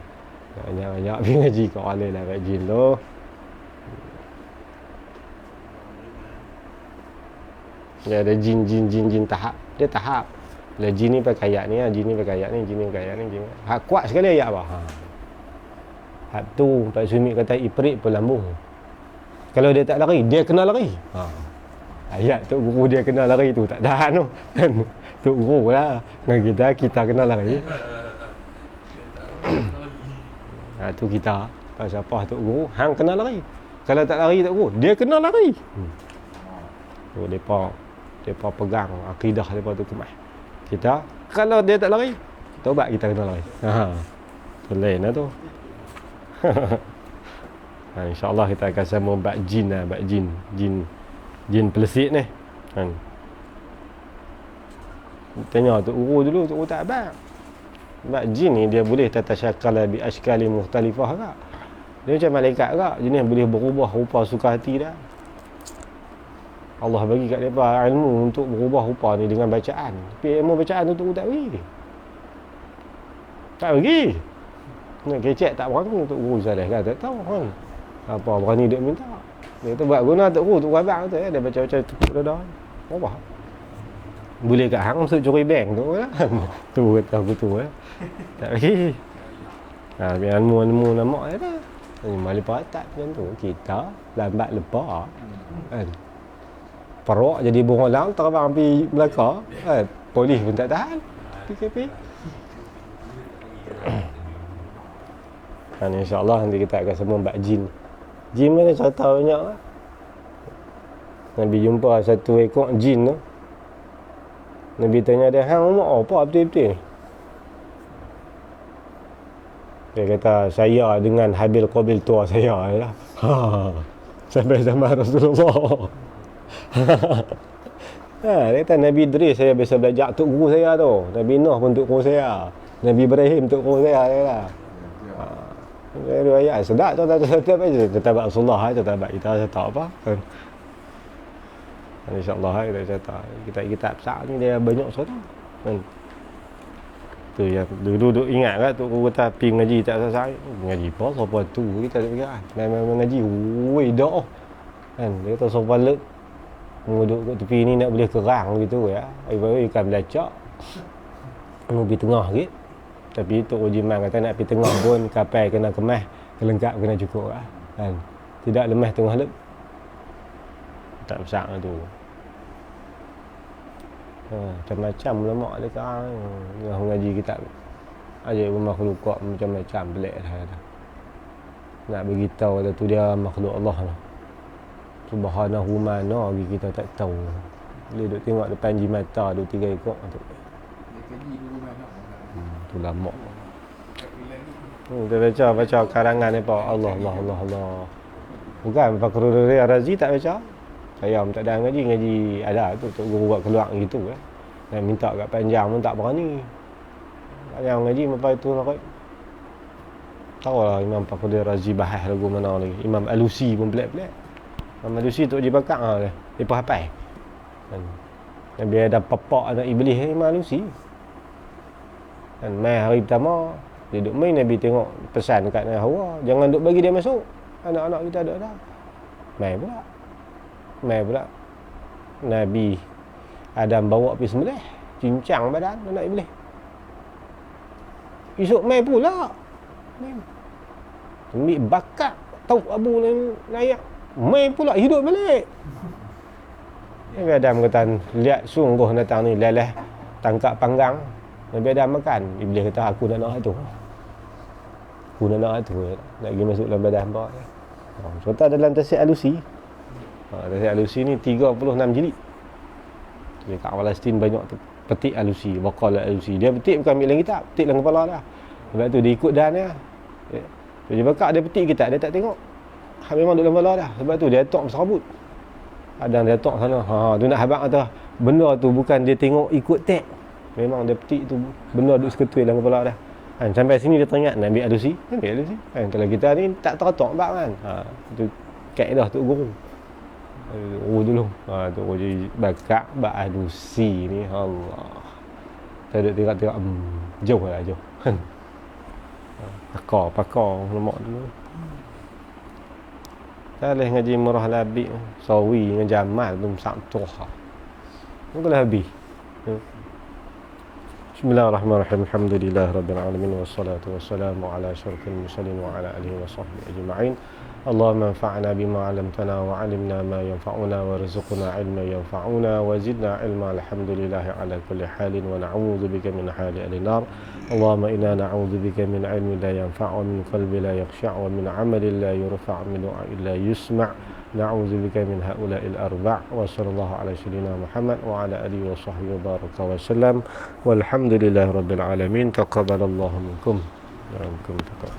[SPEAKER 1] Banyak-banyak pergi ngaji kat orang lah bab jin tu. Ya, ada jin tahap. Dia tahap. Bila jin ni pakai ayat ni, jin ni pakai ayat ni, jin ni pakai ayat ni. Hak kuat sekali ayat apa? Hak tu Pak Sumi kata iprit pelambung. Kalau dia tak lari, dia kena lari. Ayat tu guru dia kena lari tu tak tahan tu. Tu guru lah. Dengan kita kena lari. Tu kita. Pasal apa tu guru? Hang kena lari. Kalau tak lari tak guru, dia kena lari. Tu depa pegang akidah depa tu kemah. Kita kalau dia tak lari, taubat kita kena lari. Tu lain lah tu. InsyaAllah kita akan sama bab jin lah, bab jin pelesit ni kan. Tanya tu guru dulu, tu tak abang. Bab jin ni dia boleh tatasyakala bi ashkali mukhtalifah ke? Dia macam malaikat ke? Jenis boleh berubah rupa suka hati dah. Allah bagi kat mereka ilmu untuk berubah rupa ni dengan bacaan. Tapi ilmu bacaan tu tak bagi. Tak bagi. Nak kecek tak berani untuk guru Saleh kan? Tak tahu kan. Apa berani dia minta. Dia kata buat guna untuk guru, untuk abang tu dia baca-baca tepuk dah. Apa? Boleh kat hang masuk curi bank tu lah. Tu kata aku tu lah. Tak bagi. Biar ilmu nama je dah. Mali patat macam tu. Kita lambat lepas. Kan. Perok jadi burung lang terbang pergi Melaka. Kan. Polis pun tak tahan. PKP. Kan insya-Allah nanti kita akan semua bab jin. Jin mana cerita banyak lah. Nabi jumpa satu ekor jin tu. Nabi tanya dia, hang umur apa betul-betul ni? Dia kata, saya dengan Habil Qabil tua saya lah. Sampai zaman Rasulullah. Dia kata, Nabi Idris saya biasa belajar tok guru saya tu. Nabi Nuh pun tok guru saya. Nabi Ibrahim tok guru saya. Dia kata. Dia ayat sedap tu tak aja. Tetap Rasulullah aja, tetap kita saya tak apa. Kan. InsyaAllah kita cerita. Kitab besar ni dia banyak cerita. Kan. Tu yang dulu ingat kat tu guru kata pergi mengaji tak selesai. Mengaji apa siapa tu kita tak fikir. Memang mengaji. Woi dah. Kan dia kata siapa lek duduk kat tepi ni nak boleh kerang gitu ya. Ibarat ikan belacak. Mau pergi tengah sikit. Tapi Tok Ujiman kata nak pergi tengah pun kapal kena kemas, kelengkap kena cukup lah. Kan. Tidak lemah tengah lep. Tak besar tu. Macam-macam ulama dia sekarang yang mengaji kitab. Ajar makhluk macam-macam pelik dah. Nak bagi tahu tu dia makhluk Allah lah. Subhanahu mana lagi kita tak tahu. Boleh duk tengok depan jimata 2-3 ekor tu.
[SPEAKER 2] Dia kaji dulu mana.
[SPEAKER 1] Tu lama. Dia baca karangan ni apa Allah. Bukan Fakhrul Razi tak baca. Saya tak ada ngaji ada tu tok guru buat keluar gitu kan. Dan minta kat panjang pun tak berani. Panjang ngaji sampai tu nak. Tahu lah Imam Fakhrul Razi bahas lagu mana lagi. Imam Alusi pun pelik-pelik. Imam Alusi tok je bakar lah. Depa hafal. Nabi ada papak anak iblis Imam Alusi. Dan mai hari pertama dia duduk main Nabi tengok pesan kat Hawa, jangan duk bagi dia masuk. Anak-anak kita ada dah. Mai pula Nabi Adam bawa pergi sembelih, cincang badan anak iblis. Esok mai pula. Ambil bakat tahu abu layak. Mai pula hidup balik. Nabi Adam kata, lihat sungguh datang ni lelah tangkap panggang. Nabi Adam makan. Iblis kata, aku nak tu. Aku nak tu. Nak pergi masuk dalam badan bawah. Cerita dalam Tafsir Alusi. Tafsir Alusi ni 36 jilid. Dekat Palestin banyak tu petik Alusi, Waqala Alusi. Dia petik bukan ambil dalam kitab, petik dalam kepala dah. Sebab tu dia ikut dan dia. Dia bakar dia petik kitab, dia tak tengok. Memang duduk dalam kepala dah. Sebab tu dia tok serabut. Ada dia tok sana. Tu nak habaq kata benda tu bukan dia tengok ikut tek. Memang dia petik tu benda duduk seketui dalam kepala dah. Kan sampai sini dia teringat nak ambil Alusi. Kan kalau kita ni tak tertok bab kan. Tu kaedah tu guru. Dulu. Tu jadi bakar bab Alusi ni Allah. Saya duduk tengok jauh lah jauh. Pakar lemak dulu. Saya ngaji Murah Labik, Sawi dengan Jamal tu Sa'tuha. Mungkin habis. Bismillahirrahmanirrahim. Alhamdulillahirabbil alamin wassalatu wassalamu ala asyrafil mursalin wa ala alihi washabbihi ajma'in. Allahumma anfa'na bima 'allamtana wa 'allimna ma yanfa'una warzuqna 'ilman yanfa'una wa zidna 'ilma. Alhamdulillahi ala kulli halin wa na'udzubika min hali al-nar. Allahumma inna na'udzubika min 'ilmin la yanfa' wa min qalbin la yakhsha' wa min 'amalin la yurfa' min du'a'in la yusma'. Na'udzubika min haula'il arba'. Wa sallallahu ala sayyidina Muhammad wa ala alihi wa sahbihi wa baraka wa sallam. Walhamdulillahirabbil alamin. Taqabbalallahu minkum. Taqabbal.